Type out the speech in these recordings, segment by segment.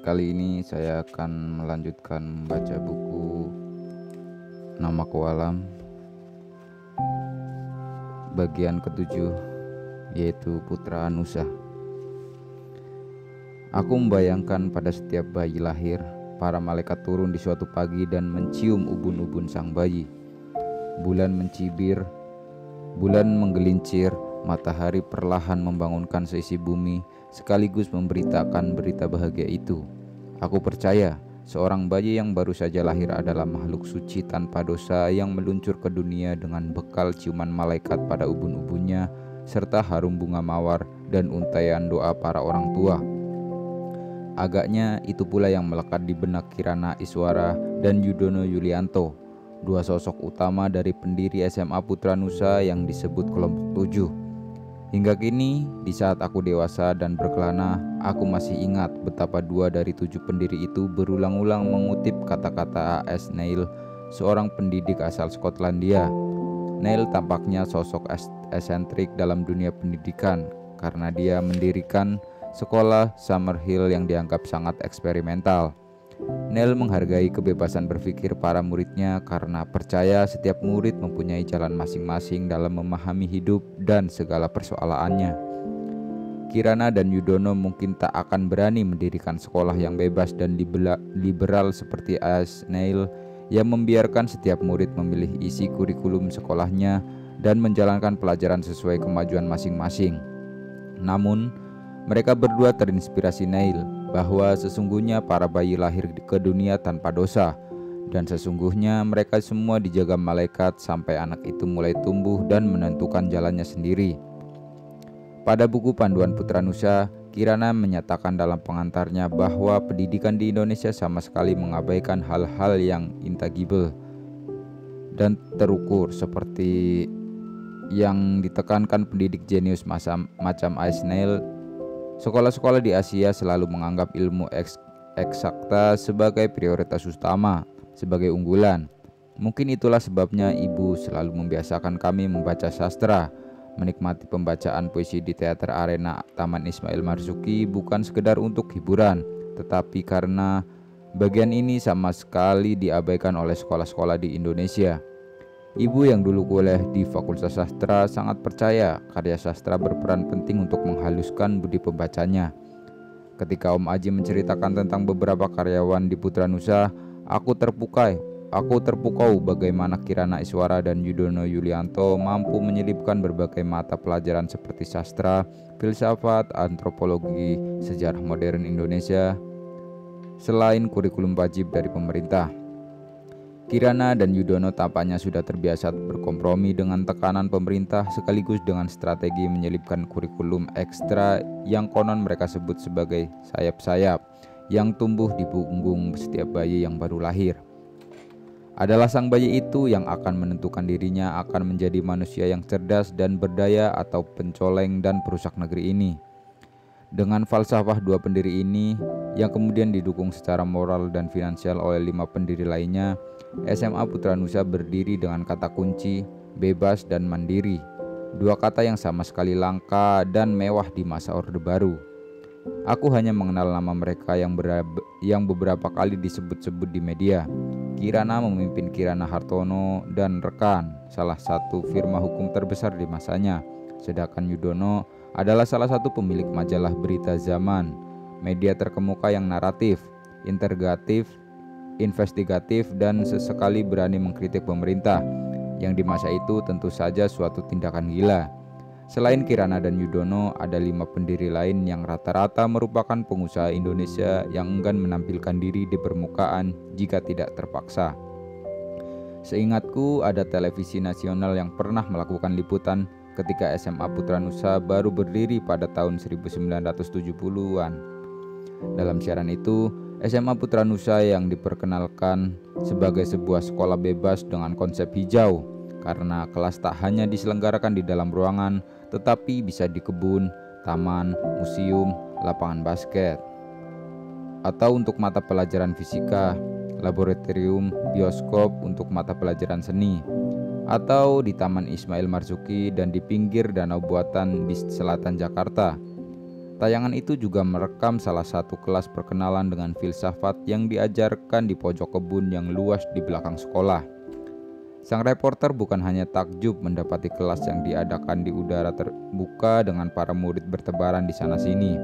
Kali ini saya akan melanjutkan membaca buku Namaku Alam bagian ketujuh, yaitu Putra Nusa. Aku membayangkan pada setiap bayi lahir, para malaikat turun di suatu pagi dan mencium ubun-ubun sang bayi. Bulan mencibir, bulan menggelincir, matahari perlahan membangunkan seisi bumi, sekaligus memberitakan berita bahagia itu. Aku percaya seorang bayi yang baru saja lahir adalah makhluk suci tanpa dosa yang meluncur ke dunia dengan bekal ciuman malaikat pada ubun-ubunnya, serta harum bunga mawar dan untaian doa para orang tua. Agaknya itu pula yang melekat di benak Kirana Iswara dan Yudono Yulianto, dua sosok utama dari pendiri SMA Putra Nusa yang disebut kelompok 7. Hingga kini, di saat aku dewasa dan berkelana, aku masih ingat betapa 2 dari 7 pendiri itu berulang-ulang mengutip kata-kata A.S. Neil, seorang pendidik asal Skotlandia. Neil tampaknya sosok esentrik dalam dunia pendidikan karena dia mendirikan sekolah Summerhill yang dianggap sangat eksperimental. Neil menghargai kebebasan berpikir para muridnya karena percaya setiap murid mempunyai jalan masing-masing dalam memahami hidup dan segala persoalannya. Kirana dan Yudono mungkin tak akan berani mendirikan sekolah yang bebas dan liberal seperti A.S. Neil yang membiarkan setiap murid memilih isi kurikulum sekolahnya dan menjalankan pelajaran sesuai kemajuan masing-masing. Namun, mereka berdua terinspirasi Neil bahwa sesungguhnya para bayi lahir ke dunia tanpa dosa, dan sesungguhnya mereka semua dijaga malaikat sampai anak itu mulai tumbuh dan menentukan jalannya sendiri. Pada buku Panduan Putra Nusa, Kirana menyatakan dalam pengantarnya bahwa pendidikan di Indonesia sama sekali mengabaikan hal-hal yang intangible dan terukur seperti yang ditekankan pendidik jenius macam A.S. Neil. Sekolah-sekolah di Asia selalu menganggap ilmu eksakta sebagai prioritas utama, sebagai unggulan. Mungkin itulah sebabnya ibu selalu membiasakan kami membaca sastra, menikmati pembacaan puisi di teater arena Taman Ismail Marzuki bukan sekedar untuk hiburan, tetapi karena bagian ini sama sekali diabaikan oleh sekolah-sekolah di Indonesia. Ibu yang dulu kuliah di Fakultas Sastra sangat percaya karya sastra berperan penting untuk menghaluskan budi pembacanya. Ketika Om Aji menceritakan tentang beberapa karyawan di Putra Nusa, aku terpukau bagaimana Kirana Iswara dan Yudono Yulianto mampu menyelipkan berbagai mata pelajaran seperti sastra, filsafat, antropologi, sejarah modern Indonesia, selain kurikulum wajib dari pemerintah. Kirana dan Yudono tampaknya sudah terbiasa berkompromi dengan tekanan pemerintah sekaligus dengan strategi menyelipkan kurikulum ekstra yang konon mereka sebut sebagai sayap-sayap yang tumbuh di punggung setiap bayi yang baru lahir. Adalah sang bayi itu yang akan menentukan dirinya akan menjadi manusia yang cerdas dan berdaya atau pencoleng dan perusak negeri ini. Dengan falsafah 2 pendiri ini yang kemudian didukung secara moral dan finansial oleh 5 pendiri lainnya, SMA Putra Nusa berdiri dengan kata kunci bebas dan mandiri, 2 kata yang sama sekali langka dan mewah di masa Orde Baru. Aku hanya mengenal nama mereka yang beberapa kali disebut-sebut di media. Kirana memimpin Kirana Hartono dan Rekan, salah satu firma hukum terbesar di masanya, sedangkan Yudono adalah salah satu pemilik majalah Berita Zaman, media terkemuka yang naratif, integratif, investigatif, dan sesekali berani mengkritik pemerintah, yang di masa itu tentu saja suatu tindakan gila. Selain Kirana dan Yudono, ada 5 pendiri lain yang rata-rata merupakan pengusaha Indonesia yang enggan menampilkan diri di permukaan jika tidak terpaksa. Seingatku, ada televisi nasional yang pernah melakukan liputan ketika SMA Putra Nusa baru berdiri pada tahun 1970-an. Dalam siaran itu, SMA Putra Nusa yang diperkenalkan sebagai sebuah sekolah bebas dengan konsep hijau, karena kelas tak hanya diselenggarakan di dalam ruangan, tetapi bisa di kebun, taman, museum, lapangan basket. Atau untuk mata pelajaran fisika, laboratorium, bioskop untuk mata pelajaran seni. Atau di Taman Ismail Marzuki dan di pinggir danau buatan di selatan Jakarta. Tayangan itu juga merekam salah satu kelas perkenalan dengan filsafat yang diajarkan di pojok kebun yang luas di belakang sekolah. Sang reporter bukan hanya takjub mendapati kelas yang diadakan di udara terbuka dengan para murid bertebaran di sana-sini.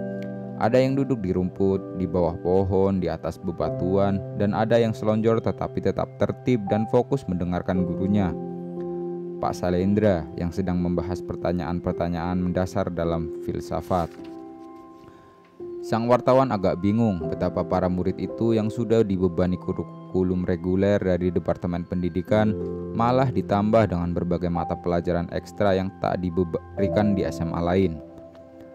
Ada yang duduk di rumput, di bawah pohon, di atas bebatuan, dan ada yang selonjor tetapi tetap tertib dan fokus mendengarkan gurunya, Pak Salendra, yang sedang membahas pertanyaan-pertanyaan mendasar dalam filsafat. Sang wartawan agak bingung betapa para murid itu yang sudah dibebani kurikulum reguler dari Departemen Pendidikan malah ditambah dengan berbagai mata pelajaran ekstra yang tak diberikan di SMA lain.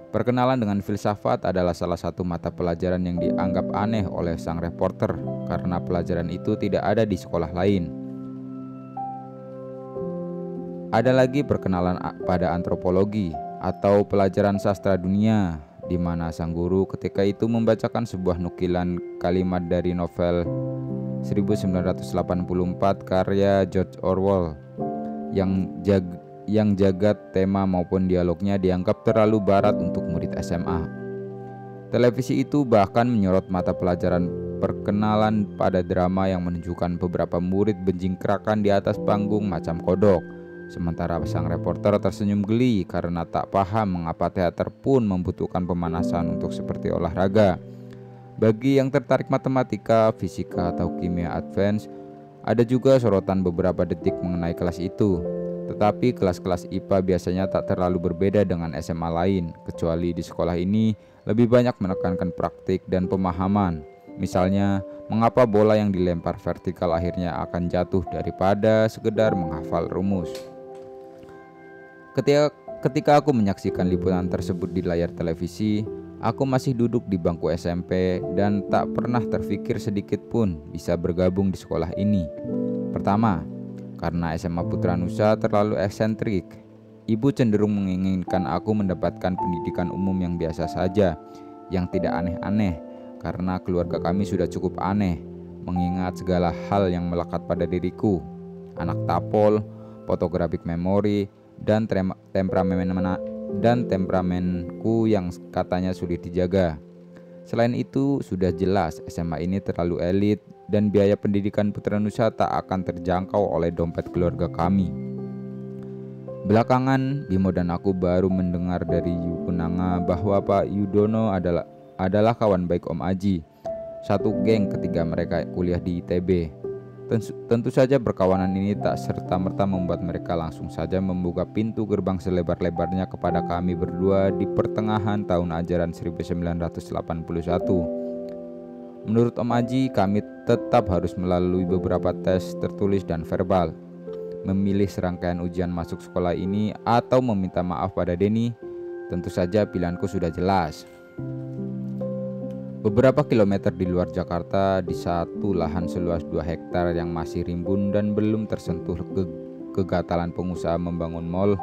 Perkenalan dengan filsafat adalah salah satu mata pelajaran yang dianggap aneh oleh sang reporter karena pelajaran itu tidak ada di sekolah lain. Ada lagi perkenalan pada antropologi atau pelajaran sastra dunia, di mana sang guru ketika itu membacakan sebuah nukilan kalimat dari novel 1984 karya George Orwell yang jagat tema maupun dialognya dianggap terlalu barat untuk murid SMA. Televisi itu bahkan menyorot mata pelajaran perkenalan pada drama yang menunjukkan beberapa murid benjingkrakan di atas panggung macam kodok. Sementara sang reporter tersenyum geli karena tak paham mengapa teater pun membutuhkan pemanasan untuk seperti olahraga. Bagi yang tertarik matematika, fisika, atau kimia advance, ada juga sorotan beberapa detik mengenai kelas itu. Tetapi kelas-kelas IPA biasanya tak terlalu berbeda dengan SMA lain, kecuali di sekolah ini lebih banyak menekankan praktik dan pemahaman. Misalnya, mengapa bola yang dilempar vertikal akhirnya akan jatuh daripada sekedar menghafal rumus. Ketika aku menyaksikan liputan tersebut di layar televisi, aku masih duduk di bangku SMP dan tak pernah terfikir sedikit pun bisa bergabung di sekolah ini. Pertama, karena SMA Putra Nusa terlalu eksentrik. Ibu cenderung menginginkan aku mendapatkan pendidikan umum yang biasa saja, yang tidak aneh-aneh, karena keluarga kami sudah cukup aneh, mengingat segala hal yang melekat pada diriku. Anak tapol, fotografik memori, dan temperamenku yang katanya sulit dijaga. Selain itu, sudah jelas SMA ini terlalu elit dan biaya pendidikan Putra Nusa tak akan terjangkau oleh dompet keluarga kami. Belakangan, Bimo dan aku baru mendengar dari Yukunanga bahwa Pak Yudono adalah kawan baik Om Aji, satu geng ketika mereka kuliah di ITB. Tentu saja perkawanan ini tak serta-merta membuat mereka langsung saja membuka pintu gerbang selebar-lebarnya kepada kami berdua di pertengahan tahun ajaran 1981. Menurut Om Aji, kami tetap harus melalui beberapa tes tertulis dan verbal, memilih serangkaian ujian masuk sekolah ini, atau meminta maaf pada Denny. Tentu saja pilihanku sudah jelas. Beberapa kilometer di luar Jakarta, di satu lahan seluas 2 hektar yang masih rimbun dan belum tersentuh kegatalan pengusaha membangun mal,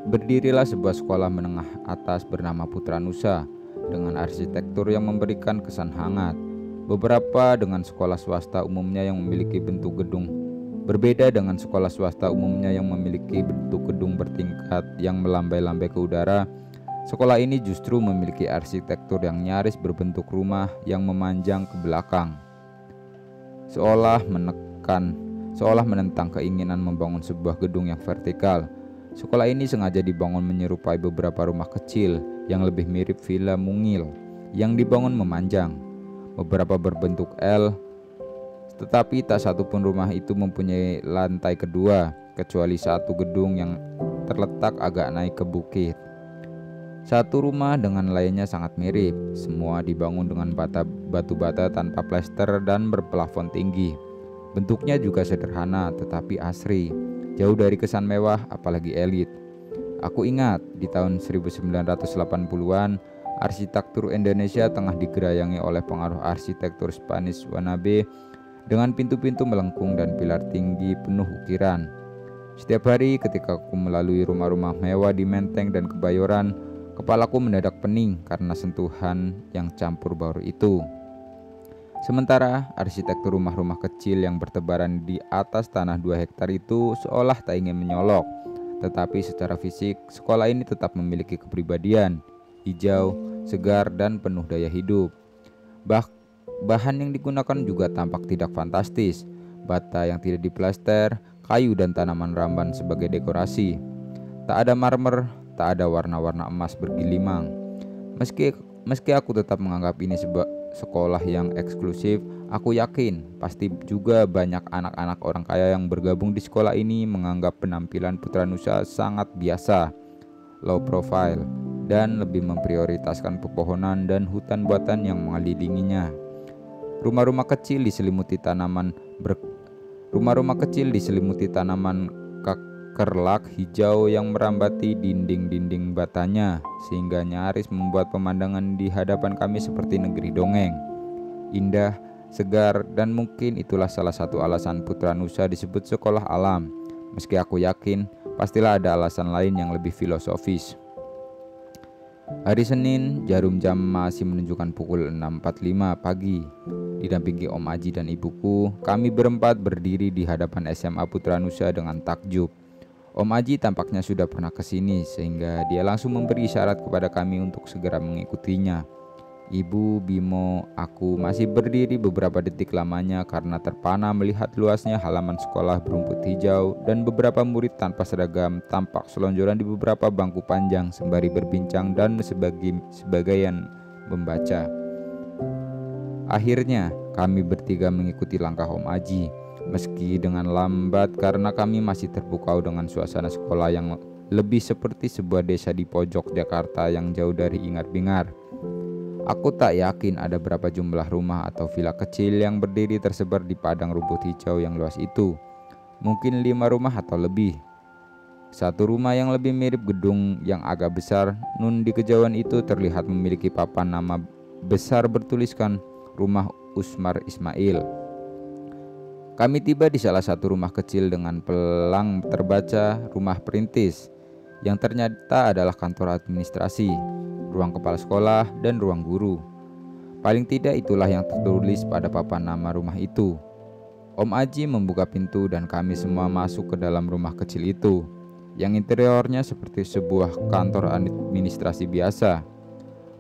berdirilah sebuah sekolah menengah atas bernama Putra Nusa dengan arsitektur yang memberikan kesan hangat. Beberapa dengan sekolah swasta umumnya yang memiliki bentuk gedung berbeda dengan sekolah swasta umumnya yang memiliki bentuk gedung bertingkat yang melambai-lambai ke udara. Sekolah ini justru memiliki arsitektur yang nyaris berbentuk rumah yang memanjang ke belakang, seolah menentang keinginan membangun sebuah gedung yang vertikal. Sekolah ini sengaja dibangun menyerupai beberapa rumah kecil yang lebih mirip villa mungil yang dibangun memanjang. Beberapa berbentuk L, tetapi tak satu pun rumah itu mempunyai lantai kedua, kecuali satu gedung yang terletak agak naik ke bukit. Satu rumah dengan lainnya sangat mirip, semua dibangun dengan batu bata tanpa plester dan berplafon tinggi. Bentuknya juga sederhana tetapi asri, jauh dari kesan mewah apalagi elit. Aku ingat di tahun 1980-an, arsitektur Indonesia tengah digerayangi oleh pengaruh arsitektur Spanish wannabe dengan pintu-pintu melengkung dan pilar tinggi penuh ukiran. Setiap hari ketika aku melalui rumah-rumah mewah di Menteng dan Kebayoran, kepalaku mendadak pening karena sentuhan yang campur baur itu. Sementara arsitektur rumah-rumah kecil yang bertebaran di atas tanah 2 hektar itu seolah tak ingin menyolok. Tetapi secara fisik, sekolah ini tetap memiliki kepribadian. hijau, segar, dan penuh daya hidup. Bahan yang digunakan juga tampak tidak fantastis. Bata yang tidak diplaster, kayu dan tanaman ramban sebagai dekorasi. Tak ada marmer, tak ada warna-warna emas bergelimang. Meski aku tetap menganggap ini sekolah yang eksklusif, aku yakin pasti juga banyak anak-anak orang kaya yang bergabung di sekolah ini menganggap penampilan Putra Nusa sangat biasa, low profile, dan lebih memprioritaskan pepohonan dan hutan buatan yang mengelilinginya. Rumah-rumah kecil diselimuti tanaman kerlak hijau yang merambati dinding-dinding batanya, sehingga nyaris membuat pemandangan di hadapan kami seperti negeri dongeng. Indah, segar, dan mungkin itulah salah satu alasan Putra Nusa disebut sekolah alam. Meski aku yakin pastilah ada alasan lain yang lebih filosofis. Hari Senin, jarum jam masih menunjukkan pukul 6.45 pagi. Didampingi Om Aji dan ibuku, kami berempat berdiri di hadapan SMA Putra Nusa dengan takjub. Om Aji tampaknya sudah pernah ke sini sehingga dia langsung memberi isyarat kepada kami untuk segera mengikutinya. Ibu, Bimo, aku masih berdiri beberapa detik lamanya karena terpana melihat luasnya halaman sekolah berumput hijau dan beberapa murid tanpa seragam tampak selonjoran di beberapa bangku panjang sembari berbincang dan sebagian membaca. Akhirnya kami bertiga mengikuti langkah Om Aji, meski dengan lambat karena kami masih terpukau dengan suasana sekolah yang lebih seperti sebuah desa di pojok Jakarta yang jauh dari ingat-bingar. Aku tak yakin ada berapa jumlah rumah atau villa kecil yang berdiri tersebar di padang rumput hijau yang luas itu. Mungkin 5 rumah atau lebih. Satu rumah yang lebih mirip gedung yang agak besar nun di kejauhan itu terlihat memiliki papan nama besar bertuliskan Rumah Usmar Ismail. Kami tiba di salah satu rumah kecil dengan pelang terbaca Rumah Perintis, yang ternyata adalah kantor administrasi, ruang kepala sekolah, dan ruang guru. Paling tidak itulah yang tertulis pada papan nama rumah itu. Om Aji membuka pintu dan kami semua masuk ke dalam rumah kecil itu, yang interiornya seperti sebuah kantor administrasi biasa.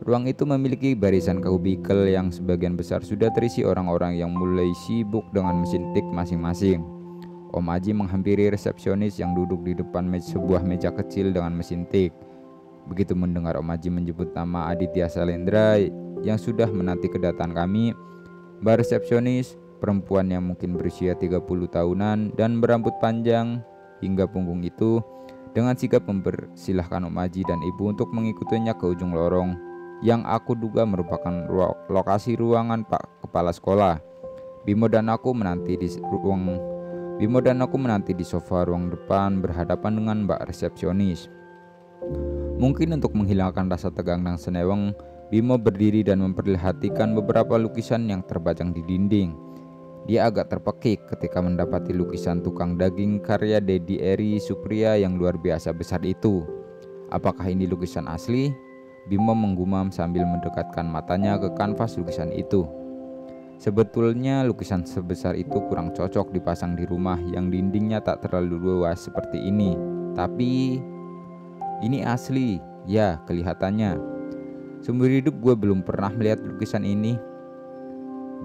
Ruang itu memiliki barisan kubikel yang sebagian besar sudah terisi orang-orang yang mulai sibuk dengan mesin tik masing-masing. Om Aji menghampiri resepsionis yang duduk di depan sebuah meja kecil dengan mesin tik. Begitu mendengar Om Aji menyebut nama Aditya Salendra yang sudah menanti kedatangan kami, mbak resepsionis, perempuan yang mungkin berusia 30 tahunan dan berambut panjang hingga punggung itu, dengan sigap mempersilahkan Om Aji dan ibu untuk mengikutinya ke ujung lorong yang aku duga merupakan lokasi ruangan Pak Kepala Sekolah. Bimo dan aku menanti di sofa ruang depan berhadapan dengan mbak resepsionis. Mungkin untuk menghilangkan rasa tegang dan seneweng, Bimo berdiri dan memperlihatkan beberapa lukisan yang terbajang di dinding. Dia agak terpekik ketika mendapati lukisan tukang daging karya Dedi Eri Supriya yang luar biasa besar itu. Apakah ini lukisan asli? Bimo menggumam sambil mendekatkan matanya ke kanvas lukisan itu. Sebetulnya lukisan sebesar itu kurang cocok dipasang di rumah yang dindingnya tak terlalu luas seperti ini. Tapi ini asli, ya kelihatannya. Seumur hidup gue belum pernah melihat lukisan ini.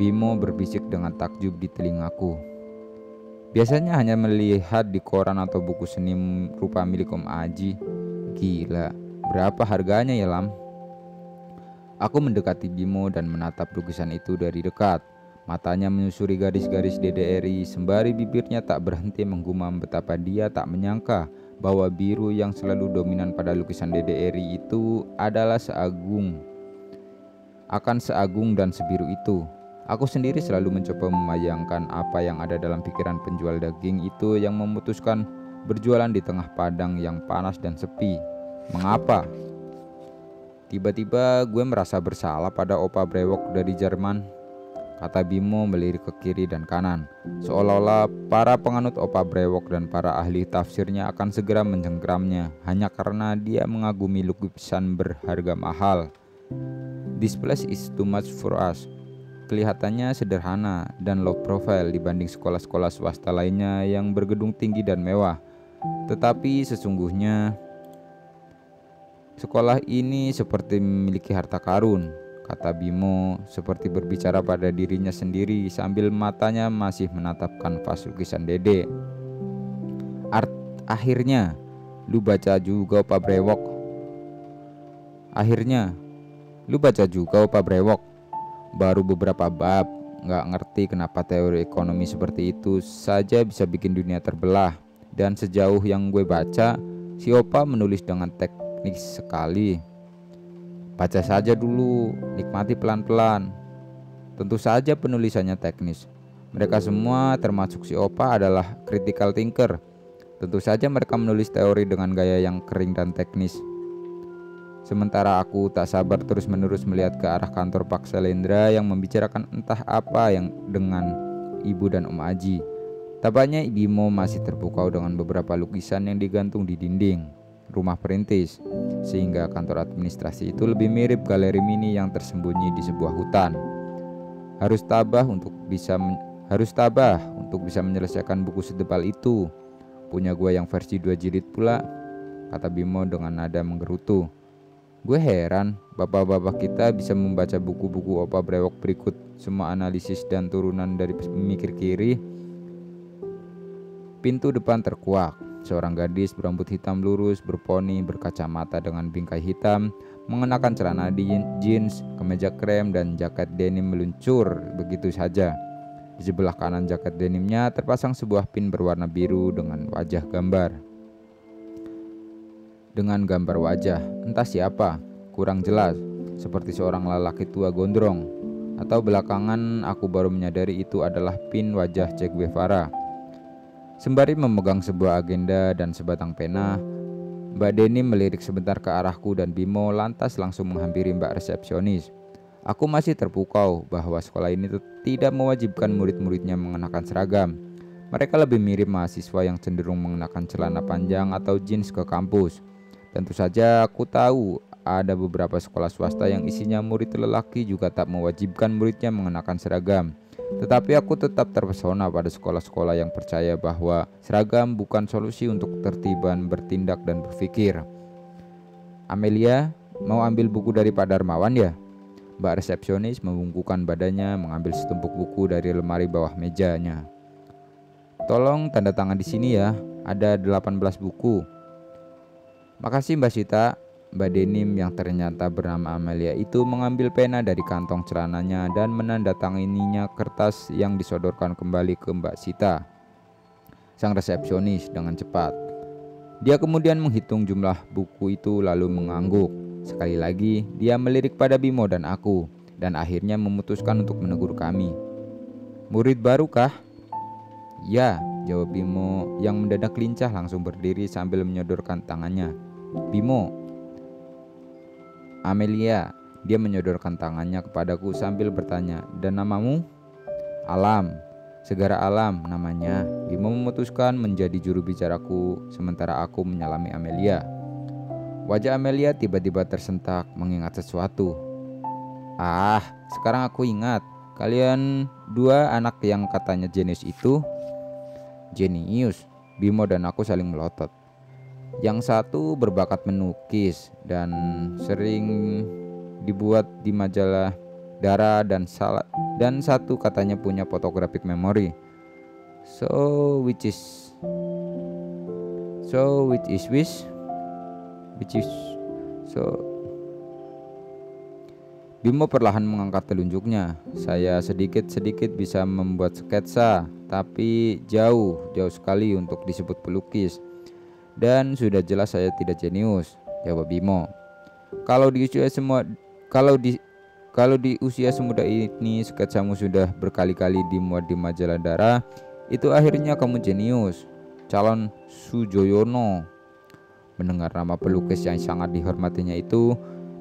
Bimo berbisik dengan takjub di telingaku. Biasanya hanya melihat di koran atau buku seni rupa milik Om Aji. Gila. Berapa harganya ya Lam? Aku mendekati Bimo dan menatap lukisan itu dari dekat. Matanya menyusuri garis-garis DDRI sembari bibirnya tak berhenti menggumam betapa dia tak menyangka bahwa biru yang selalu dominan pada lukisan DDRI itu adalah seagung dan sebiru itu. Aku sendiri selalu mencoba membayangkan apa yang ada dalam pikiran penjual daging itu yang memutuskan berjualan di tengah padang yang panas dan sepi. Mengapa? Tiba-tiba gue merasa bersalah pada opa brewok dari Jerman, kata Bimo melirik ke kiri dan kanan, seolah-olah para penganut opa brewok dan para ahli tafsirnya akan segera mencengkeramnya hanya karena dia mengagumi lukisan berharga mahal. This place is too much for us. Kelihatannya sederhana dan low profile dibanding sekolah-sekolah swasta lainnya yang bergedung tinggi dan mewah. Tetapi sesungguhnya Sekolah ini seperti memiliki harta karun, kata Bimo seperti berbicara pada dirinya sendiri sambil matanya masih menatap kanvas lukisan Dede. Akhirnya, lu baca juga Pak Brewok. Akhirnya, lu baca juga Pak Brewok. Baru beberapa bab, nggak ngerti kenapa teori ekonomi seperti itu saja bisa bikin dunia terbelah. Dan sejauh yang gue baca, si Opa menulis dengan teknik sekali. Baca saja dulu, nikmati pelan-pelan. Tentu saja penulisannya teknis. Mereka semua termasuk si Opa adalah critical thinker. Tentu saja mereka menulis teori dengan gaya yang kering dan teknis. Sementara aku tak sabar terus-menerus melihat ke arah kantor Pak Selendra yang membicarakan entah apa yang dengan Ibu dan Om Aji. Tampaknya Bimo masih terpukau dengan beberapa lukisan yang digantung di dinding rumah perintis, sehingga kantor administrasi itu lebih mirip galeri mini yang tersembunyi di sebuah hutan. Harus tabah untuk bisa menyelesaikan buku setebal itu. Punya gue yang versi 2 jilid pula, kata Bimo dengan nada menggerutu. Gue heran, bapak-bapak kita bisa membaca buku-buku Opa Brewok berikut semua analisis dan turunan dari pemikir kiri. Pintu depan terkuak. Seorang gadis berambut hitam lurus, berponi, berkacamata dengan bingkai hitam, mengenakan celana jeans, kemeja krem, dan jaket denim meluncur begitu saja. Di sebelah kanan jaket denimnya terpasang sebuah pin berwarna biru dengan gambar wajah, entah siapa, kurang jelas, seperti seorang lelaki tua gondrong. Atau belakangan aku baru menyadari itu adalah pin wajah Che Guevara. Sembari memegang sebuah agenda dan sebatang pena, Mbak Deni melirik sebentar ke arahku dan Bimo lantas langsung menghampiri Mbak resepsionis. Aku masih terpukau bahwa sekolah ini tidak mewajibkan murid-muridnya mengenakan seragam. Mereka lebih mirip mahasiswa yang cenderung mengenakan celana panjang atau jeans ke kampus. Tentu saja aku tahu ada beberapa sekolah swasta yang isinya murid lelaki juga tak mewajibkan muridnya mengenakan seragam. Tetapi aku tetap terpesona pada sekolah-sekolah yang percaya bahwa seragam bukan solusi untuk ketertiban bertindak dan berpikir. Amelia, mau ambil buku dari Pak Darmawan ya? Mbak resepsionis membungkukkan badannya mengambil setumpuk buku dari lemari bawah mejanya. Tolong tanda tangan di sini ya, ada 18 buku. Makasih Mbak Sita. Mbak Denim yang ternyata bernama Amelia itu mengambil pena dari kantong celananya dan menandatangininya kertas yang disodorkan kembali ke Mbak Sita, sang resepsionis, dengan cepat. Dia kemudian menghitung jumlah buku itu lalu mengangguk. Sekali lagi dia melirik pada Bimo dan aku, dan akhirnya memutuskan untuk menegur kami. Murid baru kah? Ya, jawab Bimo yang mendadak lincah langsung berdiri sambil menyodorkan tangannya. Bimo. Amelia, dia menyodorkan tangannya kepadaku sambil bertanya, dan namamu? Alam, Segara Alam namanya. Bimo memutuskan menjadi juru bicaraku sementara aku menyalami Amelia. Wajah Amelia tiba-tiba tersentak mengingat sesuatu. Ah, sekarang aku ingat. Kalian dua anak yang katanya jenius itu. Jenius? Bimo dan aku saling melotot. Yang satu berbakat menukis dan sering dibuat di majalah Dara dan satu katanya punya photographic memory. Which is Bimo perlahan mengangkat telunjuknya. Saya sedikit-sedikit bisa membuat sketsa, tapi jauh sekali untuk disebut pelukis. Dan sudah jelas saya tidak jenius, jawab Bimo. Kalau di usia semuda ini sketsamu sudah berkali-kali dimuat di majalah Dara, itu akhirnya kamu jenius. Calon Sujoyono. Mendengar nama pelukis yang sangat dihormatinya itu,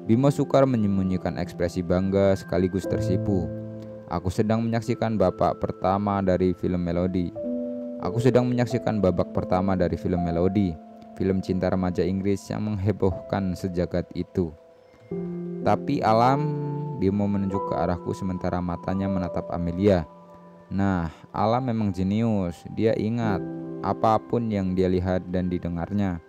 Bimo sukar menyembunyikan ekspresi bangga sekaligus tersipu. Aku sedang menyaksikan babak pertama dari film Melody, film cinta remaja Inggris yang menghebohkan sejagat itu. Tapi Alam, Bimo menunjuk ke arahku sementara matanya menatap Amelia. Nah, Alam memang jenius. Dia ingat apapun yang dia lihat dan didengarnya.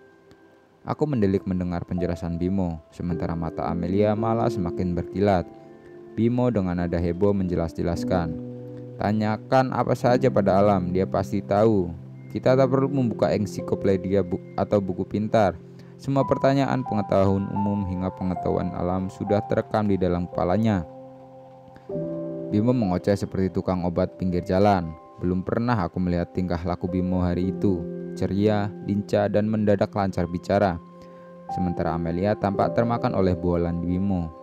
Aku mendelik mendengar penjelasan Bimo, sementara mata Amelia malah semakin berkilat. Bimo dengan nada heboh menjelaskan. Tanyakan apa saja pada alam, dia pasti tahu. Kita tak perlu membuka ensiklopedia atau buku pintar. Semua pertanyaan pengetahuan umum hingga pengetahuan alam sudah terekam di dalam kepalanya. Bimo mengoceh seperti tukang obat pinggir jalan. Belum pernah aku melihat tingkah laku Bimo hari itu. Ceria, lincah, dan mendadak lancar bicara. Sementara Amelia tampak termakan oleh bualan Bimo.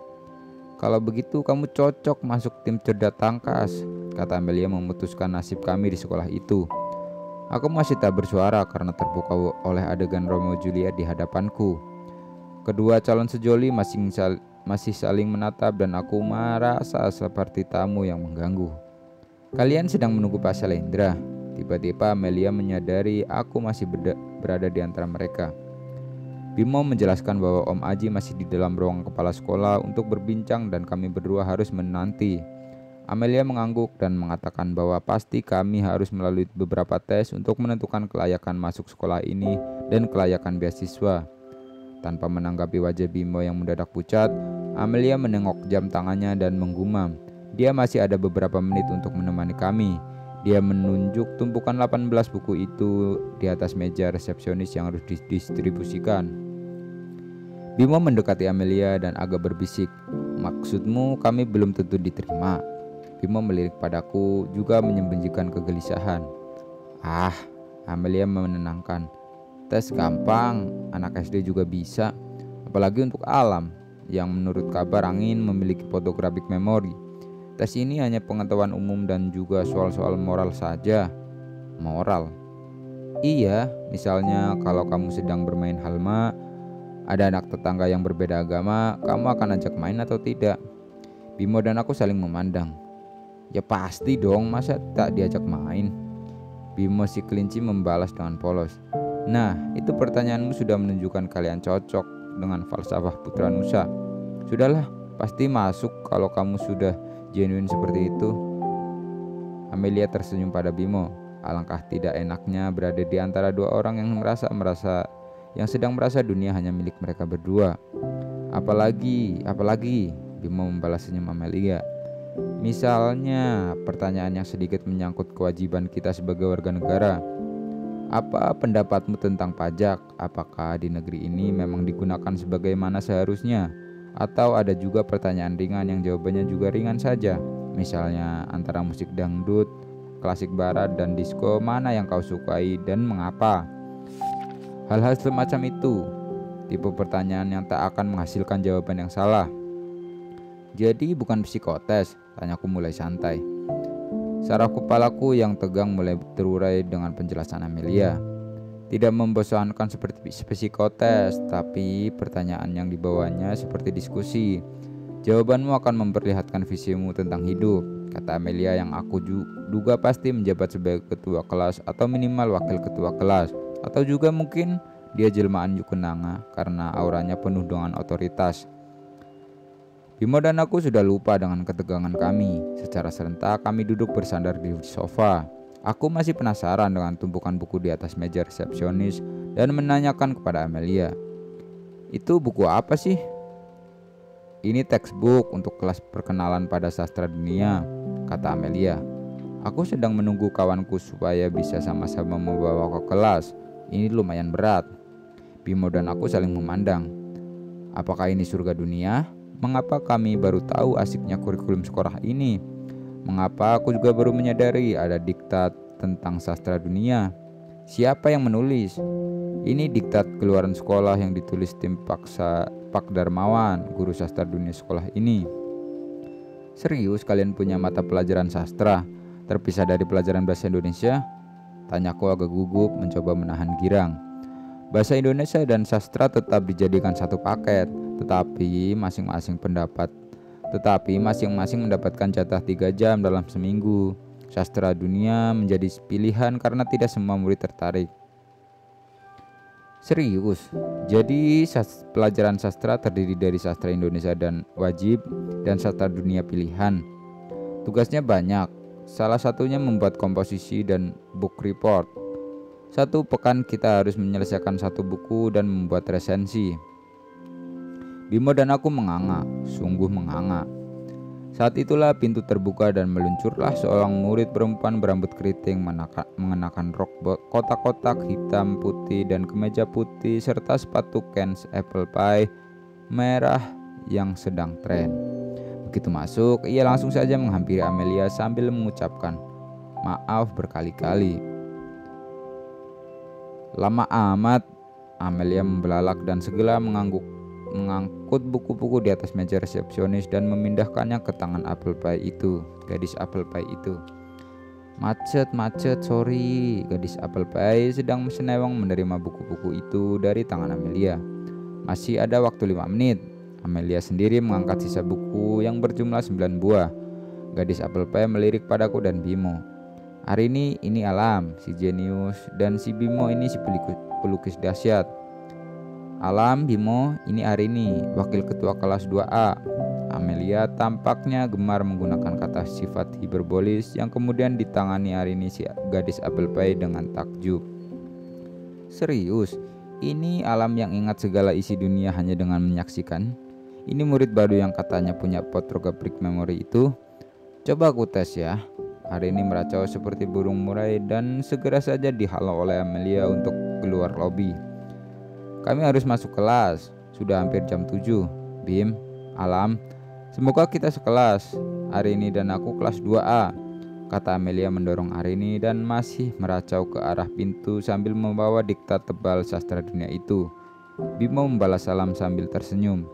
Kalau begitu kamu cocok masuk tim cerdas tangkas, kata Amelia memutuskan nasib kami di sekolah itu. Aku masih tak bersuara karena terpukau oleh adegan Romeo Juliet di hadapanku. Kedua calon sejoli masih saling menatap dan aku merasa seperti tamu yang mengganggu. Kalian sedang menunggu Pak Salendra. Tiba-tiba Amelia menyadari aku masih berada di antara mereka. Bimo menjelaskan bahwa Om Aji masih di dalam ruang kepala sekolah untuk berbincang dan kami berdua harus menanti. Amelia mengangguk dan mengatakan bahwa pasti kami harus melalui beberapa tes untuk menentukan kelayakan masuk sekolah ini dan kelayakan beasiswa. Tanpa menanggapi wajah Bimo yang mendadak pucat, Amelia menengok jam tangannya dan menggumam. Dia masih ada beberapa menit untuk menemani kami. Dia menunjuk tumpukan 18 buku itu di atas meja resepsionis yang harus didistribusikan. Bimo mendekati Amelia dan agak berbisik, "Maksudmu kami belum tentu diterima?" Bimo melirik padaku juga menyembunyikan kegelisahan. "Ah," Amelia menenangkan. "Tes gampang, anak SD juga bisa. Apalagi untuk alam, yang menurut kabar angin memiliki photographic memory. Tes ini hanya pengetahuan umum dan juga soal-soal moral saja." "Moral?" "Iya, misalnya kalau kamu sedang bermain halma, ada anak tetangga yang berbeda agama, kamu akan ajak main atau tidak?" Bimo dan aku saling memandang. "Ya pasti dong, masa tak diajak main?" Bimo si kelinci membalas dengan polos. "Nah, itu pertanyaanmu sudah menunjukkan kalian cocok dengan falsafah Putra Nusa. Sudahlah, pasti masuk kalau kamu sudah genuine seperti itu." Amelia tersenyum pada Bimo. Alangkah tidak enaknya berada di antara dua orang yang sedang merasa dunia hanya milik mereka berdua. Apalagi, Bimo membalas senyum Amelia. "Misalnya, pertanyaan yang sedikit menyangkut kewajiban kita sebagai warga negara. Apa pendapatmu tentang pajak? Apakah di negeri ini memang digunakan sebagaimana seharusnya? Atau ada juga pertanyaan ringan yang jawabannya juga ringan saja? Misalnya antara musik dangdut, klasik barat, dan disco, mana yang kau sukai dan mengapa?" Hal-hal semacam itu, tipe pertanyaan yang tak akan menghasilkan jawaban yang salah. "Jadi bukan psikotes?" tanyaku mulai santai. Saraf kepalaku yang tegang mulai terurai dengan penjelasan Amelia. Tidak membosankan seperti psikotes, tapi pertanyaan yang dibawanya seperti diskusi. "Jawabanmu akan memperlihatkan visimu tentang hidup," kata Amelia yang aku duga pasti menjabat sebagai ketua kelas atau minimal wakil ketua kelas. Atau juga mungkin dia jelmaan Yukenanga karena auranya penuh dengan otoritas. Bimo dan aku sudah lupa dengan ketegangan kami. Secara serentak kami duduk bersandar di sofa. Aku masih penasaran dengan tumpukan buku di atas meja resepsionis dan menanyakan kepada Amelia, "Itu buku apa sih?" "Ini textbook untuk kelas perkenalan pada sastra dunia," kata Amelia. "Aku sedang menunggu kawanku supaya bisa sama-sama membawa ke kelas. Ini lumayan berat." Bimo dan aku saling memandang. Apakah ini surga dunia? Mengapa kami baru tahu asiknya kurikulum sekolah ini? Mengapa aku juga baru menyadari ada diktat tentang sastra dunia? Siapa yang menulis? Ini diktat keluaran sekolah yang ditulis tim Pak Darmawan, guru sastra dunia sekolah ini. "Serius kalian punya mata pelajaran sastra terpisah dari pelajaran bahasa Indonesia?" tanyaku agak gugup mencoba menahan girang. Bahasa Indonesia dan sastra tetap dijadikan satu paket, tetapi masing-masing mendapatkan jatah 3 jam dalam seminggu. Sastra dunia menjadi pilihan karena tidak semua murid tertarik. "Serius? Jadi pelajaran sastra terdiri dari sastra Indonesia dan wajib dan sastra dunia pilihan. Tugasnya banyak. Salah satunya membuat komposisi dan book report. Satu pekan kita harus menyelesaikan satu buku dan membuat resensi. Bimo dan aku menganga, sungguh menganga. Saat itulah pintu terbuka dan meluncurlah seorang murid perempuan berambut keriting mengenakan rok kotak-kotak hitam putih dan kemeja putih serta sepatu Kans apple pie merah yang sedang tren. Begitu masuk, ia langsung saja menghampiri Amelia sambil mengucapkan maaf berkali-kali. Lama amat, Amelia membelalak dan segera mengangkut buku-buku di atas meja resepsionis dan memindahkannya ke tangan gadis apple pie itu. Macet, sorry. Gadis apple pie sedang senewang menerima buku-buku itu dari tangan Amelia. Masih ada waktu 5 menit. Amelia sendiri mengangkat sisa buku yang berjumlah 9 buah. Gadis apple pie melirik padaku dan Bimo. Hari ini Alam, si jenius, dan si Bimo ini si pelukis dahsyat. Alam, Bimo, ini Arini, wakil ketua kelas 2A. Amelia tampaknya gemar menggunakan kata sifat hiperbolis yang kemudian ditangani Arini si gadis apple pie dengan takjub. Serius, ini Alam yang ingat segala isi dunia hanya dengan menyaksikan? Ini murid baru yang katanya punya photographic memory itu? Coba aku tes ya. Arini meracau seperti burung murai dan segera saja dihalau oleh Amelia untuk keluar lobi. Kami harus masuk kelas, sudah hampir jam 7. Bim, Alam, semoga kita sekelas. Arini dan aku kelas 2A, kata Amelia mendorong Arini dan masih meracau ke arah pintu sambil membawa diktat tebal sastra dunia itu. Bimo membalas salam sambil tersenyum.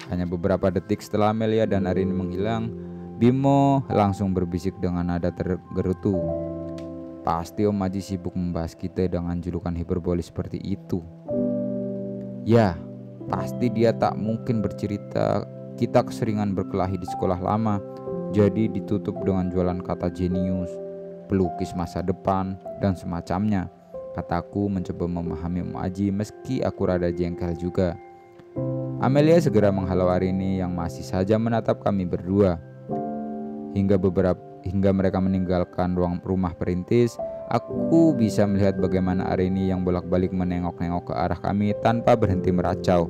Hanya beberapa detik setelah Amelia dan Arini menghilang, Bimo langsung berbisik dengan nada tergerutu. Pasti Om Aji sibuk membahas kita dengan julukan hiperbolis seperti itu. Ya, pasti dia tak mungkin bercerita kita keseringan berkelahi di sekolah lama, jadi ditutup dengan jualan kata jenius, pelukis masa depan, dan semacamnya. Kataku mencoba memahami Om Aji meski aku rada jengkel juga. Amelia segera menghalau Arini yang masih saja menatap kami berdua. Hingga mereka meninggalkan ruang rumah perintis, aku bisa melihat bagaimana Arini yang bolak-balik menengok-nengok ke arah kami tanpa berhenti meracau.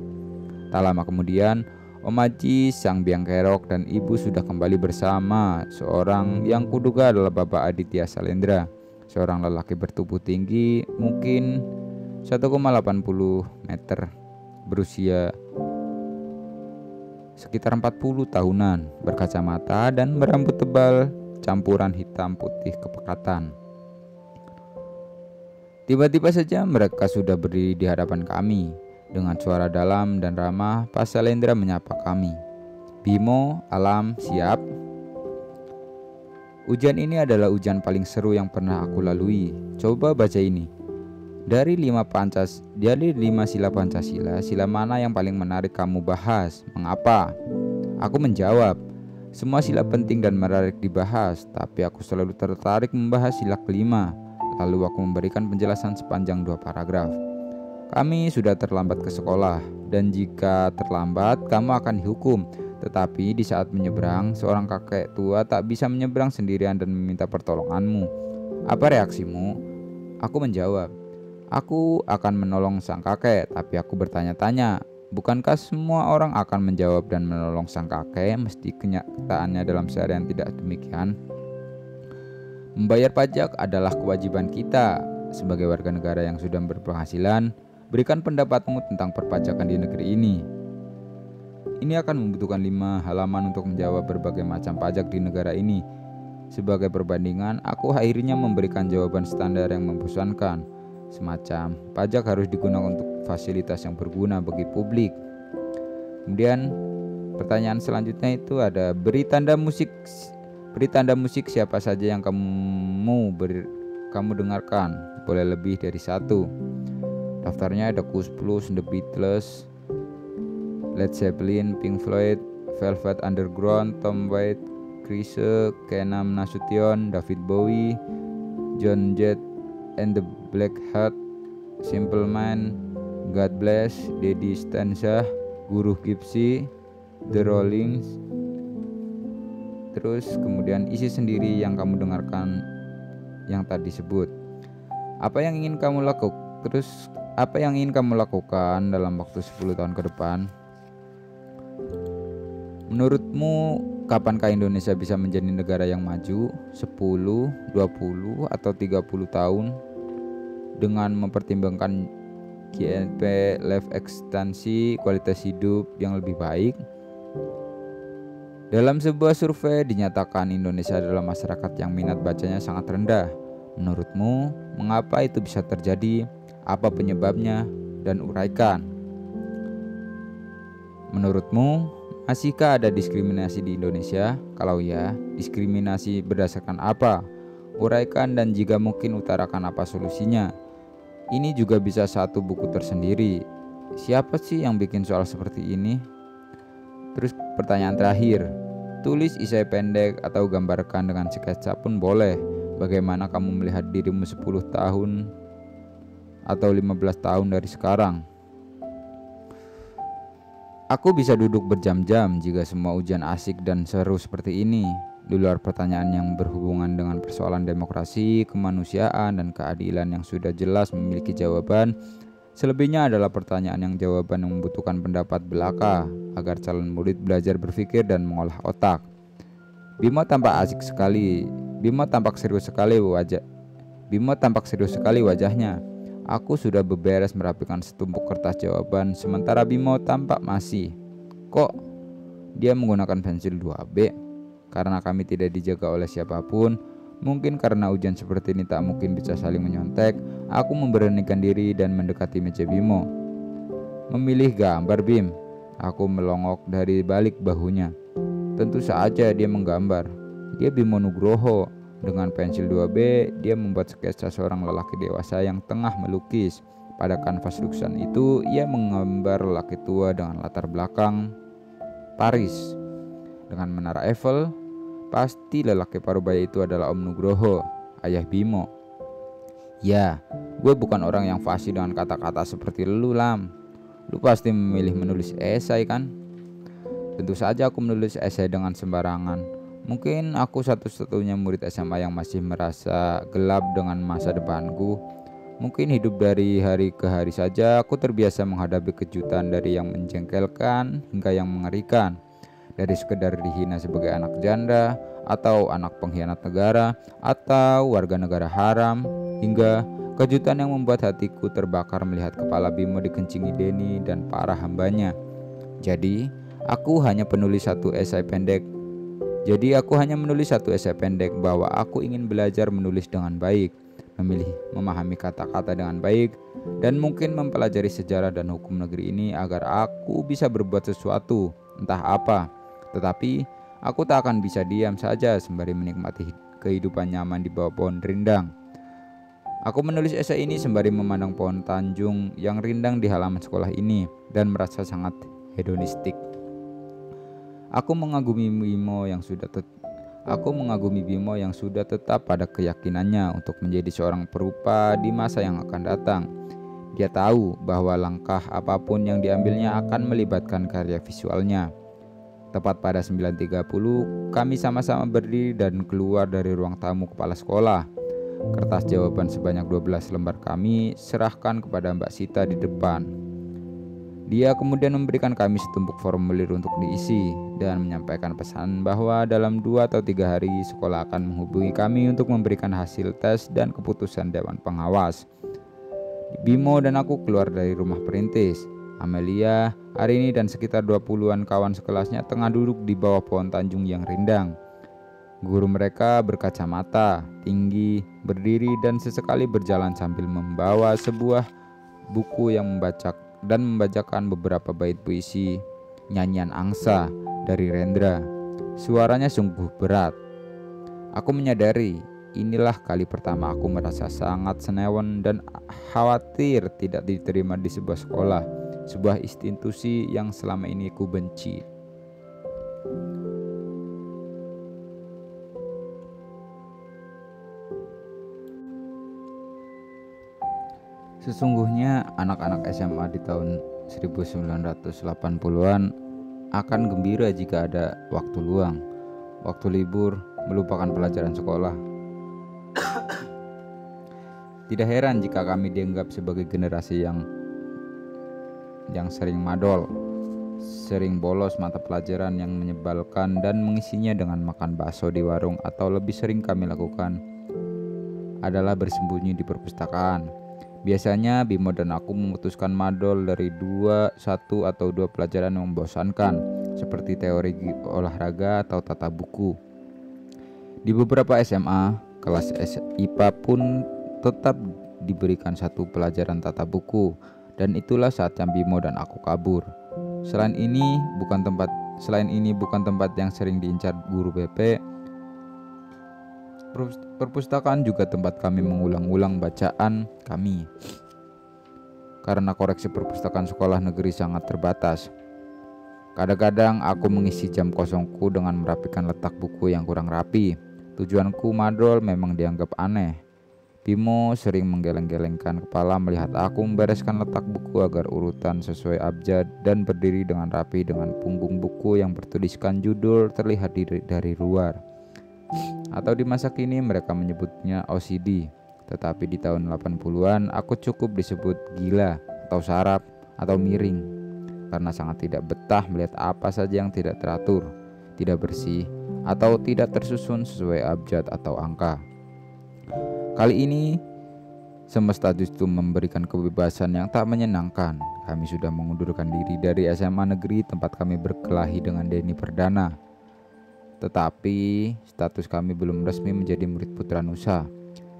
Tak lama kemudian, Om Aji, sang biang kerok, dan ibu sudah kembali bersama seorang yang kuduga adalah Bapak Aditya Salendra, seorang lelaki bertubuh tinggi, mungkin 1,80 meter, berusia sekitar 40 tahunan, berkacamata dan berambut tebal campuran hitam putih kepekatan. Tiba-tiba saja mereka sudah berdiri di hadapan kami. Dengan suara dalam dan ramah, Pak Salendra menyapa kami. Bimo, Alam, siap? Ujian ini adalah ujian paling seru yang pernah aku lalui. Coba baca ini. Dari 5 sila Pancasila, sila mana yang paling menarik kamu bahas? Mengapa? Aku menjawab, semua sila penting dan menarik dibahas, tapi aku selalu tertarik membahas sila kelima. Lalu aku memberikan penjelasan sepanjang 2 paragraf. Kami sudah terlambat ke sekolah, dan jika terlambat, kamu akan dihukum. Tetapi di saat menyeberang, seorang kakek tua tak bisa menyeberang sendirian dan meminta pertolonganmu. Apa reaksimu? Aku menjawab, aku akan menolong sang kakek, tapi aku bertanya-tanya, bukankah semua orang akan menjawab dan menolong sang kakek? Mesti kenyataannya dalam seharian tidak demikian. Membayar pajak adalah kewajiban kita sebagai warga negara yang sudah berpenghasilan. Berikan pendapatmu tentang perpajakan di negeri ini. Ini akan membutuhkan 5 halaman untuk menjawab berbagai macam pajak di negara ini. Sebagai perbandingan, aku akhirnya memberikan jawaban standar yang membosankan. Semacam pajak harus digunakan untuk fasilitas yang berguna bagi publik. Kemudian pertanyaan selanjutnya itu ada beri tanda musik siapa saja yang kamu dengarkan. Boleh lebih dari 1. Daftarnya ada Koes Plus, The Beatles, Led Zeppelin, Pink Floyd, Velvet Underground, Tom Waits, Chrisye, Kenam Nasution, David Bowie, John Jett and the Black Heart, Simple Minds, God Bless, Daddy Stanza, Guru Gypsy, The Rollings. Terus kemudian isi sendiri yang kamu dengarkan yang tadi sebut. Apa yang ingin kamu lakukan? Apa yang ingin kamu lakukan dalam waktu 10 tahun ke depan? Menurutmu, kapankah Indonesia bisa menjadi negara yang maju 10, 20, atau 30 tahun dengan mempertimbangkan GNP, life ekstensi, kualitas hidup yang lebih baik? Dalam sebuah survei dinyatakan Indonesia adalah masyarakat yang minat bacanya sangat rendah. Menurutmu, mengapa itu bisa terjadi? Apa penyebabnya? Dan uraikan. Menurutmu, masihkah ada diskriminasi di Indonesia? Kalau ya, diskriminasi berdasarkan apa? Uraikan dan jika mungkin utarakan apa solusinya. Ini juga bisa satu buku tersendiri. Siapa sih yang bikin soal seperti ini? Terus pertanyaan terakhir, tulis esai pendek atau gambarkan dengan sketsa pun boleh. Bagaimana kamu melihat dirimu 10 tahun atau 15 tahun dari sekarang? Aku bisa duduk berjam-jam jika semua ujian asik dan seru seperti ini. Di luar pertanyaan yang berhubungan dengan persoalan demokrasi, kemanusiaan, dan keadilan yang sudah jelas memiliki jawaban, selebihnya adalah pertanyaan yang jawaban yang membutuhkan pendapat belaka agar calon murid belajar berpikir dan mengolah otak. Bimo tampak serius sekali wajahnya. Aku sudah beberes merapikan setumpuk kertas jawaban, sementara Bimo tampak masih. Kok dia menggunakan pensil 2B? Karena kami tidak dijaga oleh siapapun. Mungkin karena ujian seperti ini tak mungkin bisa saling menyontek, aku memberanikan diri dan mendekati meja Bimo. Memilih gambar, Bim. Aku melongok dari balik bahunya. Tentu saja dia menggambar. Dia Bimo Nugroho. Dengan pensil 2B, dia membuat sketsa seorang lelaki dewasa yang tengah melukis. Pada kanvas lukisan itu, ia menggambar lelaki tua dengan latar belakang Paris dengan menara Eiffel. Pasti lelaki parubaya itu adalah Om Nugroho, ayah Bimo. Ya, gue bukan orang yang fasih dengan kata-kata seperti lu, Lam. Lu pasti memilih menulis esai kan? Tentu saja aku menulis esai dengan sembarangan. Mungkin aku satu-satunya murid SMA yang masih merasa gelap dengan masa depanku. Mungkin hidup dari hari ke hari saja aku terbiasa menghadapi kejutan dari yang menjengkelkan hingga yang mengerikan. Dari sekedar dihina sebagai anak janda, atau anak pengkhianat negara, atau warga negara haram, hingga kejutan yang membuat hatiku terbakar melihat kepala Bimo dikencingi Denny dan para hambanya. Jadi, aku hanya menulis satu esai pendek bahwa aku ingin belajar menulis dengan baik, memahami kata-kata dengan baik, dan mungkin mempelajari sejarah dan hukum negeri ini agar aku bisa berbuat sesuatu, entah apa. Tetapi, aku tak akan bisa diam saja sembari menikmati kehidupan nyaman di bawah pohon rindang. Aku menulis esai ini sembari memandang pohon tanjung yang rindang di halaman sekolah ini dan merasa sangat hedonistik. Aku mengagumi Bimo yang sudah tetap pada keyakinannya untuk menjadi seorang perupa di masa yang akan datang. Dia tahu bahwa langkah apapun yang diambilnya akan melibatkan karya visualnya. Tepat pada 9.30, kami sama-sama berdiri dan keluar dari ruang tamu kepala sekolah. Kertas jawaban sebanyak 12 lembar kami serahkan kepada Mbak Sita di depan. Dia kemudian memberikan kami setumpuk formulir untuk diisi dan menyampaikan pesan bahwa dalam 2 atau 3 hari sekolah akan menghubungi kami untuk memberikan hasil tes dan keputusan Dewan Pengawas. Bimo dan aku keluar dari rumah perintis. Amelia, Arini dan sekitar 20-an kawan sekelasnya tengah duduk di bawah pohon tanjung yang rindang. Guru mereka berkacamata, tinggi, berdiri dan sesekali berjalan sambil membawa sebuah buku yang membacakan beberapa bait puisi nyanyian angsa dari Rendra. Suaranya sungguh berat. Aku menyadari inilah kali pertama aku merasa sangat senewan dan khawatir tidak diterima di sebuah sekolah, sebuah institusi yang selama ini ku benci. Sesungguhnya anak-anak SMA di tahun 1980-an akan gembira jika ada waktu luang, waktu libur, melupakan pelajaran sekolah. Tidak heran jika kami dianggap sebagai generasi yang sering madol, sering bolos mata pelajaran yang menyebalkan dan mengisinya dengan makan bakso di warung, atau lebih sering kami lakukan adalah bersembunyi di perpustakaan. Biasanya Bimo dan aku memutuskan madol dari satu atau dua pelajaran yang membosankan, seperti teori olahraga atau tata buku. Di beberapa SMA, kelas IPA pun tetap diberikan satu pelajaran tata buku, dan itulah saatnya Bimo dan aku kabur. Selain ini bukan tempat yang sering diincar guru BP. Perpustakaan juga tempat kami mengulang-ulang bacaan kami, karena koleksi perpustakaan sekolah negeri sangat terbatas. Kadang-kadang aku mengisi jam kosongku dengan merapikan letak buku yang kurang rapi. Tujuanku madol memang dianggap aneh. Bimo sering menggeleng-gelengkan kepala melihat aku membereskan letak buku agar urutan sesuai abjad dan berdiri dengan rapi, dengan punggung buku yang bertuliskan judul terlihat dari luar. Atau di masa kini mereka menyebutnya OCD. Tetapi di tahun 80-an aku cukup disebut gila atau sarap atau miring, karena sangat tidak betah melihat apa saja yang tidak teratur, tidak bersih, atau tidak tersusun sesuai abjad atau angka. Kali ini semesta justru memberikan kebebasan yang tak menyenangkan. Kami sudah mengundurkan diri dari SMA negeri tempat kami berkelahi dengan Denny Perdana. Tetapi status kami belum resmi menjadi murid Putra Nusa.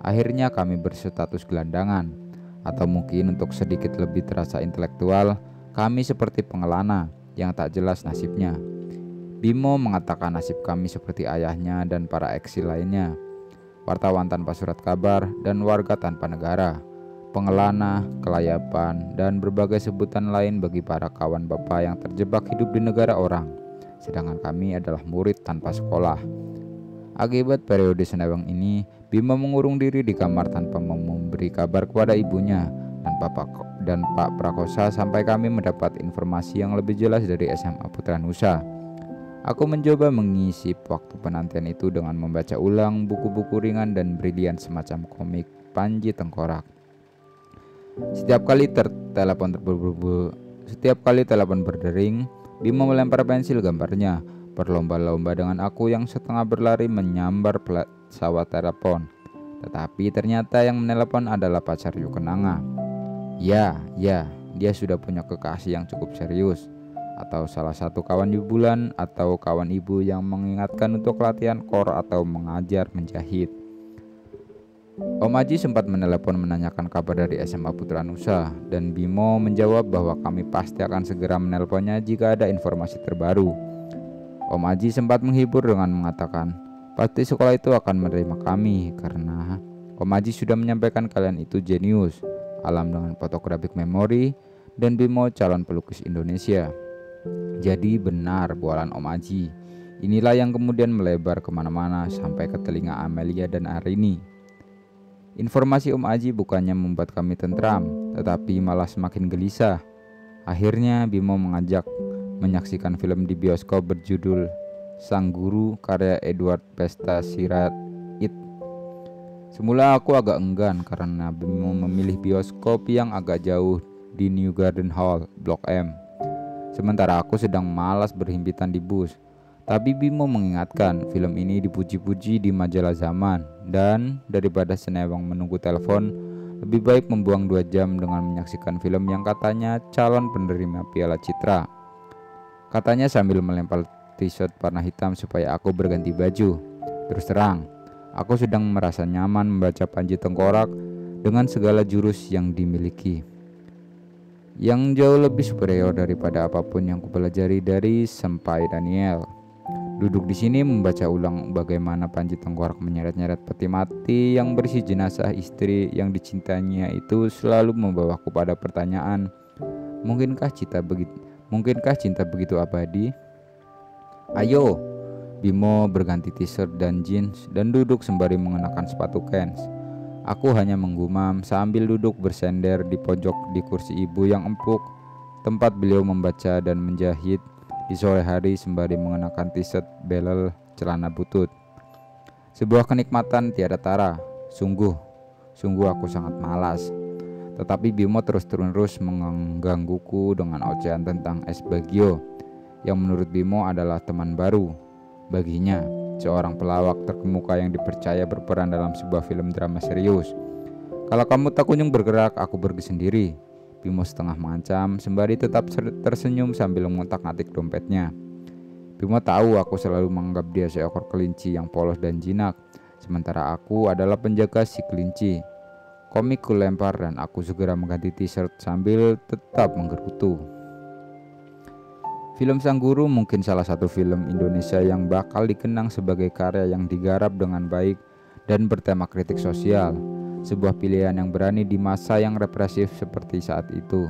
Akhirnya kami berstatus gelandangan, atau mungkin untuk sedikit lebih terasa intelektual, kami seperti pengelana yang tak jelas nasibnya. Bimo mengatakan nasib kami seperti ayahnya dan para eksil lainnya, wartawan tanpa surat kabar dan warga tanpa negara, pengelana, kelayapan, dan berbagai sebutan lain bagi para kawan bapak yang terjebak hidup di negara orang. Sedangkan kami adalah murid tanpa sekolah. Akibat periode senewang ini, Bimo mengurung diri di kamar tanpa memberi kabar kepada ibunya dan Pak Prakosa sampai kami mendapat informasi yang lebih jelas dari SMA Putra Nusa. Aku mencoba mengisi waktu penantian itu dengan membaca ulang buku-buku ringan dan brilian semacam komik Panji Tengkorak. Setiap kali telepon berdering, Bimo melempar pensil gambarnya, berlomba-lomba dengan aku yang setengah berlari menyambar pesawat telepon. Tetapi ternyata yang menelepon adalah pacar Yukenanga. Ya, dia sudah punya kekasih yang cukup serius, atau salah satu kawan bulan atau kawan ibu yang mengingatkan untuk latihan kor atau mengajar menjahit. Om Aji sempat menelepon menanyakan kabar dari SMA Putra Nusa, dan Bimo menjawab bahwa kami pasti akan segera menelponnya jika ada informasi terbaru. Om Aji sempat menghibur dengan mengatakan, pasti sekolah itu akan menerima kami karena Om Aji sudah menyampaikan kalian itu jenius, alam dengan photographic memory, dan Bimo calon pelukis Indonesia. Jadi benar bualan Om Aji. Inilah yang kemudian melebar kemana-mana sampai ke telinga Amelia dan Arini. Informasi Om Aji bukannya membuat kami tentram, tetapi malah semakin gelisah. Akhirnya Bimo mengajak menyaksikan film di bioskop berjudul Sang Guru karya Edward Pesta Sirait. Semula aku agak enggan karena Bimo memilih bioskop yang agak jauh di New Garden Hall, Blok M. Sementara aku sedang malas berhimpitan di bus. Tapi Bimo mengingatkan film ini dipuji-puji di majalah Zaman, dan daripada senewang menunggu telepon, lebih baik membuang 2 jam dengan menyaksikan film yang katanya calon penerima Piala Citra. Katanya sambil melempar t-shirt warna hitam supaya aku berganti baju. Terus terang, aku sedang merasa nyaman membaca Panji Tengkorak dengan segala jurus yang dimiliki, yang jauh lebih superior daripada apapun yang kupelajari dari Senpai Daniel. Duduk di sini membaca ulang bagaimana Panji Tengkorak menyeret-nyeret peti mati yang berisi jenazah istri yang dicintainya itu selalu membawaku pada pertanyaan, mungkinkah cinta begitu abadi? Ayo, Bimo berganti t-shirt dan jeans dan duduk sembari mengenakan sepatu Kens. Aku hanya menggumam sambil duduk bersender di pojok di kursi ibu yang empuk, tempat beliau membaca dan menjahit di sore hari sembari mengenakan t-shirt belel celana butut. Sebuah kenikmatan tiada tara, sungguh. Sungguh aku sangat malas. Tetapi Bimo terus-menerus menggangguku dengan ocehan tentang Es Bagio, yang menurut Bimo adalah teman baru baginya, seorang pelawak terkemuka yang dipercaya berperan dalam sebuah film drama serius. Kalau kamu tak kunjung bergerak, aku pergi sendiri. Bimo setengah mengancam, sembari tetap tersenyum sambil mengotak-atik dompetnya. Bimo tahu aku selalu menganggap dia seekor kelinci yang polos dan jinak, sementara aku adalah penjaga si kelinci. Komik kulempar dan aku segera mengganti t-shirt sambil tetap menggerutu. Film Sang Guru mungkin salah satu film Indonesia yang bakal dikenang sebagai karya yang digarap dengan baik dan bertema kritik sosial. Sebuah pilihan yang berani di masa yang represif seperti saat itu.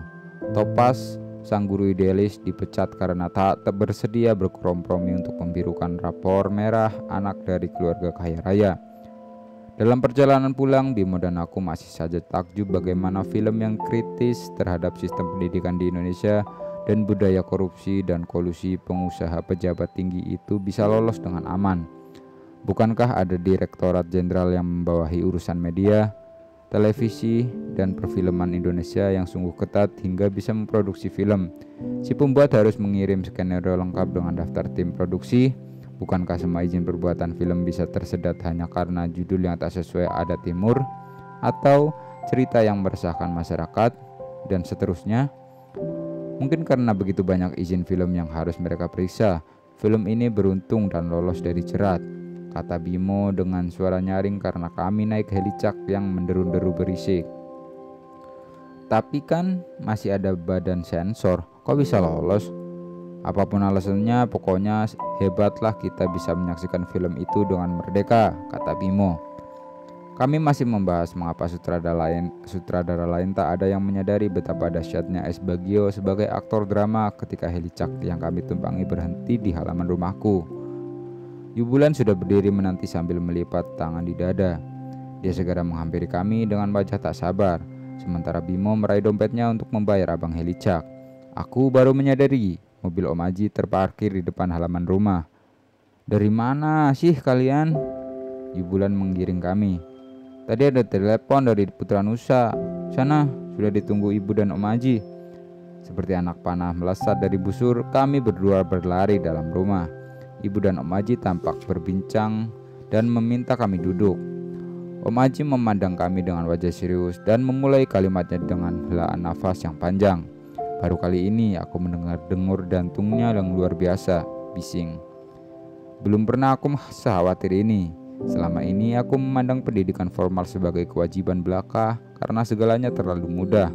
Topas, sang guru idealis, dipecat karena tak bersedia berkompromi untuk membirukan rapor merah anak dari keluarga kaya raya. Dalam perjalanan pulang, Bimo dan aku masih saja takjub bagaimana film yang kritis terhadap sistem pendidikan di Indonesia dan budaya korupsi dan kolusi pengusaha pejabat tinggi itu bisa lolos dengan aman. Bukankah ada Direktorat Jenderal yang membawahi urusan media, televisi, dan perfilman Indonesia yang sungguh ketat hingga bisa memproduksi film? Si pembuat harus mengirim skenario lengkap dengan daftar tim produksi. Bukankah semua izin perbuatan film bisa tersedat hanya karena judul yang tak sesuai adat timur, atau cerita yang meresahkan masyarakat, dan seterusnya? Mungkin karena begitu banyak izin film yang harus mereka periksa, film ini beruntung dan lolos dari jerat, kata Bimo dengan suara nyaring karena kami naik helicak yang menderu-deru berisik. Tapi kan masih ada badan sensor, kok bisa lolos? Apapun alasannya, pokoknya hebatlah kita bisa menyaksikan film itu dengan merdeka, kata Bimo. Kami masih membahas mengapa sutradara lain tak ada yang menyadari betapa dahsyatnya Es Bagio sebagai aktor drama ketika helicak yang kami tumpangi berhenti di halaman rumahku. Yubulan sudah berdiri menanti sambil melipat tangan di dada. Dia segera menghampiri kami dengan wajah tak sabar, sementara Bimo meraih dompetnya untuk membayar abang helicak. Aku baru menyadari mobil Om Aji terparkir di depan halaman rumah. Dari mana sih kalian? Yubulan menggiring kami. Tadi ada telepon dari Putra Nusa. Sana, sudah ditunggu ibu dan Om Aji. Seperti anak panah melesat dari busur, kami berdua berlari dalam rumah. Ibu dan Om Aji tampak berbincang dan meminta kami duduk. Om Aji memandang kami dengan wajah serius dan memulai kalimatnya dengan helaan nafas yang panjang. Baru kali ini aku mendengar dengur jantungnya yang luar biasa, bising. Belum pernah aku sekhawatir ini. Selama ini aku memandang pendidikan formal sebagai kewajiban belaka karena segalanya terlalu mudah.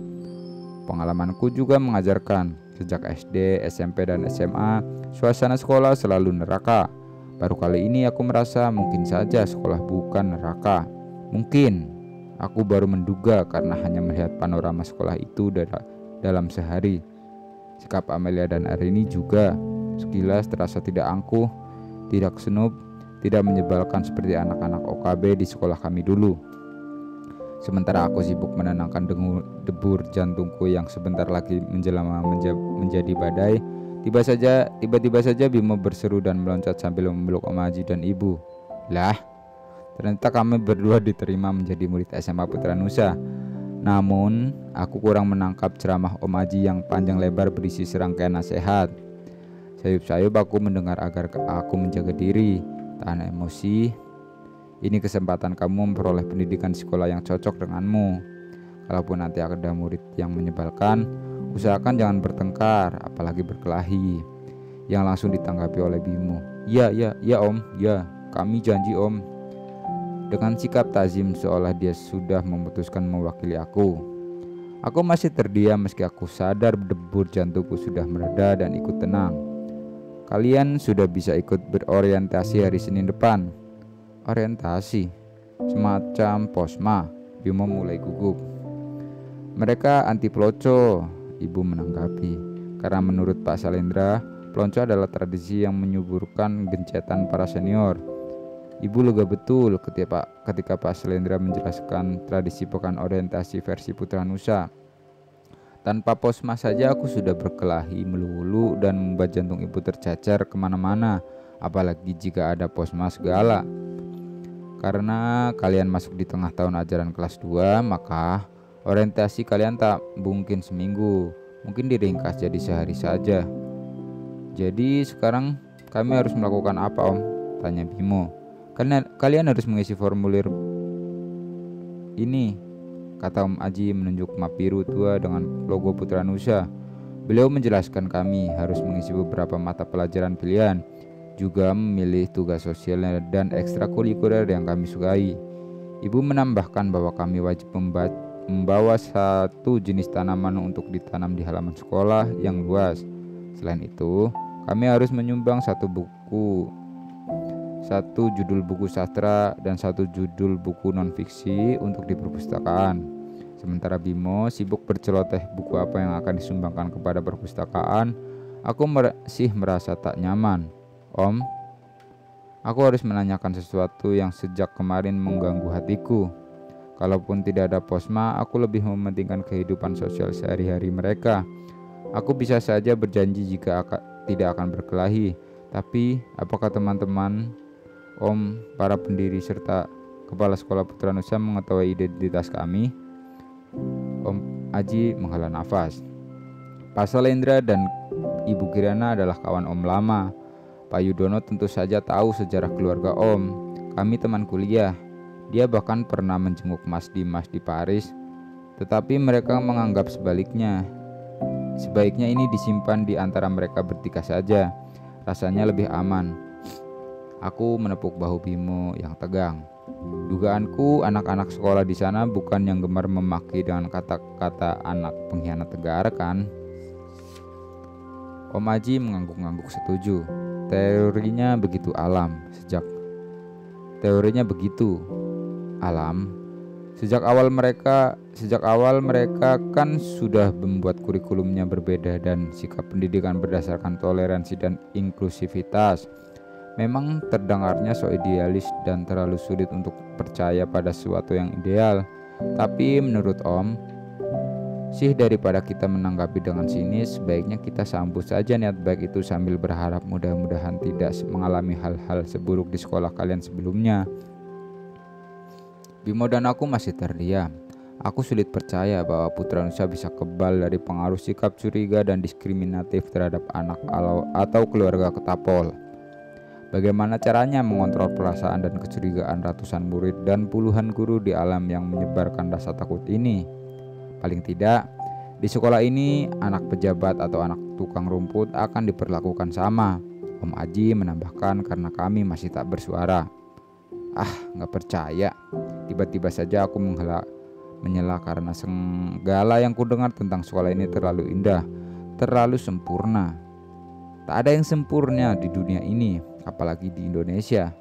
Pengalamanku juga mengajarkan, sejak SD, SMP, dan SMA, suasana sekolah selalu neraka. Baru kali ini aku merasa mungkin saja sekolah bukan neraka. Mungkin aku baru menduga karena hanya melihat panorama sekolah itu dalam sehari. Sikap Amelia dan Arini juga sekilas terasa tidak angkuh, tidak senob, tidak menyebalkan seperti anak-anak OKB di sekolah kami dulu. Sementara aku sibuk menenangkan debur jantungku yang sebentar lagi menjelma menjadi badai, tiba-tiba saja Bimo berseru dan meloncat sambil memeluk Om Aji dan ibu. Lah, ternyata kami berdua diterima menjadi murid SMA Putra Nusa. Namun, aku kurang menangkap ceramah Om Aji yang panjang lebar berisi serangkaian nasihat. Sayup-sayup aku mendengar agar aku menjaga diri, tahan emosi. Ini kesempatan kamu memperoleh pendidikan sekolah yang cocok denganmu. Kalaupun nanti ada murid yang menyebalkan, usahakan jangan bertengkar, apalagi berkelahi. Yang langsung ditanggapi oleh Bimo. Ya Om, ya, kami janji Om. Dengan sikap tazim seolah dia sudah memutuskan mewakili aku. Aku masih terdiam meski aku sadar debur jantungku sudah mereda dan ikut tenang. Kalian sudah bisa ikut berorientasi hari Senin depan. Orientasi? Semacam posma, Bimo mulai gugup. Mereka anti pelonco, ibu menanggapi. Karena menurut Pak Salendra, pelonco adalah tradisi yang menyuburkan gencetan para senior. Ibu lega betul ketika Pak Salendra menjelaskan tradisi pekan orientasi versi Putra Nusa. Tanpa posma saja aku sudah berkelahi melulu dan membuat jantung ibu tercacar kemana-mana, apalagi jika ada posma segala. Karena kalian masuk di tengah tahun ajaran kelas 2, maka orientasi kalian tak mungkin seminggu, mungkin diringkas jadi sehari saja. Jadi sekarang kami harus melakukan apa, Om? Tanya Bimo. Kalian harus mengisi formulir ini, kata Om Aji menunjuk map biru tua dengan logo Putra Nusa. Beliau menjelaskan kami harus mengisi beberapa mata pelajaran pilihan, juga memilih tugas sosial dan ekstrakurikuler yang kami sukai. Ibu menambahkan bahwa kami wajib membawa satu jenis tanaman untuk ditanam di halaman sekolah yang luas. Selain itu, kami harus menyumbang satu judul buku sastra dan satu judul buku non-fiksi untuk di perpustakaan. Sementara Bimo sibuk berceloteh buku apa yang akan disumbangkan kepada perpustakaan, aku masih merasa tak nyaman. Om, aku harus menanyakan sesuatu yang sejak kemarin mengganggu hatiku. Kalaupun tidak ada posma, aku lebih mementingkan kehidupan sosial sehari-hari mereka. Aku bisa saja berjanji jika tidak akan berkelahi. Tapi, apakah teman-teman, Om, para pendiri serta Kepala Sekolah Putra Nusa mengetahui identitas kami? Om Aji menghela nafas. Pak Salendra dan Ibu Kirana adalah kawan Om lama. Pak Yudono tentu saja tahu sejarah keluarga Om. Kami teman kuliah. Dia bahkan pernah menjenguk Mas Dimas di Paris. Tetapi mereka menganggap sebaliknya. Sebaiknya ini disimpan di antara mereka bertiga saja. Rasanya lebih aman. Aku menepuk bahu Bimo yang tegang. Dugaanku anak-anak sekolah di sana bukan yang gemar memaki dengan kata-kata anak pengkhianat negara, kan? Om Aji mengangguk-angguk setuju. Teorinya begitu alam. Sejak awal mereka kan sudah membuat kurikulumnya berbeda dan sikap pendidikan berdasarkan toleransi dan inklusivitas. Memang terdengarnya so idealis dan terlalu sulit untuk percaya pada sesuatu yang ideal. Tapi menurut Om, daripada kita menanggapi dengan sinis, sebaiknya kita sambut saja niat baik itu sambil berharap mudah-mudahan tidak mengalami hal-hal seburuk di sekolah kalian sebelumnya. Bimo dan aku masih terdiam. Aku sulit percaya bahwa Putra Nusa bisa kebal dari pengaruh sikap curiga dan diskriminatif terhadap anak atau keluarga ketapol. Bagaimana caranya mengontrol perasaan dan kecurigaan ratusan murid dan puluhan guru di alam yang menyebarkan rasa takut ini? Paling tidak, di sekolah ini anak pejabat atau anak tukang rumput akan diperlakukan sama. Om Aji menambahkan karena kami masih tak bersuara. Gak percaya. Tiba-tiba saja aku menyela karena segala yang kudengar tentang sekolah ini terlalu indah, terlalu sempurna. Tak ada yang sempurna di dunia ini, apalagi di Indonesia.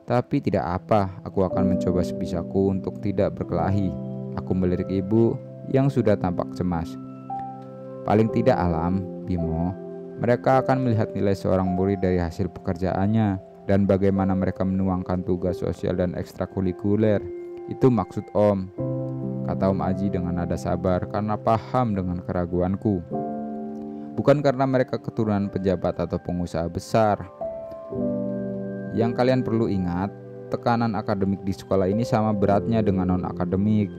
Tapi tidak apa, aku akan mencoba sebisaku untuk tidak berkelahi. Aku melirik ibu yang sudah tampak cemas. Paling tidak Alam, Bimo, mereka akan melihat nilai seorang murid dari hasil pekerjaannya dan bagaimana mereka menuangkan tugas sosial dan ekstrakurikuler. Itu maksud Om, kata Om Aji dengan nada sabar karena paham dengan keraguanku. Bukan karena mereka keturunan pejabat atau pengusaha besar. Yang kalian perlu ingat, tekanan akademik di sekolah ini sama beratnya dengan non-akademik.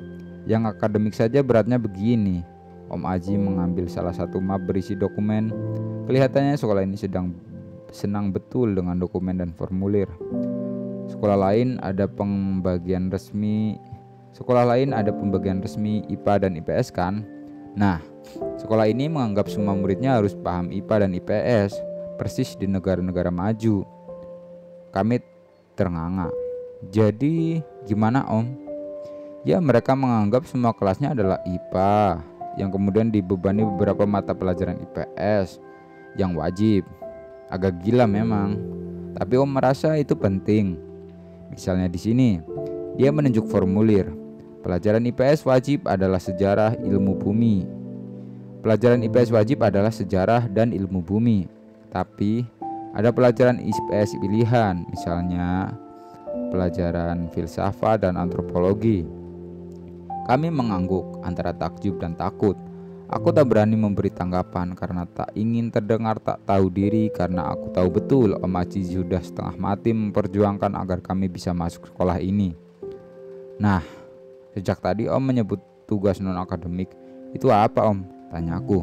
Yang akademik saja beratnya begini. Om Aji mengambil salah satu map berisi dokumen. Kelihatannya sekolah ini senang betul dengan dokumen dan formulir. Sekolah lain ada pembagian resmi IPA dan IPS kan? Nah, sekolah ini menganggap semua muridnya harus paham IPA dan IPS, persis di negara-negara maju. Kami ternganga. Jadi gimana Om? Ya, mereka menganggap semua kelasnya adalah IPA, yang kemudian dibebani beberapa mata pelajaran IPS yang wajib. Agak gila memang, tapi Om merasa itu penting. Misalnya di sini, dia menunjuk formulir. Pelajaran IPS wajib adalah sejarah ilmu bumi. Pelajaran IPS wajib adalah sejarah dan ilmu bumi. Tapi ada pelajaran IPS pilihan, misalnya pelajaran filsafat dan antropologi. Kami mengangguk antara takjub dan takut. Aku tak berani memberi tanggapan karena tak ingin terdengar tak tahu diri, karena aku tahu betul Om Aji sudah setengah mati memperjuangkan agar kami bisa masuk sekolah ini. Nah, sejak tadi Om menyebut tugas non-akademik. Itu apa Om? Tanya aku.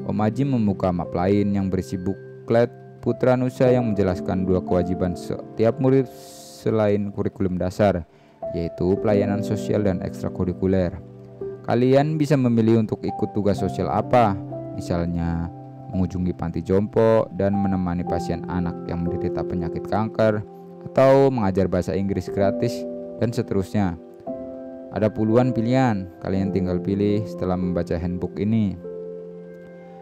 Om Aji membuka map lain yang berisi buklet Putra Nusa yang menjelaskan 2 kewajiban setiap murid selain kurikulum dasar, yaitu pelayanan sosial dan ekstrakurikuler. Kalian bisa memilih untuk ikut tugas sosial apa, misalnya mengunjungi panti jompo dan menemani pasien anak yang menderita penyakit kanker, atau mengajar bahasa Inggris gratis, dan seterusnya. Ada puluhan pilihan, kalian tinggal pilih setelah membaca handbook ini.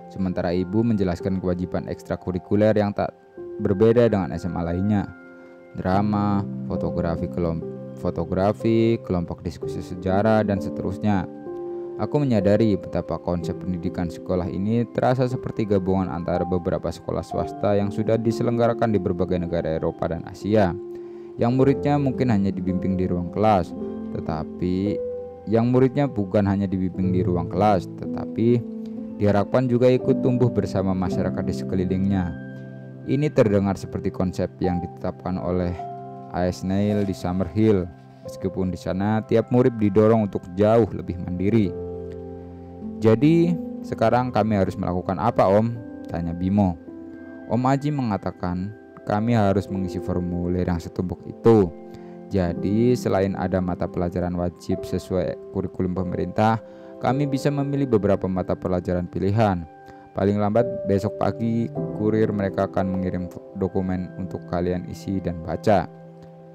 Sementara ibu menjelaskan kewajiban ekstrakurikuler yang tak berbeda dengan SMA lainnya. Drama, fotografi, kelompok diskusi sejarah, dan seterusnya. Aku menyadari betapa konsep pendidikan sekolah ini terasa seperti gabungan antara beberapa sekolah swasta yang sudah diselenggarakan di berbagai negara Eropa dan Asia, yang muridnya mungkin hanya dibimbing di ruang kelas, tetapi diharapkan juga ikut tumbuh bersama masyarakat di sekelilingnya. Ini terdengar seperti konsep yang ditetapkan oleh A.S. Neil di Summerhill, meskipun di sana tiap murid didorong untuk jauh lebih mandiri. Jadi, sekarang kami harus melakukan apa Om? Tanya Bimo. Om Aji mengatakan kami harus mengisi formulir yang setumpuk itu. Jadi, selain ada mata pelajaran wajib sesuai kurikulum pemerintah, kami bisa memilih beberapa mata pelajaran pilihan. Paling lambat besok pagi, kurir mereka akan mengirim dokumen untuk kalian isi dan baca.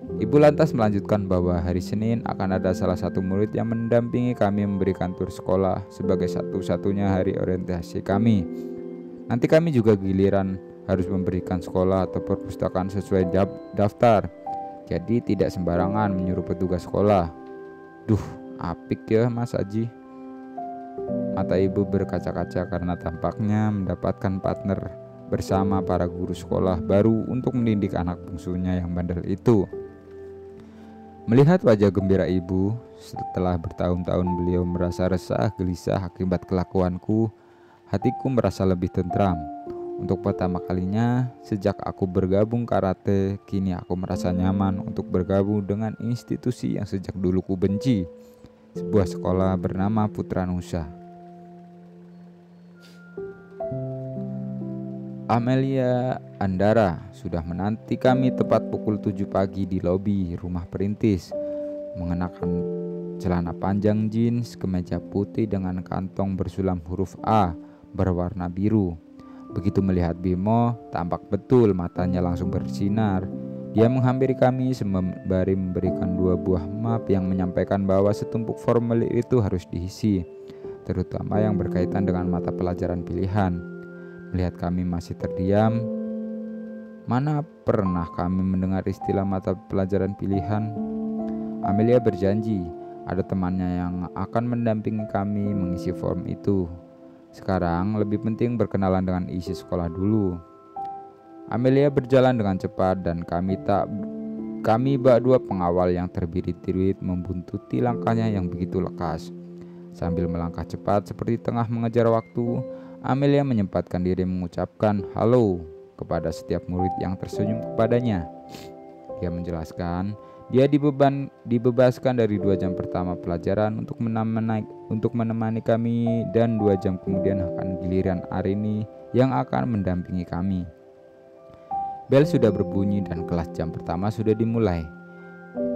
Ibu lantas melanjutkan bahwa hari Senin akan ada salah satu murid yang mendampingi kami memberikan tur sekolah sebagai satu-satunya hari orientasi kami. Nanti kami juga giliran harus memberikan sekolah atau perpustakaan sesuai daftar. Jadi tidak sembarangan menyuruh petugas sekolah. Duh, apik ya Mas Aji. Mata ibu berkaca-kaca karena tampaknya mendapatkan partner bersama para guru sekolah baru untuk mendidik anak bungsunya yang bandel itu. Melihat wajah gembira ibu, setelah bertahun-tahun beliau merasa resah gelisah akibat kelakuanku, hatiku merasa lebih tentram. Untuk pertama kalinya sejak aku bergabung karate, kini aku merasa nyaman untuk bergabung dengan institusi yang sejak dulu ku benci, sebuah sekolah bernama Putra Nusa. Amelia Andara sudah menanti kami tepat pukul 7 pagi di lobi rumah perintis, mengenakan celana panjang jeans, kemeja putih dengan kantong bersulam huruf A berwarna biru. Begitu melihat Bimo, tampak betul matanya langsung bersinar. Dia menghampiri kami sembari memberikan 2 buah map yang menyampaikan bahwa setumpuk formulir itu harus diisi, terutama yang berkaitan dengan mata pelajaran pilihan. Melihat kami masih terdiam, mana pernah kami mendengar istilah mata pelajaran pilihan. Amelia berjanji ada temannya yang akan mendampingi kami mengisi form itu. Sekarang lebih penting berkenalan dengan isi sekolah dulu. Amelia berjalan dengan cepat dan kami bak 2 pengawal yang terbirit-birit membuntuti langkahnya yang begitu lekas. Sambil melangkah cepat seperti tengah mengejar waktu, Amelia menyempatkan diri mengucapkan halo kepada setiap murid yang tersenyum kepadanya. Dia menjelaskan dia dibebaskan dari 2 jam pertama pelajaran untuk menemani kami, dan 2 jam kemudian akan giliran Arini yang akan mendampingi kami. Bel sudah berbunyi dan kelas jam pertama sudah dimulai.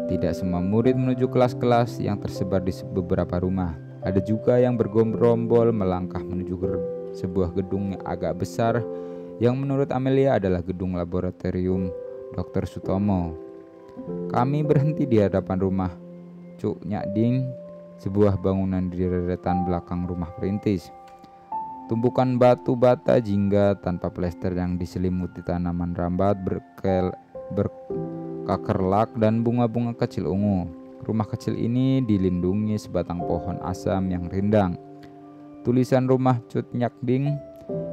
Tidak semua murid menuju kelas-kelas yang tersebar di beberapa rumah. Ada juga yang bergerombol melangkah menuju sebuah gedung yang agak besar yang menurut Amelia adalah gedung laboratorium Dr. Sutomo. Kami berhenti di hadapan rumah Cuk Nyading, sebuah bangunan di deretan belakang rumah perintis. Tumpukan batu bata jingga tanpa plester yang diselimuti tanaman rambat berkakerlak dan bunga-bunga kecil ungu. Rumah kecil ini dilindungi sebatang pohon asam yang rindang. Tulisan rumah Cut Nyak Ding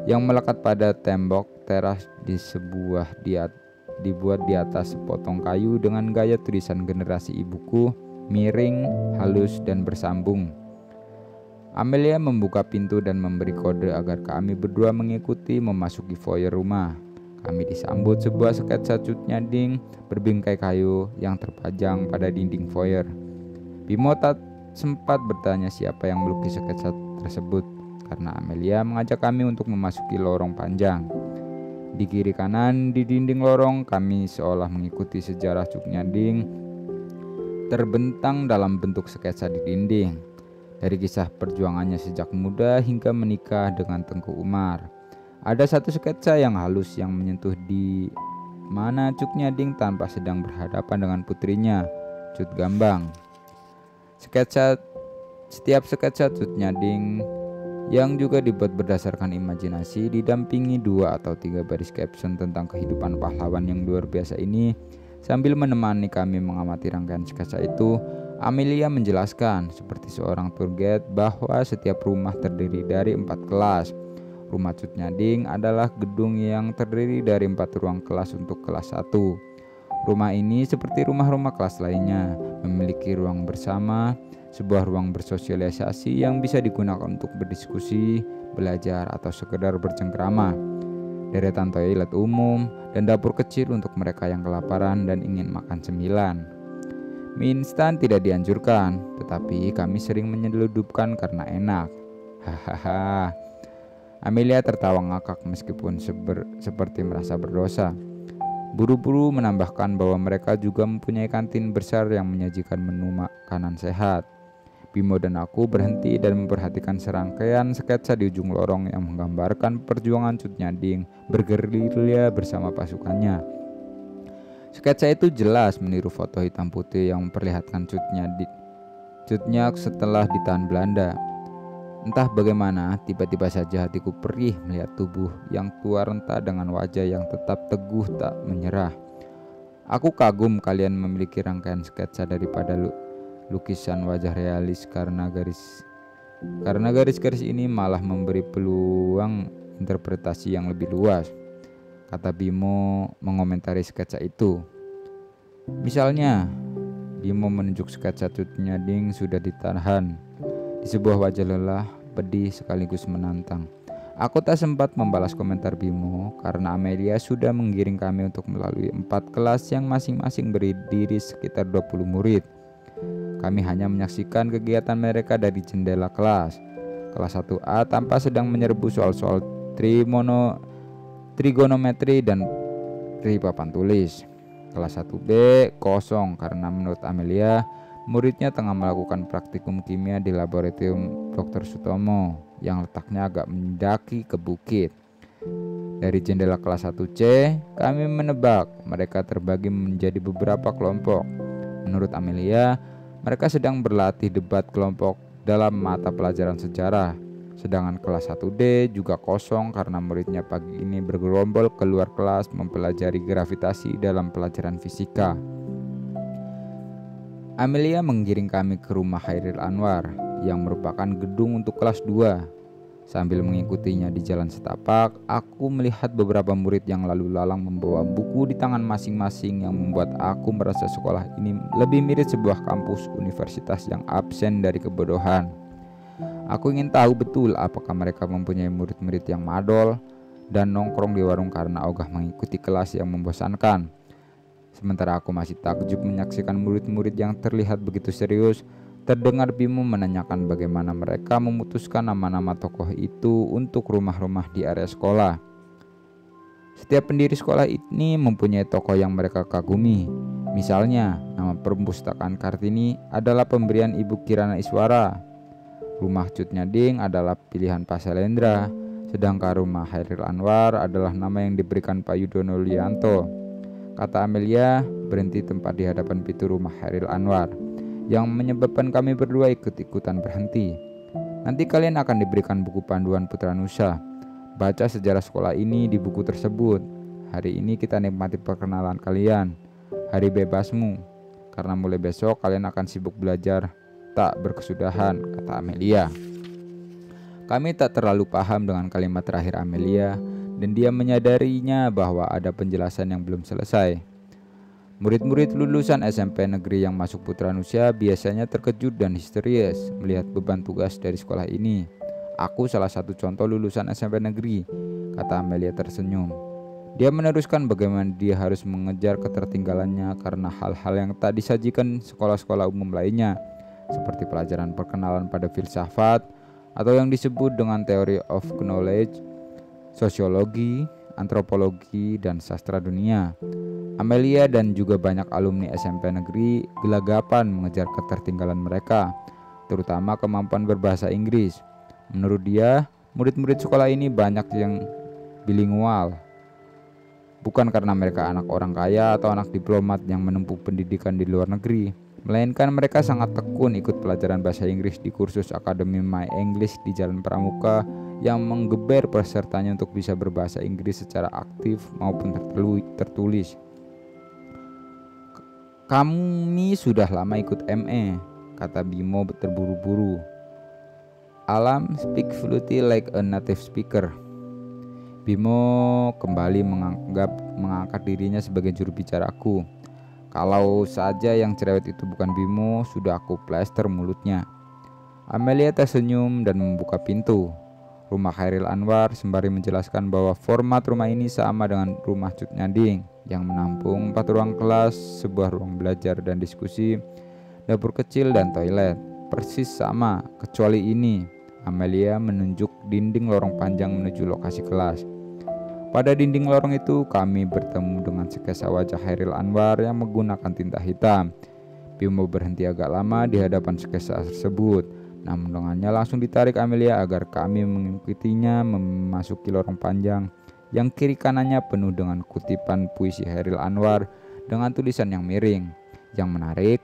yang melekat pada tembok teras dibuat di atas sepotong kayu dengan gaya tulisan generasi ibuku, miring, halus, dan bersambung. Amelia membuka pintu dan memberi kode agar kami berdua mengikuti memasuki foyer rumah. Kami disambut sebuah sketsa Cut Nyaring berbingkai kayu yang terpajang pada dinding foyer. Bimo tak sempat bertanya siapa yang melukis sketsa tersebut, karena Amelia mengajak kami untuk memasuki lorong panjang. Di kiri kanan di dinding lorong, kami seolah mengikuti sejarah Cut Nyaring terbentang dalam bentuk sketsa di dinding. Dari kisah perjuangannya sejak muda hingga menikah dengan Tengku Umar. Ada satu sketsa yang halus yang menyentuh di mana Cut Nyaring tanpa sedang berhadapan dengan putrinya, Cut Gambang. Setiap sketsa Cut Nyaring yang juga dibuat berdasarkan imajinasi didampingi 2 atau 3 baris caption tentang kehidupan pahlawan yang luar biasa ini. Sambil menemani kami mengamati rangkaian sketsa itu, Amelia menjelaskan seperti seorang tour guide bahwa setiap rumah terdiri dari 4 kelas. Rumah Cut Nyaring adalah gedung yang terdiri dari 4 ruang kelas untuk kelas 1. Rumah ini seperti rumah-rumah kelas lainnya, memiliki ruang bersama, sebuah ruang bersosialisasi yang bisa digunakan untuk berdiskusi, belajar, atau sekedar bercengkrama. Deretan toilet umum dan dapur kecil untuk mereka yang kelaparan dan ingin makan cemilan. Mie instan tidak dianjurkan, tetapi kami sering menyeludupkan karena enak. Hahaha. Amelia tertawa ngakak meskipun seperti merasa berdosa. Buru-buru menambahkan bahwa mereka juga mempunyai kantin besar yang menyajikan menu makanan sehat. Bimo dan aku berhenti dan memperhatikan serangkaian sketsa di ujung lorong yang menggambarkan perjuangan Cut Nyaring bergerilya bersama pasukannya. Sketsa itu jelas meniru foto hitam putih yang memperlihatkan Cut Nyaring setelah ditahan Belanda. Entah bagaimana, tiba-tiba saja hatiku perih melihat tubuh yang tua renta dengan wajah yang tetap teguh tak menyerah. Aku kagum kalian memiliki rangkaian sketsa daripada lukisan wajah realis karena garis-garis ini malah memberi peluang interpretasi yang lebih luas, kata Bimo mengomentari sketsa itu. Misalnya, Bimo menunjuk sketsa Cut Nyaring sudah ditahan di sebuah wajah lelah, pedih sekaligus menantang. Aku tak sempat membalas komentar Bimo karena Amelia sudah menggiring kami untuk melalui 4 kelas yang masing-masing berdiri sekitar 20 murid. Kami hanya menyaksikan kegiatan mereka dari jendela kelas. Kelas 1A tanpa sedang menyerbu soal-soal trigonometri dan papan tulis. Kelas 1B kosong karena menurut Amelia, muridnya tengah melakukan praktikum kimia di laboratorium Dr. Sutomo yang letaknya agak mendaki ke bukit. Dari jendela kelas 1C, kami menebak mereka terbagi menjadi beberapa kelompok. Menurut Amelia, mereka sedang berlatih debat kelompok dalam mata pelajaran sejarah. Sedangkan kelas 1D juga kosong karena muridnya pagi ini bergerombol keluar kelas mempelajari gravitasi dalam pelajaran fisika. Amelia menggiring kami ke rumah Hairil Anwar yang merupakan gedung untuk kelas 2. Sambil mengikutinya di jalan setapak, aku melihat beberapa murid yang lalu lalang membawa buku di tangan masing-masing yang membuat aku merasa sekolah ini lebih mirip sebuah kampus universitas yang absen dari kebodohan. Aku ingin tahu betul apakah mereka mempunyai murid-murid yang madol dan nongkrong di warung karena ogah mengikuti kelas yang membosankan. Sementara aku masih takjub menyaksikan murid-murid yang terlihat begitu serius, terdengar Bimo menanyakan bagaimana mereka memutuskan nama-nama tokoh itu untuk rumah-rumah di area sekolah. Setiap pendiri sekolah ini mempunyai tokoh yang mereka kagumi. Misalnya, nama perpustakaan Kartini adalah pemberian Ibu Kirana Iswara. Rumah Cut Nyaring adalah pilihan Pak Selendra, sedangkan rumah Hairil Anwar adalah nama yang diberikan Pak Yudono Lianto. Kata Amelia berhenti tempat di hadapan pintu rumah Hairil Anwar, yang menyebabkan kami berdua ikut-ikutan berhenti. Nanti kalian akan diberikan buku panduan Putra Nusa. Baca sejarah sekolah ini di buku tersebut. Hari ini kita nikmati perkenalan kalian, hari bebasmu, karena mulai besok kalian akan sibuk belajar tak berkesudahan, kata Amelia. Kami tak terlalu paham dengan kalimat terakhir Amelia, dan dia menyadarinya bahwa ada penjelasan yang belum selesai. Murid-murid lulusan SMP negeri yang masuk Putranusia biasanya terkejut dan histeris melihat beban tugas dari sekolah ini. Aku salah satu contoh lulusan SMP negeri, kata Amelia tersenyum. Dia meneruskan bagaimana dia harus mengejar ketertinggalannya karena hal-hal yang tak disajikan sekolah-sekolah umum lainnya, seperti pelajaran perkenalan pada filsafat atau yang disebut dengan theory of knowledge, sosiologi, antropologi, dan sastra dunia. Amelia dan juga banyak alumni SMP negeri gelagapan mengejar ketertinggalan mereka, terutama kemampuan berbahasa Inggris. Menurut dia, murid-murid sekolah ini banyak yang bilingual, bukan karena mereka anak orang kaya atau anak diplomat yang menempuh pendidikan di luar negeri, melainkan mereka sangat tekun ikut pelajaran bahasa Inggris di kursus Akademi My English di Jalan Pramuka yang menggeber pesertanya untuk bisa berbahasa Inggris secara aktif maupun tertulis. Kami sudah lama ikut ME, kata Bimo terburu-buru. Alam speak fluently like a native speaker. Bimo kembali mengangkat dirinya sebagai juru bicaraku. Kalau saja yang cerewet itu bukan Bimo, sudah aku plester mulutnya. Amelia tersenyum dan membuka pintu rumah Khairil Anwar sembari menjelaskan bahwa format rumah ini sama dengan rumah Cut Nyading yang menampung 4 ruang kelas, sebuah ruang belajar dan diskusi, dapur kecil dan toilet. Persis sama, kecuali ini. Amelia menunjuk dinding lorong panjang menuju lokasi kelas. Pada dinding lorong itu kami bertemu dengan sketsa wajah Khairil Anwar yang menggunakan tinta hitam. Bimo berhenti agak lama di hadapan sketsa tersebut. Namun lengannya langsung ditarik Amelia agar kami mengikutinya memasuki lorong panjang yang kiri kanannya penuh dengan kutipan puisi Khairil Anwar dengan tulisan yang miring. Yang menarik,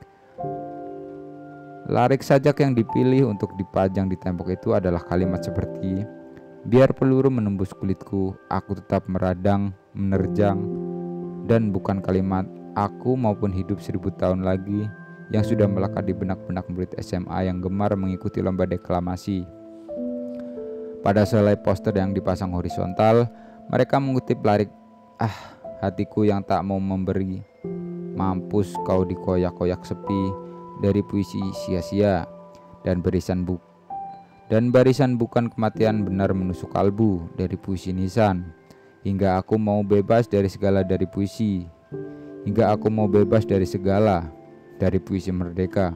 larik sajak yang dipilih untuk dipajang di tembok itu adalah kalimat seperti, biar peluru menembus kulitku, aku tetap meradang, menerjang, dan bukan kalimat aku maupun hidup 1000 tahun lagi yang sudah melekat di benak-benak murid SMA yang gemar mengikuti lomba deklamasi. Pada selai poster yang dipasang horizontal, mereka mengutip lirik, hatiku yang tak mau memberi, mampus kau dikoyak-koyak sepi, dari puisi sia-sia, dan barisan bukan kematian benar menusuk kalbu, dari puisi nisan. Hingga aku mau bebas dari segala, dari puisi. Hingga aku mau bebas dari segala, dari puisi merdeka.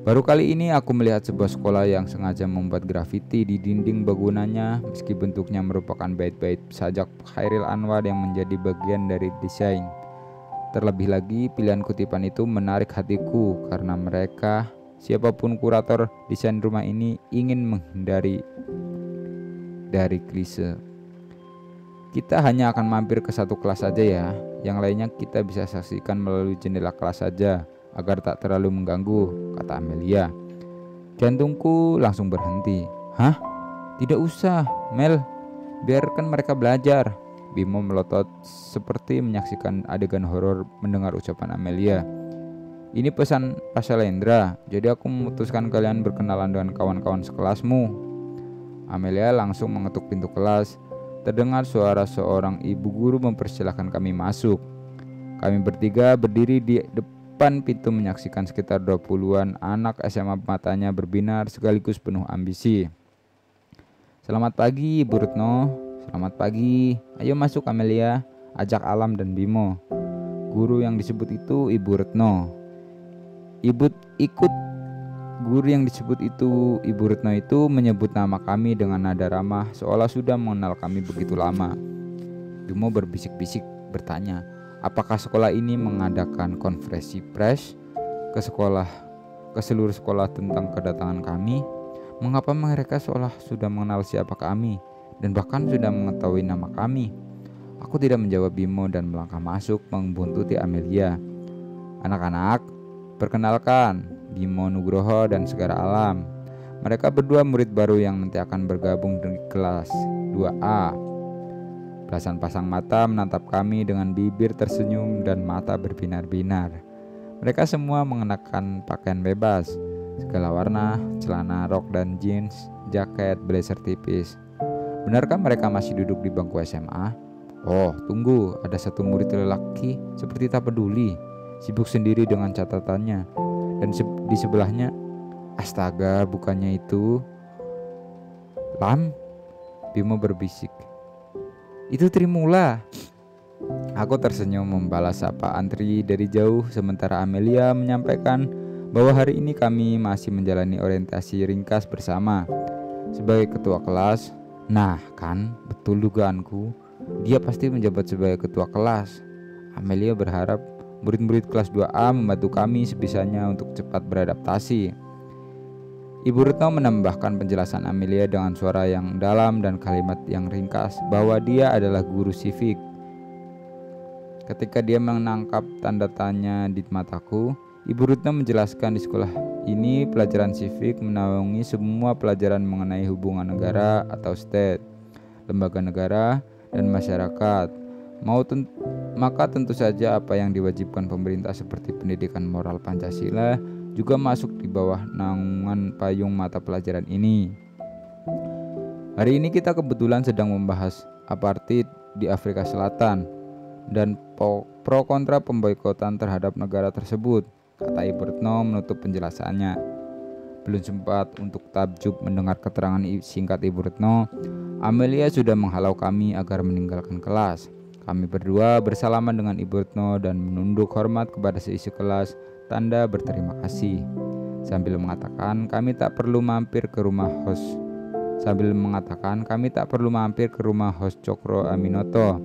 Baru kali ini aku melihat sebuah sekolah yang sengaja membuat grafiti di dinding bangunannya, meski bentuknya merupakan bait-bait sajak Khairil Anwar yang menjadi bagian dari desain. Terlebih lagi, pilihan kutipan itu menarik hatiku karena mereka, siapapun kurator desain rumah ini, ingin menghindari dari klise. Kita hanya akan mampir ke satu kelas saja ya, yang lainnya kita bisa saksikan melalui jendela kelas saja agar tak terlalu mengganggu, kata Amelia. Jantungku langsung berhenti. Hah? Tidak usah, Mel, biarkan mereka belajar. Bimo melotot seperti menyaksikan adegan horor mendengar ucapan Amelia. Ini pesan Pak Shalendra, jadi aku memutuskan kalian berkenalan dengan kawan-kawan sekelasmu. Amelia langsung mengetuk pintu kelas. Terdengar suara seorang ibu guru mempersilahkan kami masuk. Kami bertiga berdiri di depan pintu menyaksikan sekitar 20-an anak SMA matanya berbinar sekaligus penuh ambisi. Selamat pagi Ibu Retno. Selamat pagi. Ayo masuk Amelia, ajak Alam dan Bimo. Guru yang disebut itu Ibu Retno. Guru yang disebut itu Ibu Retno itu menyebut nama kami dengan nada ramah seolah sudah mengenal kami begitu lama. Bimo berbisik-bisik bertanya, apakah sekolah ini mengadakan konferensi pers ke seluruh sekolah tentang kedatangan kami? Mengapa mereka seolah sudah mengenal siapa kami dan bahkan sudah mengetahui nama kami? Aku tidak menjawab Bimo dan melangkah masuk membuntuti Amelia. Anak-anak, perkenalkan, Bimo Nugroho dan Segara Alam. Mereka berdua murid baru yang nanti akan bergabung di kelas 2A. Belasan pasang mata menatap kami dengan bibir tersenyum dan mata berbinar-binar. Mereka semua mengenakan pakaian bebas, segala warna, celana rok dan jeans, jaket, blazer tipis. Benarkah mereka masih duduk di bangku SMA? Oh, tunggu, ada satu murid lelaki seperti tak peduli, sibuk sendiri dengan catatannya. Dan di sebelahnya, astaga, bukannya itu Lam? Bimo berbisik. Itu Trimula. Aku tersenyum membalas sapaan Tri dari jauh, sementara Amelia menyampaikan bahwa hari ini kami masih menjalani orientasi ringkas bersama. Sebagai ketua kelas, nah kan, betul dugaanku, dia pasti menjabat sebagai ketua kelas. Amelia berharap murid-murid kelas 2A membantu kami sebisanya untuk cepat beradaptasi. Ibu Retno menambahkan penjelasan Amelia dengan suara yang dalam dan kalimat yang ringkas bahwa dia adalah guru civic. Ketika dia menangkap tanda tanya di mataku, Ibu Retno menjelaskan di sekolah ini pelajaran civic menaungi semua pelajaran mengenai hubungan negara atau state, lembaga negara, dan masyarakat. Maka tentu saja apa yang diwajibkan pemerintah seperti pendidikan moral Pancasila juga masuk di bawah naungan payung mata pelajaran ini. Hari ini kita kebetulan sedang membahas apartheid di Afrika Selatan dan pro kontra pemboikotan terhadap negara tersebut, kata Ibu Retno menutup penjelasannya. Belum sempat untuk takjub mendengar keterangan singkat Ibu Retno, Amelia sudah menghalau kami agar meninggalkan kelas. Kami berdua bersalaman dengan Ibu Retno dan menunduk hormat kepada seisi kelas, tanda berterima kasih. Sambil mengatakan kami tak perlu mampir ke rumah host Cokro Aminoto.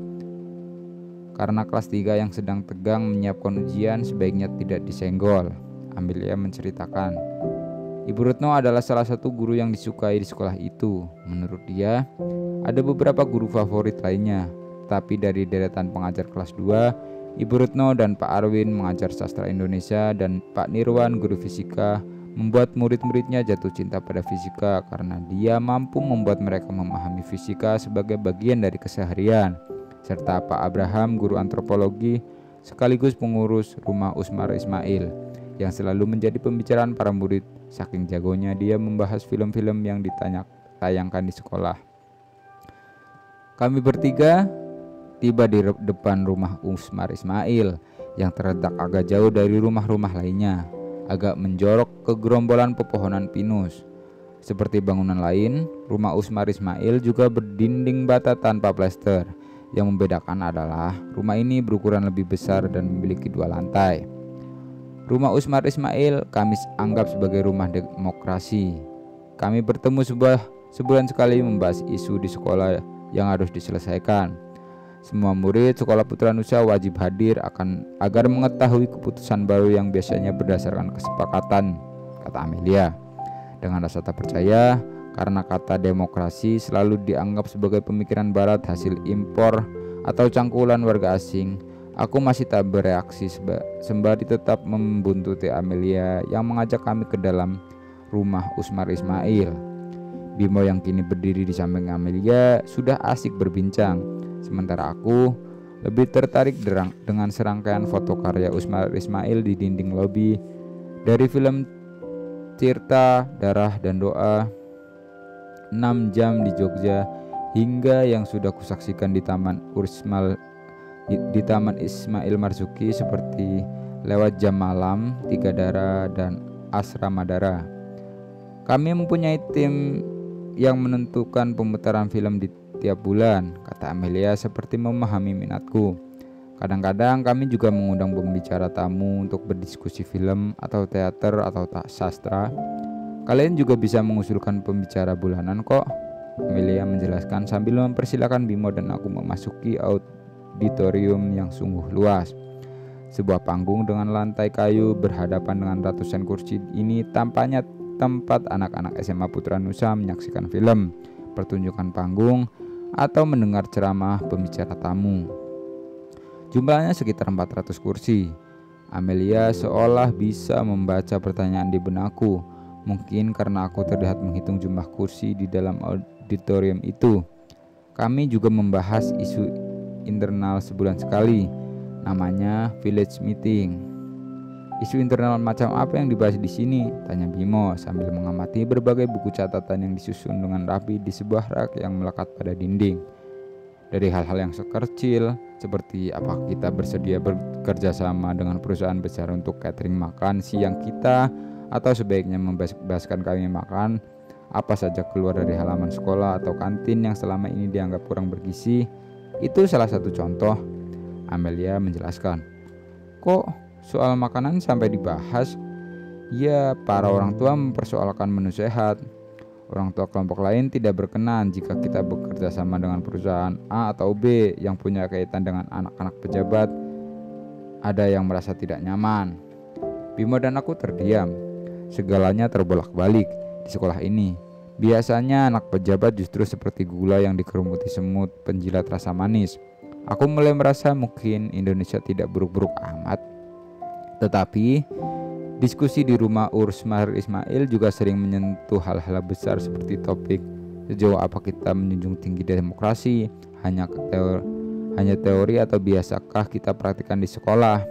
Karena kelas 3 yang sedang tegang menyiapkan ujian sebaiknya tidak disenggol, Amelia menceritakan. Ibu Retno adalah salah satu guru yang disukai di sekolah itu. Menurut dia, ada beberapa guru favorit lainnya. Tapi dari deretan pengajar kelas 2, Ibu Retno dan Pak Arwin mengajar sastra Indonesia dan Pak Nirwan guru fisika membuat murid-muridnya jatuh cinta pada fisika karena dia mampu membuat mereka memahami fisika sebagai bagian dari keseharian. Serta Pak Abraham guru antropologi sekaligus pengurus rumah Usmar Ismail yang selalu menjadi pembicaraan para murid, saking jagonya dia membahas film-film yang ditayangkan di sekolah. Kami bertiga tiba di depan rumah Usmar Ismail yang terletak agak jauh dari rumah-rumah lainnya, agak menjorok ke gerombolan pepohonan pinus. Seperti bangunan lain, rumah Usmar Ismail juga berdinding bata tanpa plester. Yang membedakan adalah rumah ini berukuran lebih besar dan memiliki 2 lantai. Rumah Usmar Ismail kami anggap sebagai rumah demokrasi. Kami bertemu sebulan sekali membahas isu di sekolah yang harus diselesaikan. Semua murid sekolah Putra Nusa wajib hadir agar mengetahui keputusan baru yang biasanya berdasarkan kesepakatan, kata Amelia. Dengan rasa tak percaya, karena kata demokrasi selalu dianggap sebagai pemikiran barat hasil impor atau cangkulan warga asing, aku masih tak bereaksi sembari tetap membuntuti Amelia yang mengajak kami ke dalam rumah Usmar Ismail. Bimo yang kini berdiri di samping Amelia sudah asik berbincang, sementara aku lebih tertarik dengan serangkaian foto karya Usmar Ismail di dinding lobi dari film Tirta, Darah dan Doa, 6 jam di Jogja, hingga yang sudah kusaksikan di Taman Ismail Marzuki seperti Lewat Jam Malam, Tiga Dara, dan Asrama Dara. Kami mempunyai tim yang menentukan pemutaran film di tiap bulan, kata Amelia seperti memahami minatku. Kadang-kadang kami juga mengundang pembicara tamu untuk berdiskusi film atau teater atau sastra. Kalian juga bisa mengusulkan pembicara bulanan kok, Amelia menjelaskan sambil mempersilahkan Bimo dan aku memasuki auditorium yang sungguh luas. Sebuah panggung dengan lantai kayu berhadapan dengan ratusan kursi ini tampaknya tempat anak-anak SMA Putra Nusa menyaksikan film, pertunjukan panggung, atau mendengar ceramah pembicara tamu. Jumlahnya sekitar 400 kursi. Amelia seolah bisa membaca pertanyaan di benakku, mungkin karena aku terlihat menghitung jumlah kursi di dalam auditorium itu. Kami juga membahas isu internal sebulan sekali, namanya village meeting. Isu internal macam apa yang dibahas di sini? Tanya Bimo sambil mengamati berbagai buku catatan yang disusun dengan rapi di sebuah rak yang melekat pada dinding. Dari hal-hal yang sekecil seperti apakah kita bersedia bekerja sama dengan perusahaan besar untuk catering makan siang kita, atau sebaiknya membebaskan kami makan apa saja keluar dari halaman sekolah atau kantin yang selama ini dianggap kurang bergizi. Itu salah satu contoh, Amelia menjelaskan. Kok soal makanan sampai dibahas? Ya, para orang tua mempersoalkan menu sehat. Orang tua kelompok lain tidak berkenan jika kita bekerja sama dengan perusahaan A atau B yang punya kaitan dengan anak-anak pejabat. Ada yang merasa tidak nyaman. Bimo dan aku terdiam. Segalanya terbolak-balik di sekolah ini. Biasanya anak pejabat justru seperti gula yang dikerumuti semut penjilat rasa manis. Aku mulai merasa mungkin Indonesia tidak buruk-buruk amat. Tetapi diskusi di rumah Urs Mahir Ismail juga sering menyentuh hal-hal besar seperti topik sejauh apa kita menjunjung tinggi demokrasi, hanya teori atau biasakah kita praktikkan di sekolah.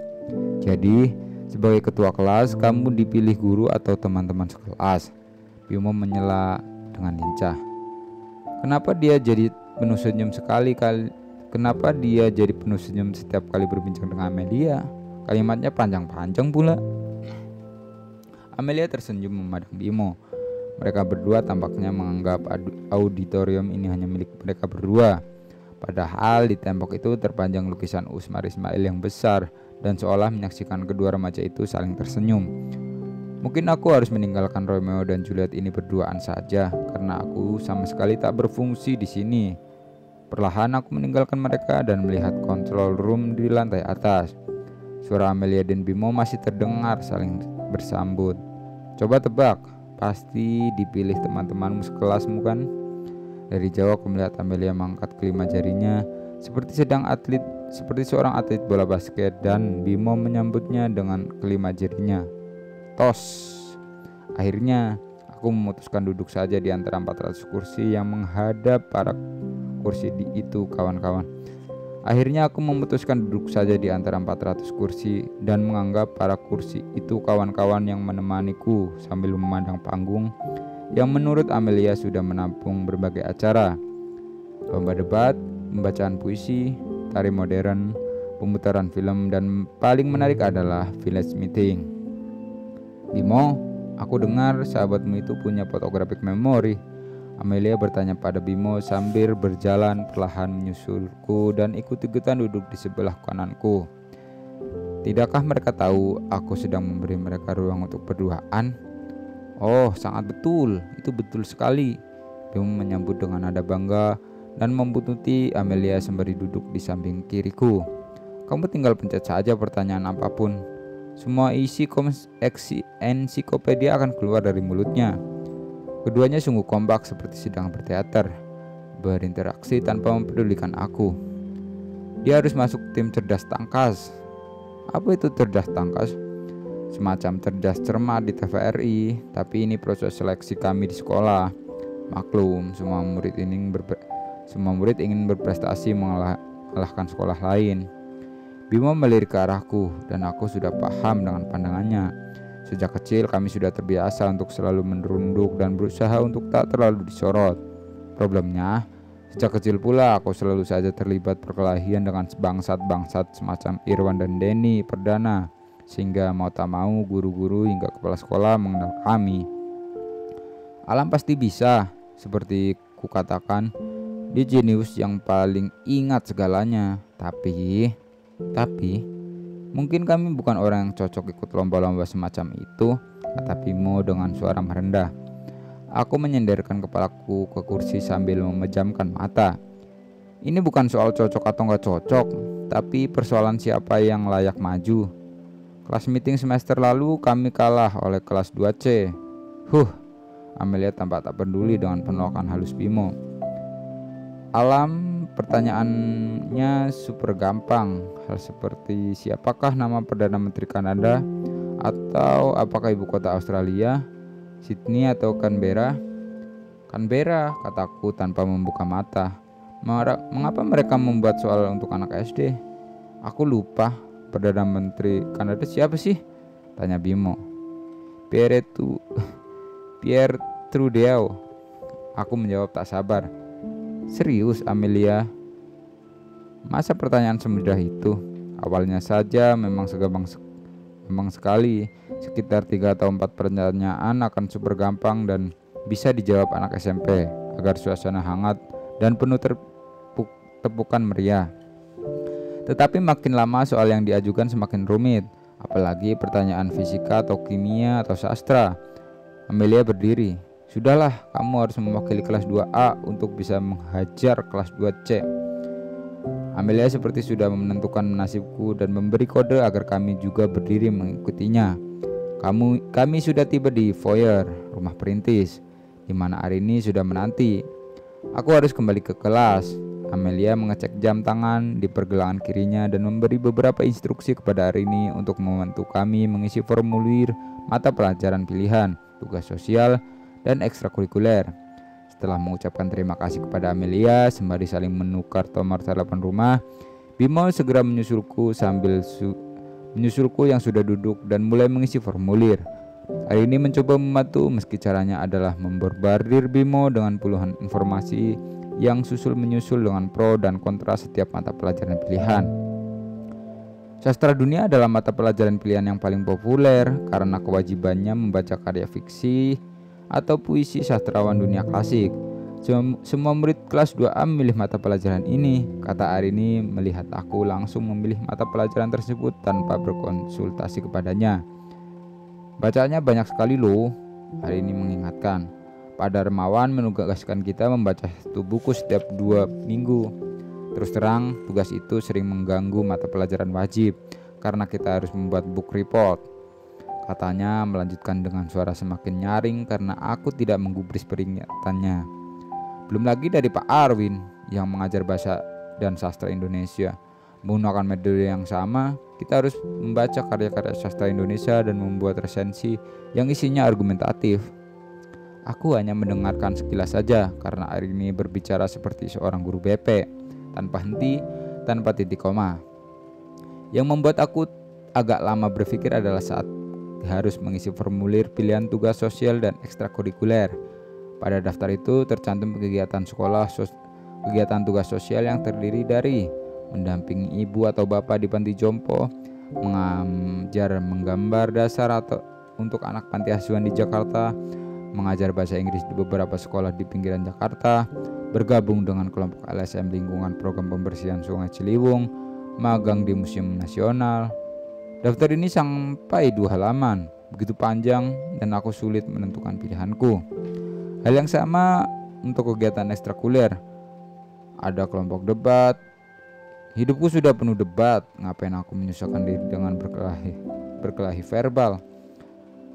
Jadi, sebagai ketua kelas, kamu dipilih guru atau teman-teman sekelas? Bimo menyela dengan lincah. Kenapa dia jadi penuh senyum setiap kali berbincang dengan Amelia? Kalimatnya panjang-panjang pula. Amelia tersenyum memandang Bimo. Mereka berdua tampaknya menganggap auditorium ini hanya milik mereka berdua. Padahal di tembok itu terpanjang lukisan Usmar Ismail yang besar dan seolah menyaksikan kedua remaja itu saling tersenyum. Mungkin aku harus meninggalkan Romeo dan Juliet ini berduaan saja karena aku sama sekali tak berfungsi di sini. Perlahan aku meninggalkan mereka dan melihat control room di lantai atas. Suara Amelia dan Bimo masih terdengar saling bersambut. Coba tebak, pasti dipilih teman-temanmu sekelasmu kan? Dari jauh aku melihat Amelia mengangkat kelima jarinya seperti seorang atlet bola basket, dan Bimo menyambutnya dengan kelima jarinya. Tos. Akhirnya aku memutuskan duduk saja di antara 400 kursi yang menghadap para kursi itu kawan-kawan. Akhirnya aku memutuskan duduk saja di antara 400 kursi dan menganggap para kursi itu kawan-kawan yang menemaniku sambil memandang panggung yang menurut Amelia sudah menampung berbagai acara. Lomba debat, pembacaan puisi, tari modern, pemutaran film, dan paling menarik adalah village meeting. Bimo, aku dengar sahabatmu itu punya photographic memory. Amelia bertanya pada Bimo sambil berjalan perlahan menyusulku dan ikut-ikutan duduk di sebelah kananku. Tidakkah mereka tahu aku sedang memberi mereka ruang untuk berduaan? Oh, sangat betul, itu betul sekali. Bimo menyambut dengan nada bangga dan membuntuti Amelia sembari duduk di samping kiriku. Kamu tinggal pencet saja pertanyaan apapun. Semua isi ensiklopedia akan keluar dari mulutnya. Keduanya sungguh kompak seperti sedang berteater, berinteraksi tanpa mempedulikan aku. Dia harus masuk tim cerdas tangkas. Apa itu cerdas tangkas? Semacam cerdas cermat di TVRI, tapi ini proses seleksi kami di sekolah. Maklum, semua murid ingin berprestasi mengalahkan sekolah lain. Bimo melirik ke arahku dan aku sudah paham dengan pandangannya. Sejak kecil kami sudah terbiasa untuk selalu menunduk dan berusaha untuk tak terlalu disorot. Problemnya, sejak kecil pula aku selalu saja terlibat perkelahian dengan bangsat-bangsat semacam Irwan dan Denny Perdana, sehingga mau tak mau guru-guru hingga kepala sekolah mengenal kami. Alam pasti bisa, seperti kukatakan, dia jenius yang paling ingat segalanya. Tapi mungkin kami bukan orang yang cocok ikut lomba-lomba semacam itu, kata Bimo dengan suara merendah. Aku menyenderkan kepalaku ke kursi sambil memejamkan mata. Ini bukan soal cocok atau gak cocok, tapi persoalan siapa yang layak maju. Kelas meeting semester lalu kami kalah oleh kelas 2C. Amelia tampak tak peduli dengan penolakan halus Bimo. Alam, pertanyaannya super gampang. Hal seperti siapakah nama Perdana Menteri Kanada, atau apakah ibu kota Australia, Sydney atau Canberra? Canberra, kataku tanpa membuka mata. Mengapa mereka membuat soal untuk anak SD? Aku lupa. Perdana Menteri Kanada siapa sih? Tanya Bimo. Pierre Trudeau. Aku menjawab tak sabar. Serius, Amelia? Masa pertanyaan semudah itu? Awalnya saja memang memang sekali. Sekitar 3 atau 4 pertanyaan akan super gampang dan bisa dijawab anak SMP agar suasana hangat dan penuh tepukan meriah. Tetapi makin lama soal yang diajukan semakin rumit, apalagi pertanyaan fisika atau kimia atau sastra. Amelia berdiri. Sudahlah, kamu harus mewakili kelas 2A untuk bisa menghajar kelas 2C. Amelia seperti sudah menentukan nasibku dan memberi kode agar kami juga berdiri mengikutinya. Kami sudah tiba di foyer rumah perintis, di mana Arini sudah menanti. Aku harus kembali ke kelas. Amelia mengecek jam tangan di pergelangan kirinya dan memberi beberapa instruksi kepada Arini untuk membantu kami mengisi formulir mata pelajaran pilihan, tugas sosial, dan ekstrakurikuler. Setelah mengucapkan terima kasih kepada Amelia sembari saling menukar nomor telepon rumah, Bimo segera menyusulku yang sudah duduk dan mulai mengisi formulir. Hari ini mencoba membantu meski caranya adalah memborbardir Bimo dengan puluhan informasi yang susul-menyusul dengan pro dan kontra setiap mata pelajaran pilihan. Sastra dunia adalah mata pelajaran pilihan yang paling populer karena kewajibannya membaca karya fiksi atau puisi sastrawan dunia klasik. Semua murid kelas 2A memilih mata pelajaran ini, kata Arini melihat aku langsung memilih mata pelajaran tersebut tanpa berkonsultasi kepadanya. Bacanya banyak sekali loh, Arini mengingatkan. Pak Darmawan menugaskan kita membaca 1 buku setiap 2 minggu. Terus terang, tugas itu sering mengganggu mata pelajaran wajib karena kita harus membuat book report. Katanya melanjutkan dengan suara semakin nyaring karena aku tidak menggubris peringatannya. Belum lagi dari Pak Arwin yang mengajar bahasa dan sastra Indonesia. Menggunakan metode yang sama, kita harus membaca karya-karya sastra Indonesia dan membuat resensi yang isinya argumentatif. Aku hanya mendengarkan sekilas saja karena Arini berbicara seperti seorang guru BP, tanpa henti, tanpa titik koma. Yang membuat aku agak lama berpikir adalah saat harus mengisi formulir pilihan tugas sosial dan ekstrakurikuler. Pada daftar itu tercantum kegiatan sekolah, kegiatan tugas sosial yang terdiri dari mendampingi ibu atau bapak di panti jompo, mengajar menggambar dasar atau untuk anak panti asuhan di Jakarta, mengajar bahasa Inggris di beberapa sekolah di pinggiran Jakarta, bergabung dengan kelompok LSM lingkungan program pembersihan Sungai Ciliwung, magang di Museum Nasional. Daftar ini sampai 2 halaman, begitu panjang dan aku sulit menentukan pilihanku. Hal yang sama untuk kegiatan ekstrakurikuler. Ada kelompok debat. Hidupku sudah penuh debat, ngapain aku menyusahkan diri dengan berkelahi verbal.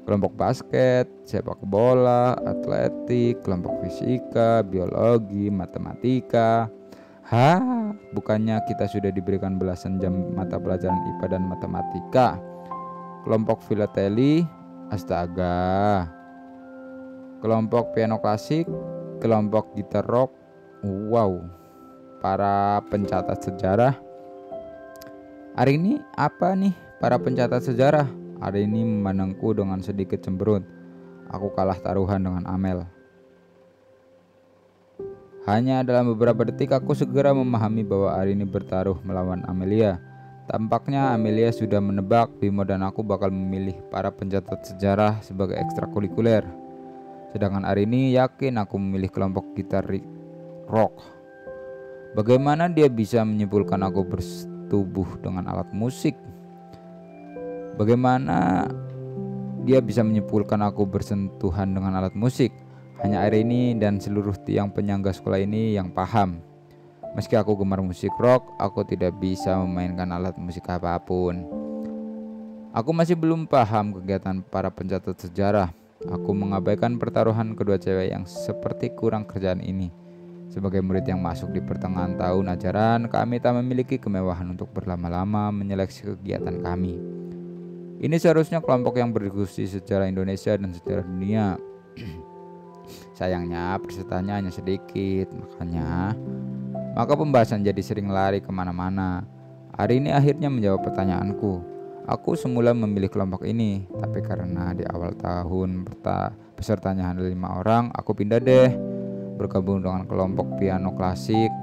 Kelompok basket, sepak bola, atletik, kelompok fisika, biologi, matematika. Bukannya kita sudah diberikan belasan jam mata pelajaran IPA dan matematika. Kelompok filateli, astaga. Kelompok piano klasik, kelompok gitar rock. Wow. Para pencatat sejarah. Hari ini apa nih para pencatat sejarah? Hari ini memandangku dengan sedikit cemberut. Aku kalah taruhan dengan Amel. Hanya dalam beberapa detik aku segera memahami bahwa Arini bertaruh melawan Amelia. Tampaknya Amelia sudah menebak Bimo dan aku bakal memilih para pencatat sejarah sebagai ekstrakurikuler. Sedangkan Arini yakin aku memilih kelompok gitar rock. Bagaimana dia bisa menyimpulkan aku bersetubuh dengan alat musik? Bagaimana dia bisa menyimpulkan aku bersentuhan dengan alat musik? Hanya Arini dan seluruh tiang penyangga sekolah ini yang paham. Meski aku gemar musik rock, aku tidak bisa memainkan alat musik apapun. Aku masih belum paham kegiatan para pencatat sejarah. Aku mengabaikan pertaruhan kedua cewek yang seperti kurang kerjaan ini. Sebagai murid yang masuk di pertengahan tahun ajaran, kami tak memiliki kemewahan untuk berlama-lama menyeleksi kegiatan kami. Ini seharusnya kelompok yang berdiskusi sejarah Indonesia dan sejarah dunia. Sayangnya pesertanya hanya sedikit, maka pembahasan jadi sering lari kemana-mana. Hari ini akhirnya menjawab pertanyaanku. Aku semula memilih kelompok ini, tapi karena di awal tahun pesertanya hanya 5 orang, aku pindah deh, bergabung dengan kelompok piano klasik.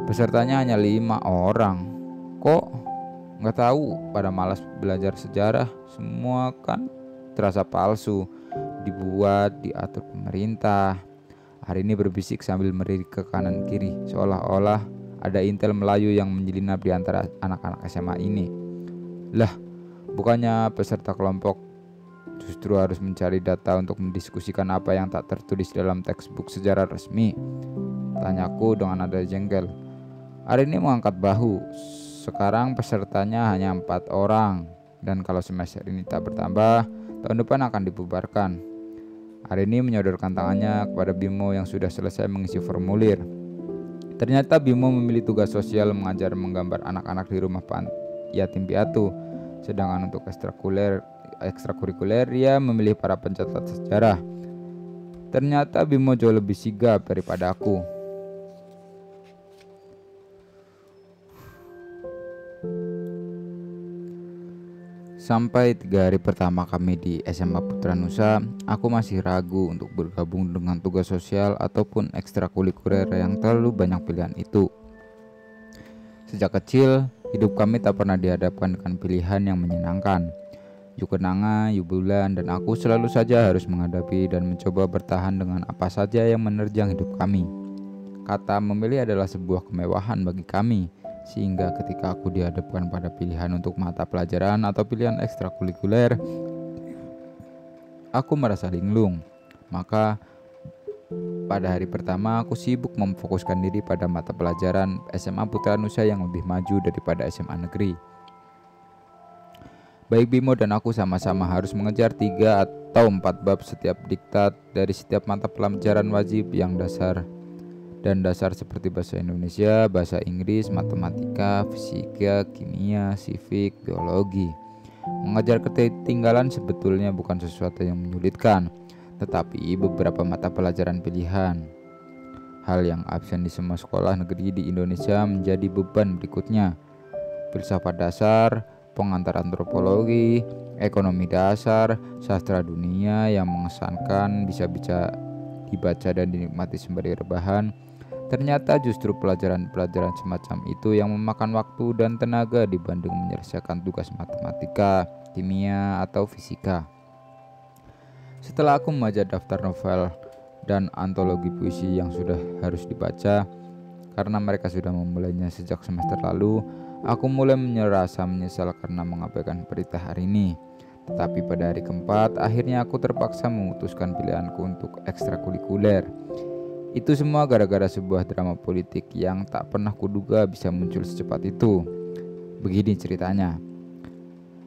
Pesertanya hanya 5 orang. Kok nggak tahu, pada malas belajar sejarah. Semua kan terasa palsu, dibuat, diatur pemerintah. Hari ini berbisik sambil melirik ke kanan kiri, seolah-olah ada intel Melayu yang menyelinap di antara anak-anak SMA ini. Lah, bukannya peserta kelompok justru harus mencari data untuk mendiskusikan apa yang tak tertulis dalam textbook sejarah resmi? Tanyaku dengan nada jengkel. Hari ini mengangkat bahu. Sekarang pesertanya hanya 4 orang, dan kalau semester ini tak bertambah, tahun depan akan dibubarkan. Hari ini menyodorkan tangannya kepada Bimo yang sudah selesai mengisi formulir. Ternyata Bimo memilih tugas sosial mengajar menggambar anak-anak di rumah yatim piatu. Sedangkan untuk ekstrakurikuler ia memilih para pencatat sejarah. Ternyata Bimo jauh lebih sigap daripada aku. Sampai 3 hari pertama kami di SMA Putra Nusa, aku masih ragu untuk bergabung dengan tugas sosial ataupun ekstrakurikuler yang terlalu banyak pilihan itu. Sejak kecil, hidup kami tak pernah dihadapkan dengan pilihan yang menyenangkan. Yukenanga, Yubulan, dan aku selalu saja harus menghadapi dan mencoba bertahan dengan apa saja yang menerjang hidup kami. Kata memilih adalah sebuah kemewahan bagi kami, sehingga ketika aku dihadapkan pada pilihan untuk mata pelajaran atau pilihan ekstrakurikuler, aku merasa linglung. Maka pada hari pertama aku sibuk memfokuskan diri pada mata pelajaran SMA Putra Nusa yang lebih maju daripada SMA negeri. Baik Bimo dan aku sama-sama harus mengejar 3 atau 4 bab setiap diktat dari setiap mata pelajaran wajib yang dasar seperti bahasa Indonesia, bahasa Inggris, matematika, fisika, kimia, sifik, biologi. Mengejar ketertinggalan sebetulnya bukan sesuatu yang menyulitkan, tetapi beberapa mata pelajaran pilihan. Hal yang absen di semua sekolah negeri di Indonesia menjadi beban berikutnya. Filsafat dasar, pengantar antropologi, ekonomi dasar, sastra dunia yang mengesankan bisa dibaca dan dinikmati sembari rebahan. Ternyata justru pelajaran-pelajaran semacam itu yang memakan waktu dan tenaga dibanding menyelesaikan tugas matematika, kimia, atau fisika. Setelah aku membaca daftar novel dan antologi puisi yang sudah harus dibaca, karena mereka sudah memulainya sejak semester lalu, aku mulai merasa menyesal karena mengabaikan berita hari ini. Tetapi pada hari keempat, akhirnya aku terpaksa memutuskan pilihanku untuk ekstrakurikuler. Itu semua gara-gara sebuah drama politik yang tak pernah kuduga bisa muncul secepat itu. Begini ceritanya.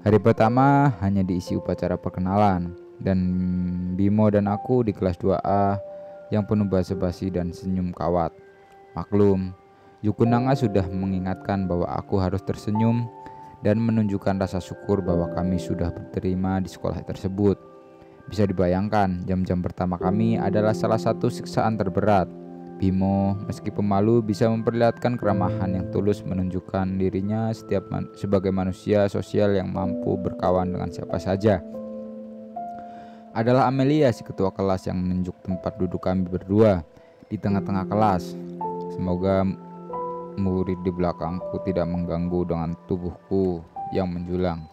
Hari pertama hanya diisi upacara perkenalan, dan Bimo dan aku di kelas 2A yang penuh basa-basi dan senyum kawat. Maklum, Yukunanga sudah mengingatkan bahwa aku harus tersenyum dan menunjukkan rasa syukur bahwa kami sudah diterima di sekolah tersebut. Bisa dibayangkan, jam-jam pertama kami adalah salah satu siksaan terberat. Bimo, meski pemalu, bisa memperlihatkan keramahan yang tulus, menunjukkan dirinya sebagai manusia sosial yang mampu berkawan dengan siapa saja. Adalah Amelia, si ketua kelas, yang menunjuk tempat duduk kami berdua di tengah-tengah kelas. Semoga murid di belakangku tidak mengganggu dengan tubuhku yang menjulang.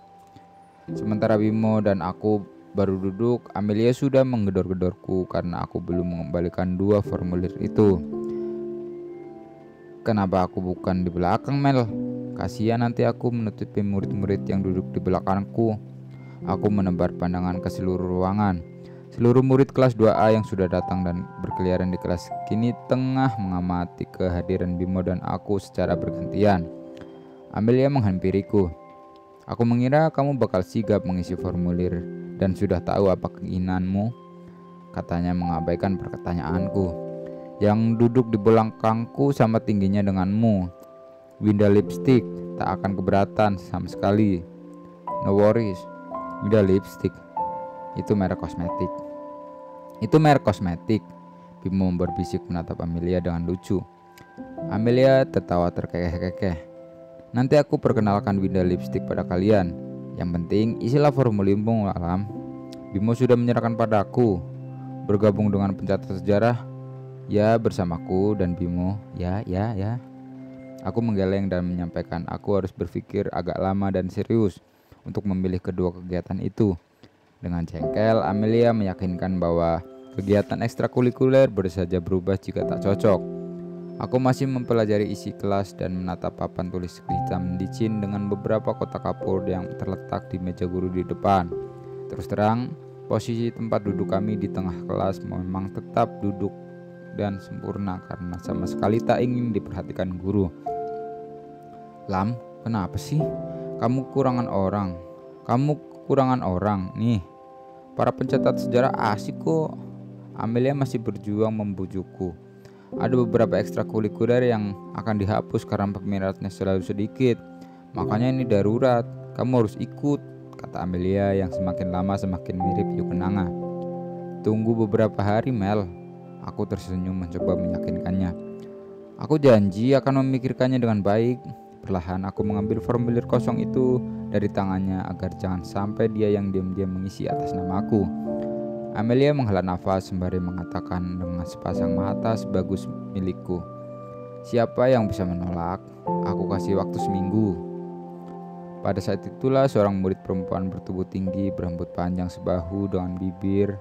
Sementara Bimo dan aku baru duduk, Amelia sudah menggedor-gedorku karena aku belum mengembalikan 2 formulir itu. Kenapa aku bukan di belakang, Mel? Kasihan nanti aku menutupi murid-murid yang duduk di belakangku. Aku menebar pandangan ke seluruh ruangan. Seluruh murid kelas 2A yang sudah datang dan berkeliaran di kelas kini tengah mengamati kehadiran Bimo dan aku secara bergantian. Amelia menghampiriku. Aku mengira kamu bakal sigap mengisi formulir dan sudah tahu apa keinginanmu, katanya mengabaikan pertanyaanku. Yang duduk di belakangku sama tingginya denganmu. Winda Lipstick tak akan keberatan sama sekali. No worries. Winda Lipstick itu merek kosmetik. Bimo berbisik menatap Amelia dengan lucu. Amelia tertawa terkekeh-kekeh. Nanti aku perkenalkan Winda Lipstick pada kalian. Yang penting isilah formulirmu, Alam. Bimo sudah menyerahkan padaku. Bergabung dengan pencatat sejarah ya bersamaku dan Bimo. Ya. Aku menggeleng dan menyampaikan aku harus berpikir agak lama dan serius untuk memilih kedua kegiatan itu. Dengan jengkel, Amelia meyakinkan bahwa kegiatan ekstrakurikuler baru saja berubah jika tak cocok. Aku masih mempelajari isi kelas dan menatap papan tulis hitam licin dengan beberapa kotak kapur yang terletak di meja guru di depan. Terus terang, posisi tempat duduk kami di tengah kelas memang tetap duduk dan sempurna karena sama sekali tak ingin diperhatikan guru. Lam, kenapa sih? Kamu kekurangan orang. Nih, para pencatat sejarah asik kok. Amelia masih berjuang membujukku. Ada beberapa ekstrakurikuler yang akan dihapus karena peminatnya selalu sedikit. Makanya ini darurat. Kamu harus ikut, kata Amelia yang semakin lama semakin mirip Yukenanga. Tunggu beberapa hari, Mel. Aku tersenyum mencoba meyakinkannya. Aku janji akan memikirkannya dengan baik. Perlahan aku mengambil formulir kosong itu dari tangannya agar jangan sampai dia yang diam-diam mengisi atas namaku. Amelia menghela nafas sembari mengatakan dengan sepasang mata sebagus milikku, siapa yang bisa menolak? Aku kasih waktu seminggu. Pada saat itulah seorang murid perempuan bertubuh tinggi, berambut panjang sebahu dengan bibir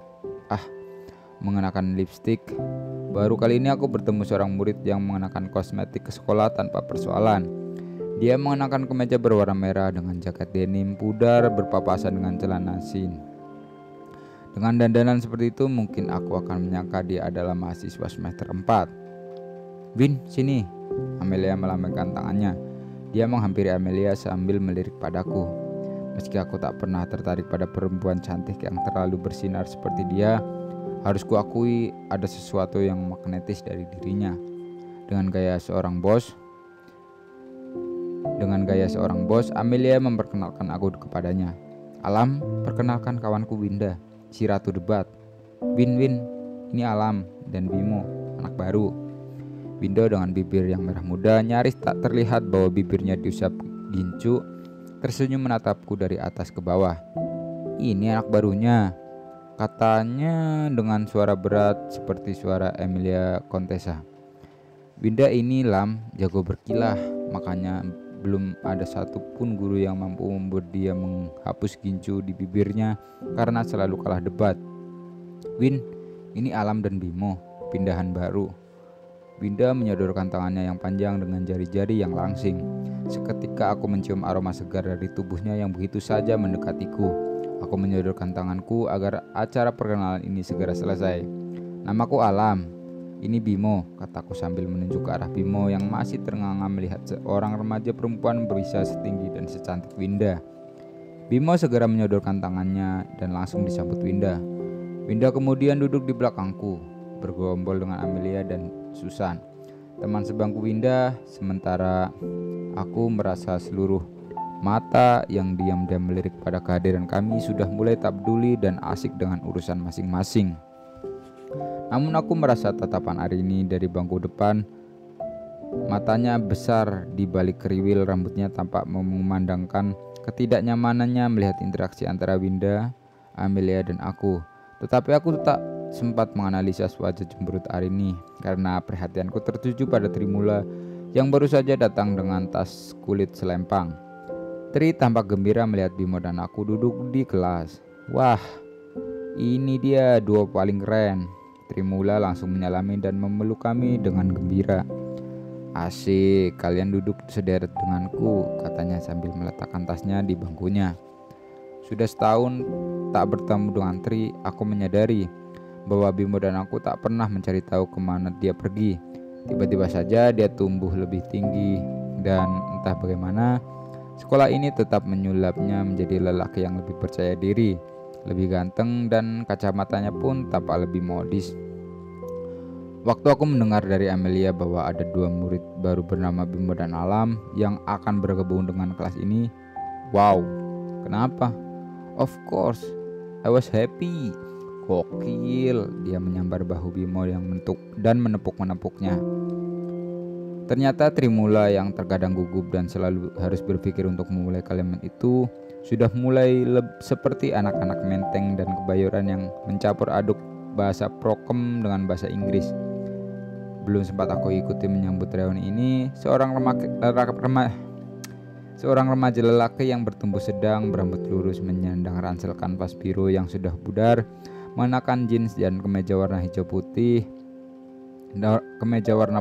mengenakan lipstik. Baru kali ini aku bertemu seorang murid yang mengenakan kosmetik ke sekolah tanpa persoalan. Dia mengenakan kemeja berwarna merah dengan jaket denim pudar berpapasan dengan celana jeans. Dengan dandanan seperti itu mungkin aku akan menyangka dia adalah mahasiswa semester 4. Vin, sini. Amelia melambaikan tangannya. Dia menghampiri Amelia sambil melirik padaku. Meski aku tak pernah tertarik pada perempuan cantik yang terlalu bersinar seperti dia, harus kuakui ada sesuatu yang magnetis dari dirinya. Dengan gaya seorang bos, Amelia memperkenalkan aku kepadanya. Alam, perkenalkan kawanku Winda, si ratu debat. Win, ini Alam dan Bimo, anak baru. Winda dengan bibir yang merah muda, nyaris tak terlihat bahwa bibirnya diusap gincu, tersenyum menatapku dari atas ke bawah. Ini anak barunya, katanya dengan suara berat seperti suara Emilia Contessa. Winda ini Lam, jago berkilah, makanya belum ada satupun guru yang mampu membuat dia menghapus gincu di bibirnya karena selalu kalah debat. Win, ini Alam dan Bimo, pindahan baru. Winda menyodorkan tangannya yang panjang dengan jari-jari yang langsing. Seketika aku mencium aroma segar dari tubuhnya yang begitu saja mendekatiku. Aku menyodorkan tanganku agar acara perkenalan ini segera selesai. Namaku Alam, ini Bimo, kataku sambil menunjuk ke arah Bimo yang masih ternganga melihat seorang remaja perempuan berusia setinggi dan secantik Winda. Bimo segera menyodorkan tangannya dan langsung disambut Winda. Winda kemudian duduk di belakangku, bergerombol dengan Amelia dan Susan, teman sebangku Winda, sementara aku merasa seluruh mata yang diam-diam melirik pada kehadiran kami sudah mulai tak peduli dan asik dengan urusan masing-masing. Namun aku merasa tatapan Arini dari bangku depan, matanya besar di balik keriwil rambutnya tampak memandangkan ketidaknyamanannya melihat interaksi antara Winda, Amelia dan aku. Tetapi aku tak sempat menganalisa wajah cemberut Arini karena perhatianku tertuju pada Trimula yang baru saja datang dengan tas kulit selempang. Tri tampak gembira melihat Bimo dan aku duduk di kelas. Wah, ini dia duo paling keren. Trimula langsung menyalami dan memeluk kami dengan gembira. Asik, kalian duduk sederet denganku, katanya sambil meletakkan tasnya di bangkunya. Sudah setahun tak bertemu dengan Tri, aku menyadari bahwa Bimo dan aku tak pernah mencari tahu kemana dia pergi. Tiba-tiba saja dia tumbuh lebih tinggi dan entah bagaimana sekolah ini tetap menyulapnya menjadi lelaki yang lebih percaya diri, lebih ganteng dan kacamatanya pun tampak lebih modis. Waktu aku mendengar dari Amelia bahwa ada 2 murid baru bernama Bimo dan Alam yang akan bergabung dengan kelas ini, wow, kenapa? Of course, I was happy. Gokil, dia menyambar bahu Bimo yang menepuk-menepuknya. Ternyata Trimula yang terkadang gugup dan selalu harus berpikir untuk memulai kalimat itu sudah mulai seperti anak-anak Menteng dan Kebayoran yang mencampur aduk bahasa Prokem dengan bahasa Inggris. Belum sempat aku ikuti menyambut reuni ini, seorang remaja lelaki yang bertumbuh sedang, berambut lurus, menyandang ransel kanvas biru yang sudah pudar, mengenakan jeans dan kemeja warna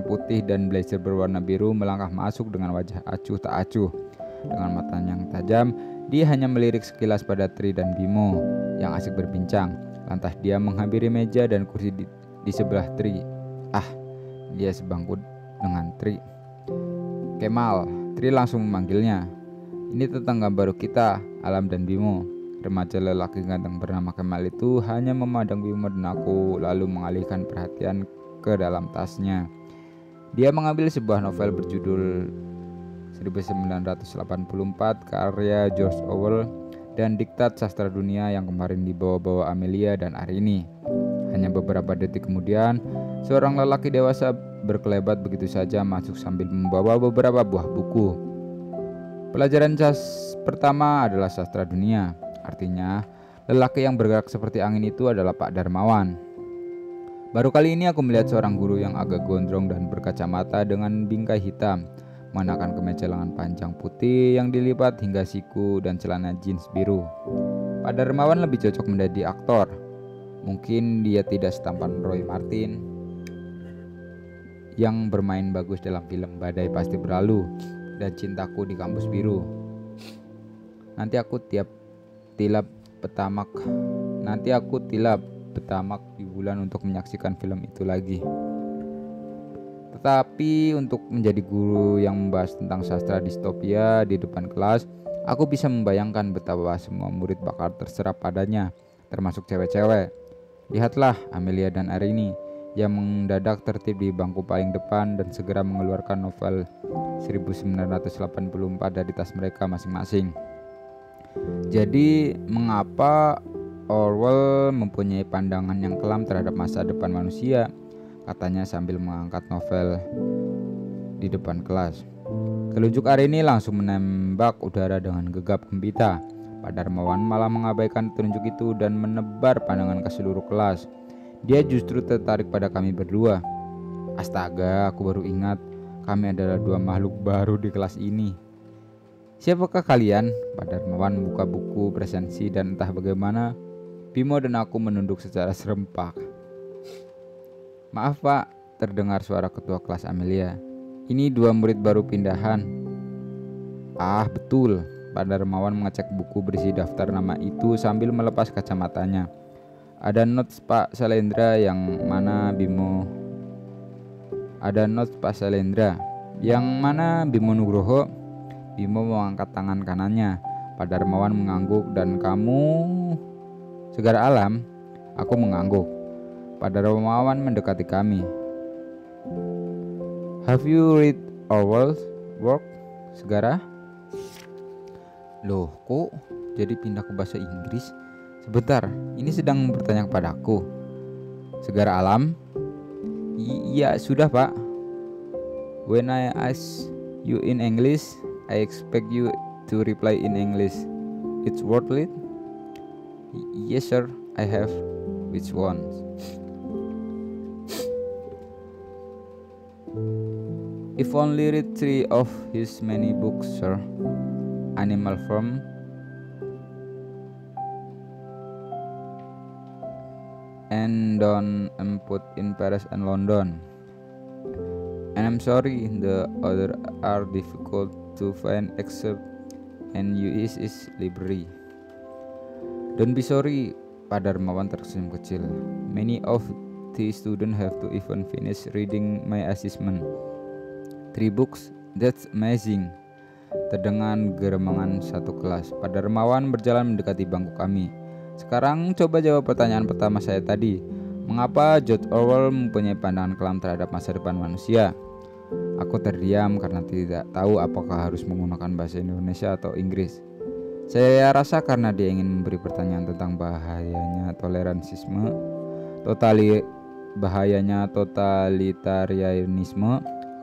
putih dan blazer berwarna biru, melangkah masuk dengan wajah acuh tak acuh. Dengan mata yang tajam, dia hanya melirik sekilas pada Tri dan Bimo yang asik berbincang. Lantas dia menghampiri meja dan kursi di sebelah Tri. Dia sebangku dengan Tri. Kemal, Tri langsung memanggilnya. Ini tetangga baru kita, Alam dan Bimo. Remaja lelaki ganteng bernama Kemal itu hanya memandang Bimo dan aku, lalu mengalihkan perhatian ke dalam tasnya. Dia mengambil sebuah novel berjudul 1984 karya George Orwell dan diktat sastra dunia yang kemarin dibawa-bawa Amelia dan Arini. Hanya beberapa detik kemudian, seorang lelaki dewasa berkelebat begitu saja masuk sambil membawa beberapa buah buku. Pelajaran pertama adalah sastra dunia. Artinya, lelaki yang bergerak seperti angin itu adalah Pak Darmawan. Baru kali ini aku melihat seorang guru yang agak gondrong dan berkacamata dengan bingkai hitam, mengenakan kemeja lengan panjang putih yang dilipat hingga siku dan celana jeans biru. Pak Darmawan lebih cocok menjadi aktor. Mungkin dia tidak setampan Roy Martin yang bermain bagus dalam film Badai Pasti Berlalu dan Cintaku di Kampus Biru. Nanti aku tilap petamak di bulan untuk menyaksikan film itu lagi. Tetapi untuk menjadi guru yang membahas tentang sastra distopia di depan kelas, aku bisa membayangkan betapa semua murid bakal terserap padanya, termasuk cewek-cewek. Lihatlah Amelia dan Arini yang mendadak tertib di bangku paling depan dan segera mengeluarkan novel 1984 dari tas mereka masing-masing. Jadi, mengapa Orwell mempunyai pandangan yang kelam terhadap masa depan manusia? Katanya sambil mengangkat novel di depan kelas. Telunjuk Arini langsung menembak udara dengan gegap gempita. Pak Darmawan malah mengabaikan telunjuk itu dan menebar pandangan ke seluruh kelas. Dia justru tertarik pada kami berdua. Astaga, aku baru ingat, kami adalah dua makhluk baru di kelas ini. Siapakah kalian? Pak Darmawan membuka buku presensi dan entah bagaimana Bimo dan aku menunduk secara serempak. Maaf Pak, terdengar suara ketua kelas Amelia. Ini dua murid baru pindahan. Betul. Pak Darmawan mengecek buku berisi daftar nama itu sambil melepas kacamatanya. Ada notes Pak Salendra yang mana Bimo Nugroho. Bimo mengangkat tangan kanannya. Pak Darmawan mengangguk dan kamu Segara Alam. Aku mengangguk. Pak Darmawan mendekati kami. Have you read Orwell's work, Segara? Loh, kok jadi pindah ke bahasa Inggris? Sebentar, ini sedang bertanya kepadaku. Segara Alam? Iya, sudah Pak. When I ask you in English, I expect you to reply in English. It's worth it? Yes sir, I have. Which one? If only read 3 of his many books, sir. Animal Farm, and Don put in Paris and London. And I'm sorry, the other are difficult to find except NUS is library. Don't be sorry, Pak Darmawan tersenyum kecil. Many of the students have to even finish reading my assessment. 3 books, that's amazing. Terdengar geremangan satu kelas. Pak Darmawan berjalan mendekati bangku kami. Sekarang coba jawab pertanyaan pertama saya tadi. Mengapa George Orwell mempunyai pandangan kelam terhadap masa depan manusia? Aku terdiam karena tidak tahu apakah harus menggunakan bahasa Indonesia atau Inggris. Saya rasa karena dia ingin memberi pertanyaan tentang bahayanya totalitarianisme.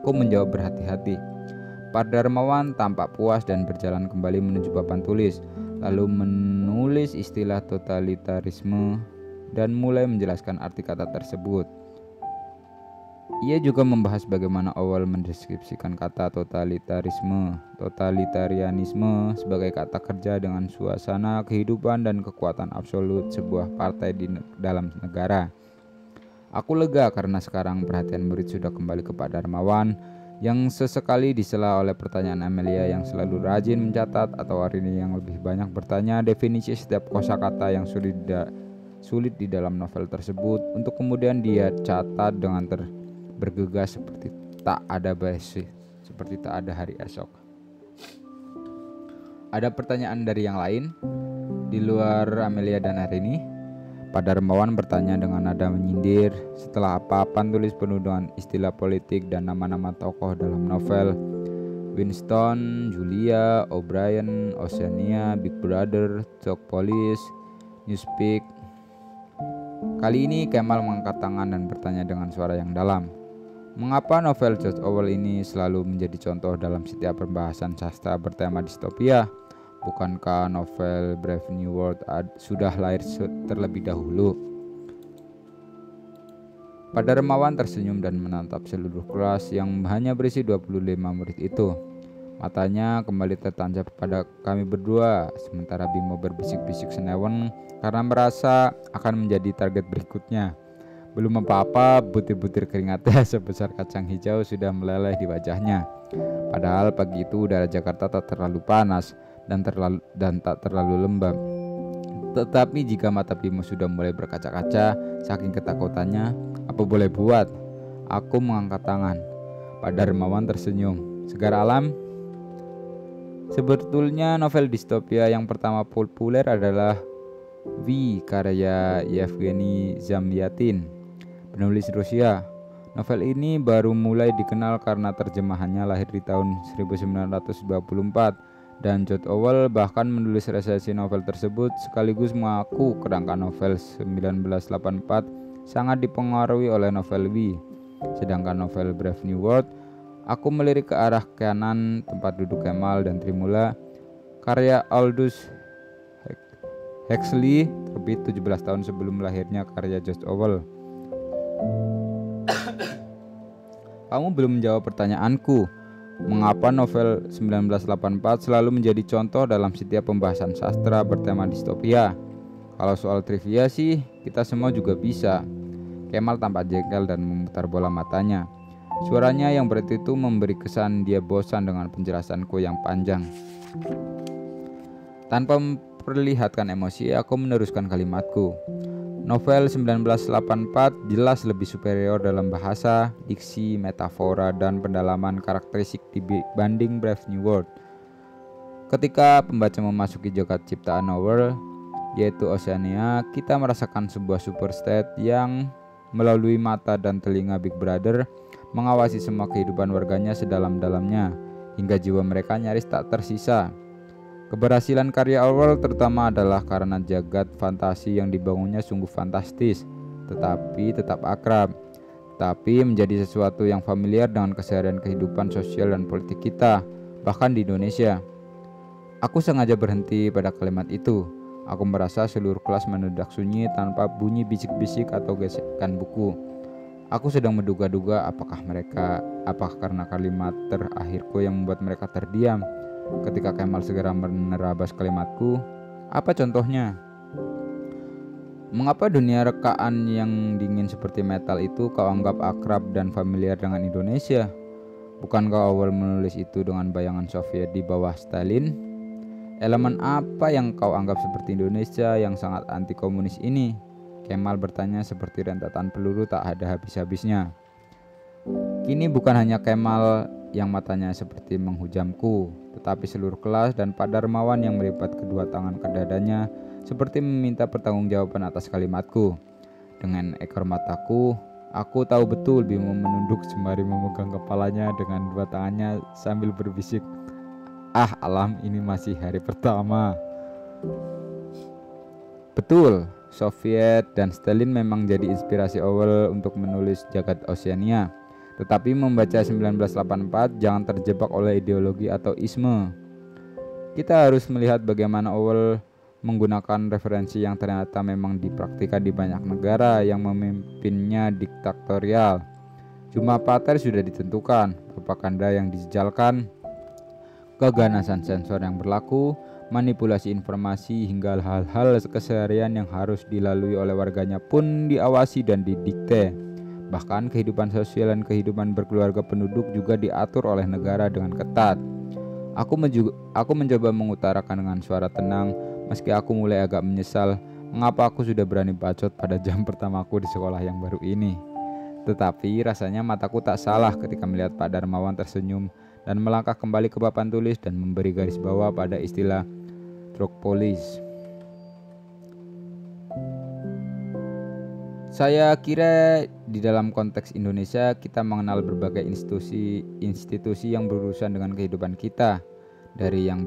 Aku menjawab berhati-hati. Pak Darmawan tampak puas dan berjalan kembali menuju papan tulis, lalu menulis istilah totalitarisme dan mulai menjelaskan arti kata tersebut. Ia juga membahas bagaimana Orwell mendeskripsikan kata totalitarianisme sebagai kata kerja dengan suasana kehidupan dan kekuatan absolut sebuah partai dalam negara. Aku lega karena sekarang perhatian murid sudah kembali kepada Darmawan yang sesekali disela oleh pertanyaan Amelia yang selalu rajin mencatat, atau Arini yang lebih banyak bertanya definisi setiap kosakata yang sulit di dalam novel tersebut untuk kemudian dia catat dengan bergegas seperti tak ada hari esok. Ada pertanyaan dari yang lain di luar Amelia dan Arini? Pak Darmawan bertanya dengan nada menyindir setelah papan tulis penuh dengan istilah politik dan nama-nama tokoh dalam novel. Winston, Julia, O'Brien, Oceania, Big Brother, Talk Police, Newspeak. Kali ini Kemal mengangkat tangan dan bertanya dengan suara yang dalam. Mengapa novel George Orwell ini selalu menjadi contoh dalam setiap pembahasan sastra bertema distopia? Bukankah novel Brave New World sudah lahir terlebih dahulu? Pak Darmawan tersenyum dan menatap seluruh kelas yang hanya berisi 25 murid itu. Matanya kembali tertancap pada kami berdua, sementara Bimo berbisik-bisik senewan karena merasa akan menjadi target berikutnya. Belum apa-apa, butir-butir keringatnya sebesar kacang hijau sudah meleleh di wajahnya. Padahal pagi itu udara Jakarta tak terlalu panas dan tak terlalu lembab. Tetapi jika mata Bimo sudah mulai berkaca-kaca saking ketakutannya, apa boleh buat? Aku mengangkat tangan. Pak Darmawan tersenyum. Segar alam. Sebetulnya novel distopia yang pertama populer adalah V karya Yevgeny Zamyatin, penulis Rusia. Novel ini baru mulai dikenal karena terjemahannya lahir di tahun 1924 dan George Orwell bahkan menulis resensi novel tersebut sekaligus mengaku kerangka novel 1984 sangat dipengaruhi oleh novel V. Sedangkan novel Brave New World, aku melirik ke arah kanan tempat duduk Kemal dan Trimula, karya Aldous Huxley, terbit 17 tahun sebelum lahirnya karya George Orwell. Kamu belum menjawab pertanyaanku. Mengapa novel 1984 selalu menjadi contoh dalam setiap pembahasan sastra bertema distopia? Kalau soal trivia sih, kita semua juga bisa. Kemal tampak jengkel dan memutar bola matanya. Suaranya yang berat itu memberi kesan dia bosan dengan penjelasanku yang panjang. Tanpa memperlihatkan emosi, aku meneruskan kalimatku. Novel 1984 jelas lebih superior dalam bahasa, diksi, metafora, dan pendalaman karakteristik dibanding Brave New World. Ketika pembaca memasuki jagat ciptaan Orwell, yaitu Oceania, kita merasakan sebuah superstate yang melalui mata dan telinga Big Brother mengawasi semua kehidupan warganya sedalam-dalamnya, hingga jiwa mereka nyaris tak tersisa. Keberhasilan karya Orwell terutama adalah karena jagat fantasi yang dibangunnya sungguh fantastis, tetapi tetap akrab, tapi menjadi sesuatu yang familiar dengan keseharian kehidupan sosial dan politik kita, bahkan di Indonesia. Aku sengaja berhenti pada kalimat itu. Aku merasa seluruh kelas mendadak sunyi tanpa bunyi bisik-bisik atau gesekan buku. Aku sedang menduga-duga apakah karena kalimat terakhirku yang membuat mereka terdiam. Ketika Kemal segera menerabas kalimatku, apa contohnya? Mengapa dunia rekaan yang dingin seperti metal itu kau anggap akrab dan familiar dengan Indonesia? Bukankah Orwell menulis itu dengan bayangan Soviet di bawah Stalin? Elemen apa yang kau anggap seperti Indonesia yang sangat anti komunis ini? Kemal bertanya seperti rentetan peluru tak ada habis-habisnya. Kini bukan hanya Kemal yang matanya seperti menghujamku, tetapi seluruh kelas dan Pak Darmawan yang melipat kedua tangan ke dadanya seperti meminta pertanggungjawaban atas kalimatku. Dengan ekor mataku, aku tahu betul Bimo menunduk sembari memegang kepalanya dengan dua tangannya sambil berbisik, "Ah alam, ini masih hari pertama." Betul, Soviet dan Stalin memang jadi inspirasi Orwell untuk menulis jagat Oceania. Tetapi membaca 1984 jangan terjebak oleh ideologi atau isme. Kita harus melihat bagaimana Orwell menggunakan referensi yang ternyata memang dipraktikkan di banyak negara yang memimpinnya diktatorial. Jumlah pater sudah ditentukan, propaganda yang dijejalkan, keganasan sensor yang berlaku, manipulasi informasi hingga hal-hal keseharian yang harus dilalui oleh warganya pun diawasi dan didikte. Bahkan kehidupan sosial dan kehidupan berkeluarga penduduk juga diatur oleh negara dengan ketat. Aku mencoba mengutarakan dengan suara tenang, meski aku mulai agak menyesal mengapa aku sudah berani bacot pada jam pertamaku di sekolah yang baru ini. Tetapi rasanya mataku tak salah ketika melihat Pak Darmawan tersenyum dan melangkah kembali ke papan tulis dan memberi garis bawah pada istilah Drogpolis. Saya kira di dalam konteks Indonesia kita mengenal berbagai institusi yang berurusan dengan kehidupan kita, dari yang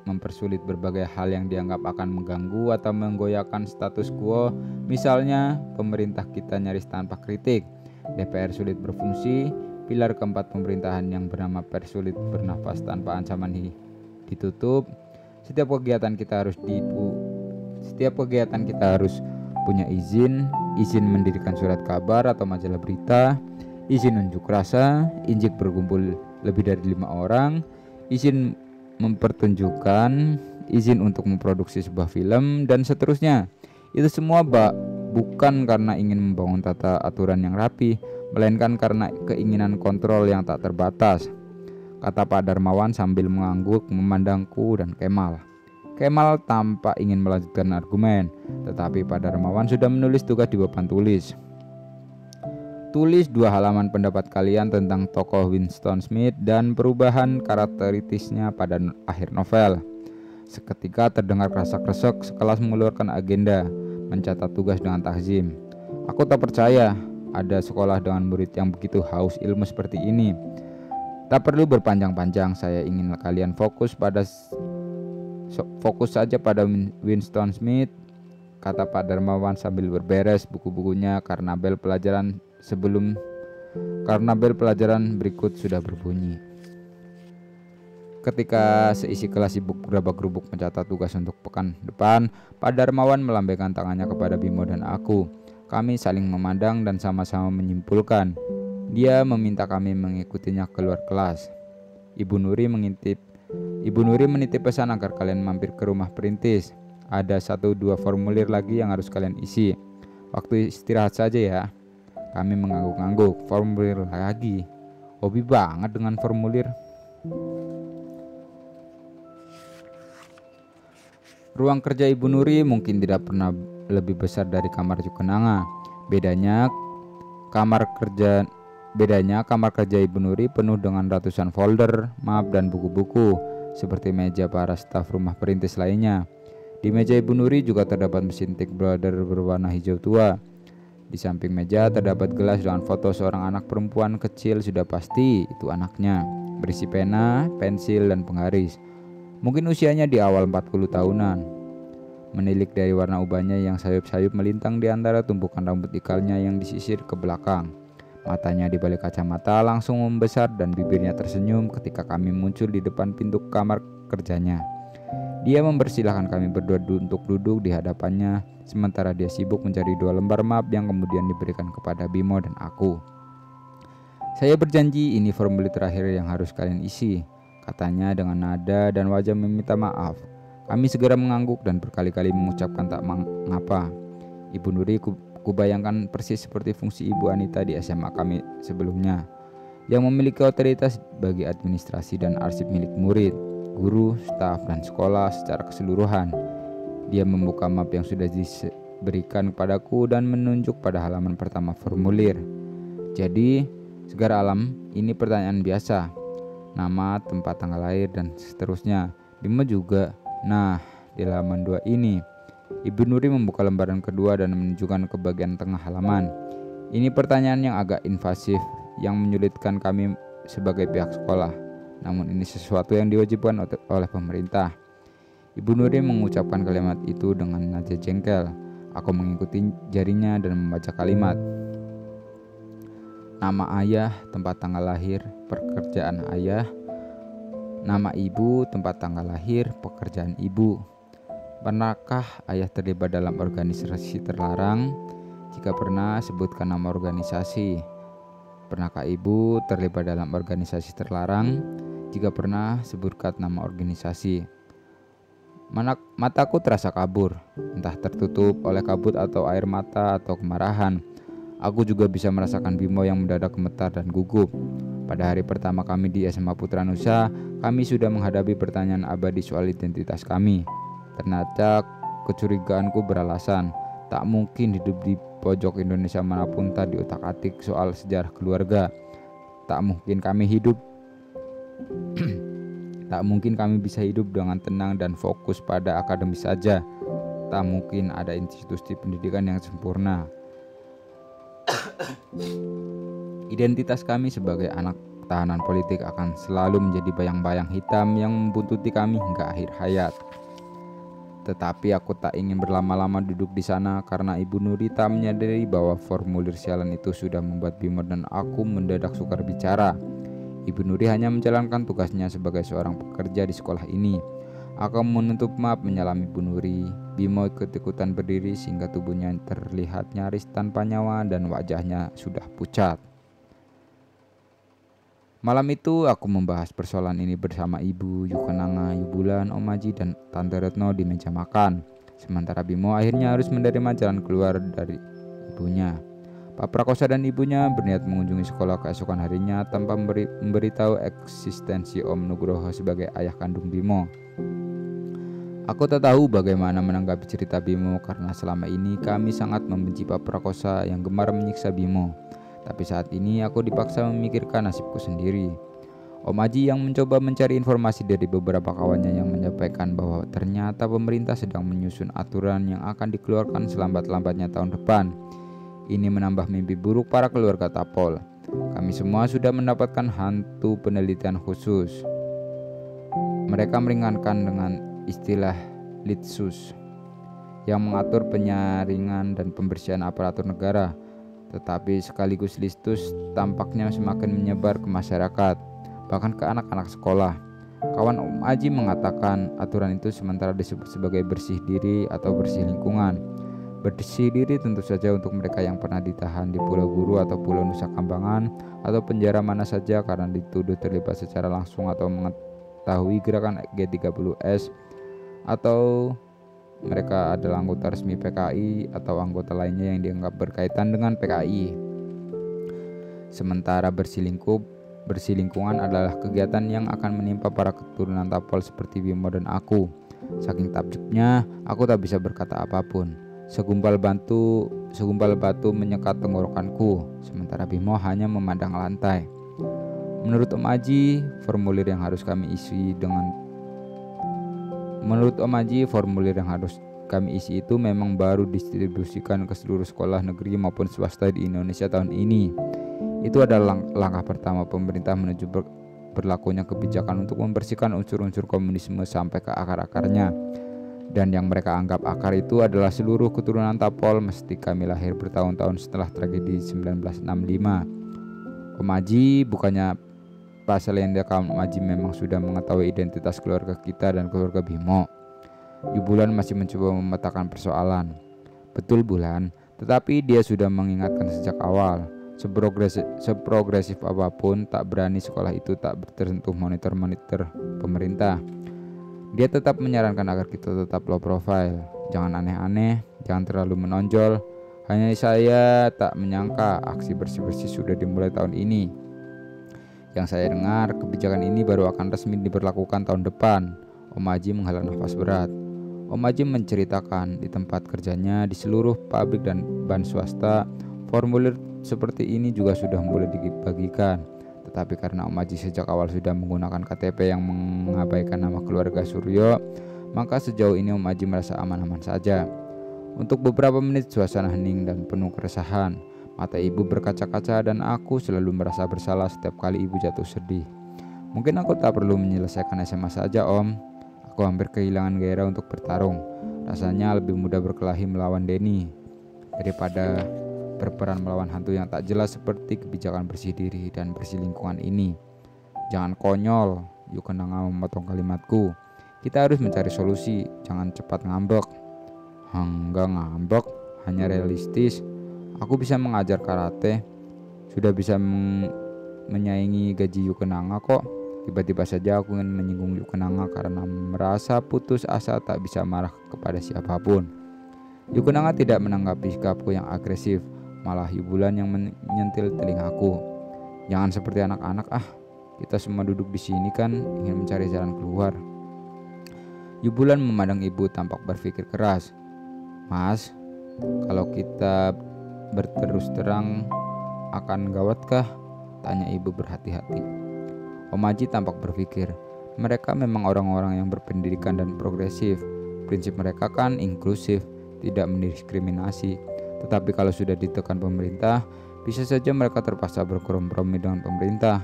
mempersulit berbagai hal yang dianggap akan mengganggu atau menggoyahkan status quo. Misalnya pemerintah kita nyaris tanpa kritik, DPR sulit berfungsi, pilar keempat pemerintahan yang bernama pers sulit bernafas tanpa ancaman ditutup. Setiap kegiatan kita harus punya izin mendirikan surat kabar atau majalah berita, izin unjuk rasa, izin berkumpul lebih dari 5 orang, izin mempertunjukkan, izin untuk memproduksi sebuah film, dan seterusnya. Itu semua bukan karena ingin membangun tata aturan yang rapi, melainkan karena keinginan kontrol yang tak terbatas, kata Pak Darmawan sambil mengangguk memandangku dan Kemal. Kemal tampak ingin melanjutkan argumen, tetapi Pak Darmawan sudah menulis tugas di papan tulis. Tulis 2 halaman pendapat kalian tentang tokoh Winston Smith dan perubahan karakteristiknya pada akhir novel. Seketika terdengar kresek-kresek sekelas mengeluarkan agenda, mencatat tugas dengan takzim. Aku tak percaya ada sekolah dengan murid yang begitu haus ilmu seperti ini. Tak perlu berpanjang-panjang, saya ingin kalian fokus saja pada Winston Smith, kata Pak Darmawan sambil berberes buku-bukunya karena bel pelajaran berikut sudah berbunyi. Ketika seisi kelas sibuk gerabak-gerubuk mencatat tugas untuk pekan depan, Pak Darmawan melambaikan tangannya kepada Bimo dan aku. Kami saling memandang dan sama-sama menyimpulkan. Dia meminta kami mengikutinya keluar kelas. Ibu Nuri menitip pesan agar kalian mampir ke rumah perintis. Ada 1-2 formulir lagi yang harus kalian isi. Waktu istirahat saja ya. Kami mengangguk-angguk. Formulir lagi. Hobi banget dengan formulir. Ruang kerja Ibu Nuri mungkin tidak pernah lebih besar dari kamar Jukenanga. Bedanya kamar kerja Ibu Nuri penuh dengan ratusan folder, map, dan buku-buku, seperti meja para staf rumah perintis lainnya. Di meja Ibu Nuri juga terdapat mesin Tik Brother berwarna hijau tua. Di samping meja terdapat gelas dengan foto seorang anak perempuan kecil, sudah pasti itu anaknya, berisi pena, pensil, dan penggaris. Mungkin usianya di awal 40 tahunan. Menilik dari warna ubahnya yang sayup-sayup melintang di antara tumpukan rambut ikalnya yang disisir ke belakang. Matanya di balik kacamata langsung membesar dan bibirnya tersenyum ketika kami muncul di depan pintu kamar kerjanya. Dia mempersilahkan kami berdua untuk duduk di hadapannya, sementara dia sibuk mencari 2 lembar map yang kemudian diberikan kepada Bimo dan aku. Saya berjanji ini formulir terakhir yang harus kalian isi, katanya dengan nada dan wajah meminta maaf. Kami segera mengangguk dan berkali-kali mengucapkan tak mengapa. Ibu Nuri kubayangkan persis seperti fungsi Ibu Anita di SMA kami sebelumnya, yang memiliki otoritas bagi administrasi dan arsip milik murid, guru, staf, dan sekolah secara keseluruhan. Dia membuka map yang sudah diberikan kepadaku dan menunjuk pada halaman pertama formulir. Jadi, Segar Alam, ini pertanyaan biasa. Nama, tempat, tanggal lahir, dan seterusnya. Bimo juga. Nah, di halaman 2 ini, Ibu Nuri membuka lembaran kedua dan menunjukkan ke bagian tengah halaman. Ini pertanyaan yang agak invasif, yang menyulitkan kami sebagai pihak sekolah. Namun ini sesuatu yang diwajibkan oleh pemerintah. Ibu Nuri mengucapkan kalimat itu dengan nada jengkel. Aku mengikuti jarinya dan membaca kalimat. Nama ayah, tempat tanggal lahir, pekerjaan ayah. Nama ibu, tempat tanggal lahir, pekerjaan ibu. Pernahkah ayah terlibat dalam organisasi terlarang? Jika pernah, sebutkan nama organisasi. Pernahkah ibu terlibat dalam organisasi terlarang? Jika pernah, sebutkan nama organisasi. Mataku terasa kabur, entah tertutup oleh kabut atau air mata atau kemarahan. Aku juga bisa merasakan Bimo yang mendadak gemetar dan gugup. Pada hari pertama kami di SMA Putra Nusa, kami sudah menghadapi pertanyaan abadi soal identitas kami. Ternyata kecurigaanku beralasan. Tak mungkin hidup di pojok Indonesia manapun tak diutak-atik soal sejarah keluarga. Tak mungkin kami bisa hidup dengan tenang dan fokus pada akademis saja. Tak mungkin ada institusi pendidikan yang sempurna. Identitas kami sebagai anak tahanan politik akan selalu menjadi bayang-bayang hitam yang membuntuti kami hingga akhir hayat. Tetapi aku tak ingin berlama-lama duduk di sana karena Ibu Nuri tak menyadari bahwa formulir sialan itu sudah membuat Bimo dan aku mendadak sukar bicara. Ibu Nuri hanya menjalankan tugasnya sebagai seorang pekerja di sekolah ini. Aku menutup map menyalami Ibu Nuri. Bimo ikut-ikutan berdiri sehingga tubuhnya terlihat nyaris tanpa nyawa dan wajahnya sudah pucat. Malam itu aku membahas persoalan ini bersama Ibu Yukenanga, Ibu Bulan, Om Aji, dan Tante Retno di meja makan. Sementara Bimo akhirnya harus menerima jalan keluar dari ibunya. Pak Prakosa dan ibunya berniat mengunjungi sekolah keesokan harinya tanpa memberitahu eksistensi Om Nugroho sebagai ayah kandung Bimo. Aku tak tahu bagaimana menanggapi cerita Bimo karena selama ini kami sangat membenci Pak Prakosa yang gemar menyiksa Bimo. Tapi saat ini aku dipaksa memikirkan nasibku sendiri. Om Aji yang mencoba mencari informasi dari beberapa kawannya yang menyampaikan bahwa ternyata pemerintah sedang menyusun aturan yang akan dikeluarkan selambat-lambatnya tahun depan. Ini menambah mimpi buruk para keluarga Tapol. Kami semua sudah mendapatkan hantu penelitian khusus. Mereka meringankan dengan istilah litsus yang mengatur penyaringan dan pembersihan aparatur negara. Tetapi sekaligus listus tampaknya semakin menyebar ke masyarakat, bahkan ke anak-anak sekolah. Kawan Om Aji mengatakan aturan itu sementara disebut sebagai bersih diri atau bersih lingkungan. Bersih diri tentu saja untuk mereka yang pernah ditahan di Pulau Guru atau Pulau Nusa Kambangan atau penjara mana saja karena dituduh terlibat secara langsung atau mengetahui gerakan G30S, atau mereka adalah anggota resmi PKI atau anggota lainnya yang dianggap berkaitan dengan PKI. Sementara bersih lingkungan adalah kegiatan yang akan menimpa para keturunan Tapol seperti Bimo dan aku. Saking takjubnya, aku tak bisa berkata apapun. Segumpal batu menyekat tenggorokanku, sementara Bimo hanya memandang lantai. Menurut Om Aji, formulir yang harus kami isi itu memang baru didistribusikan ke seluruh sekolah negeri maupun swasta di Indonesia tahun ini. Itu adalah langkah pertama pemerintah menuju berlakunya kebijakan untuk membersihkan unsur-unsur komunisme sampai ke akar-akarnya. Dan yang mereka anggap akar itu adalah seluruh keturunan Tapol meski kami lahir bertahun-tahun setelah tragedi 1965. Om Aji bukannya pasal yang Om Aji memang sudah mengetahui identitas keluarga kita dan keluarga Bimo. Ibu Bulan masih mencoba memetakan persoalan. Betul Bulan, tetapi dia sudah mengingatkan sejak awal. Seprogresif apapun, tak berani sekolah itu tak tersentuh monitor pemerintah. Dia tetap menyarankan agar kita tetap low profile. Jangan aneh-aneh, jangan terlalu menonjol. Hanya saya tak menyangka aksi bersih-bersih sudah dimulai tahun ini. Yang saya dengar, kebijakan ini baru akan resmi diberlakukan tahun depan. Om Aji menghela nafas berat. Om Aji menceritakan di tempat kerjanya di seluruh pabrik dan ban swasta, formulir seperti ini juga sudah mulai dibagikan. Tetapi karena Om Aji sejak awal sudah menggunakan KTP yang mengabaikan nama keluarga Suryo, maka sejauh ini Om Aji merasa aman-aman saja. Untuk beberapa menit suasana hening dan penuh keresahan. Mata ibu berkaca-kaca dan aku selalu merasa bersalah setiap kali ibu jatuh sedih. Mungkin aku tak perlu menyelesaikan SMA saja Om. Aku hampir kehilangan gairah untuk bertarung. Rasanya lebih mudah berkelahi melawan Denny daripada berperan melawan hantu yang tak jelas seperti kebijakan bersih diri dan bersih lingkungan ini. Jangan konyol, Yukenanga memotong kalimatku. Kita harus mencari solusi, jangan cepat ngambek. Enggak ngambek, hanya realistis. Aku bisa mengajar karate. Sudah bisa menyaingi gaji Yukenanga kok. Tiba-tiba saja aku ingin menyinggung Yukenanga karena merasa putus asa tak bisa marah kepada siapapun. Yukenanga tidak menanggapi sikapku yang agresif, malah Yubulan yang menyentil telingaku. Jangan seperti anak-anak kita semua duduk di sini kan ingin mencari jalan keluar. Yubulan memandang ibu tampak berpikir keras. Mas, kalau kita berterus terang akan gawatkah? Tanya ibu berhati-hati. Om Aji tampak berpikir, mereka memang orang-orang yang berpendidikan dan progresif. Prinsip mereka kan inklusif, tidak mendiskriminasi. Tetapi kalau sudah ditekan pemerintah, bisa saja mereka terpaksa berkompromi dengan pemerintah.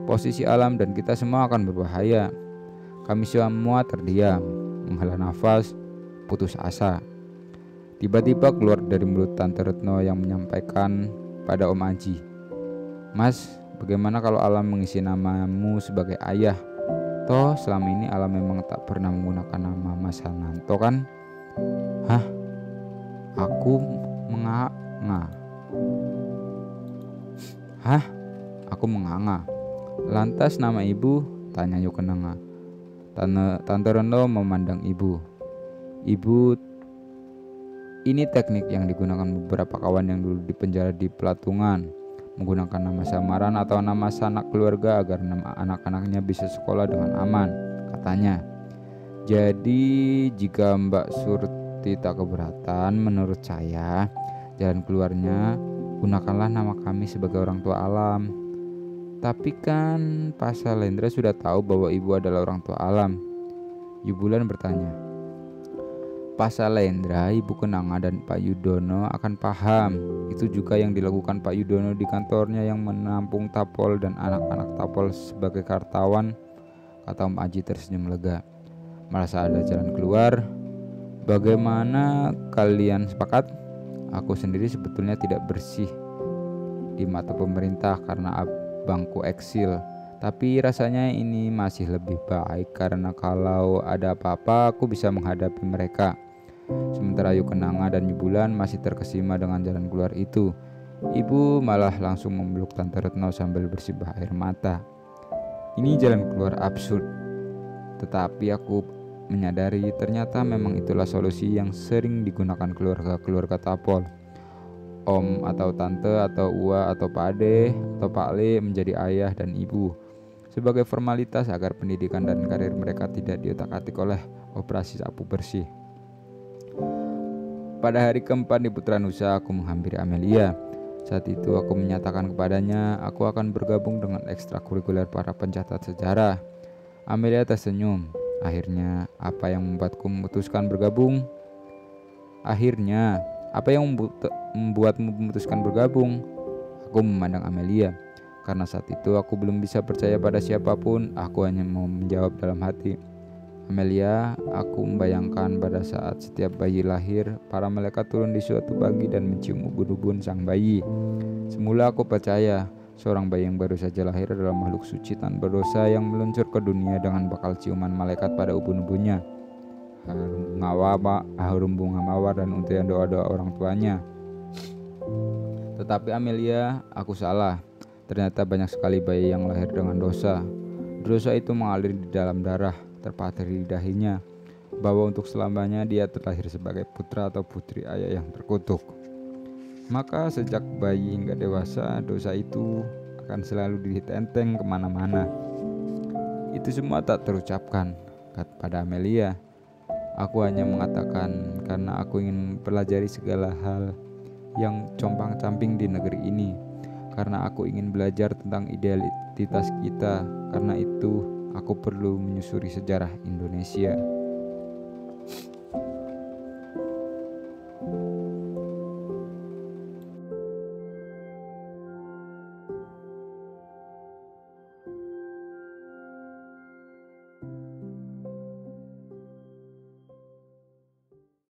Posisi alam dan kita semua akan berbahaya. Kami semua terdiam, menghela nafas, putus asa. Tiba-tiba keluar dari mulut Tante Retno yang menyampaikan pada Om Aji, Mas, bagaimana kalau alam mengisi namamu sebagai ayah? Toh selama ini alam memang tak pernah menggunakan nama Mas Hananto kan? Hah? Aku menganga. Lantas nama ibu? Tanya Yukenanga. Tante Retno memandang ibu. Ibu, ini teknik yang digunakan beberapa kawan yang dulu dipenjara di Pelatungan, menggunakan nama samaran atau nama sanak keluarga agar nama anak-anaknya bisa sekolah dengan aman, katanya. Jadi jika Mbak Surti tak keberatan, menurut saya jalan keluarnya gunakanlah nama kami sebagai orang tua alam. Tapi kan Pak Salendra sudah tahu bahwa ibu adalah orang tua alam. Yubulan bertanya. Pak Salendra, Ibu Kenanga dan Pak Yudono akan paham. Itu juga yang dilakukan Pak Yudono di kantornya yang menampung Tapol dan anak-anak Tapol sebagai kartawan, kata Om Aji tersenyum lega. Merasa ada jalan keluar. Bagaimana kalian sepakat? Aku sendiri sebetulnya tidak bersih di mata pemerintah karena abangku eksil. Tapi rasanya ini masih lebih baik karena kalau ada apa-apa aku bisa menghadapi mereka. Sementara Yukenanga dan Yubulan masih terkesima dengan jalan keluar itu. Ibu malah langsung memeluk Tante Retno sambil bersibah air mata. Ini jalan keluar absurd. Tetapi aku menyadari ternyata memang itulah solusi yang sering digunakan keluarga-keluarga Tapol. Om atau tante atau Ua atau Pak Ade atau Pak Le menjadi ayah dan ibu sebagai formalitas agar pendidikan dan karir mereka tidak diotak-atik oleh operasi sapu bersih. Pada hari keempat di Putra Nusa, aku menghampiri Amelia. Saat itu aku menyatakan kepadanya aku akan bergabung dengan ekstrakurikuler para pencatat sejarah. Amelia tersenyum. Akhirnya, apa yang membuatku memutuskan bergabung? Membuatmu memutuskan bergabung? Aku memandang Amelia. Karena saat itu aku belum bisa percaya pada siapapun, aku hanya mau menjawab dalam hati. Amelia, aku membayangkan pada saat setiap bayi lahir, para malaikat turun di suatu pagi dan mencium ubun-ubun sang bayi. Semula aku percaya, seorang bayi yang baru saja lahir adalah makhluk suci tanpa dosa yang meluncur ke dunia dengan bakal ciuman malaikat pada ubun-ubunnya. Harum bunga mawar dan untian doa-doa orang tuanya. Tetapi Amelia, aku salah. Ternyata banyak sekali bayi yang lahir dengan dosa. Dosa itu mengalir di dalam darah, terpatri di dahinya, bahwa untuk selamanya dia terlahir sebagai putra atau putri ayah yang terkutuk. Maka sejak bayi hingga dewasa, dosa itu akan selalu ditenteng kemana-mana. Itu semua tak terucapkan, kata pada Amelia. Aku hanya mengatakan karena aku ingin mempelajari segala hal yang compang-camping di negeri ini. Karena aku ingin belajar tentang identitas kita. Karena itu aku perlu menyusuri sejarah Indonesia.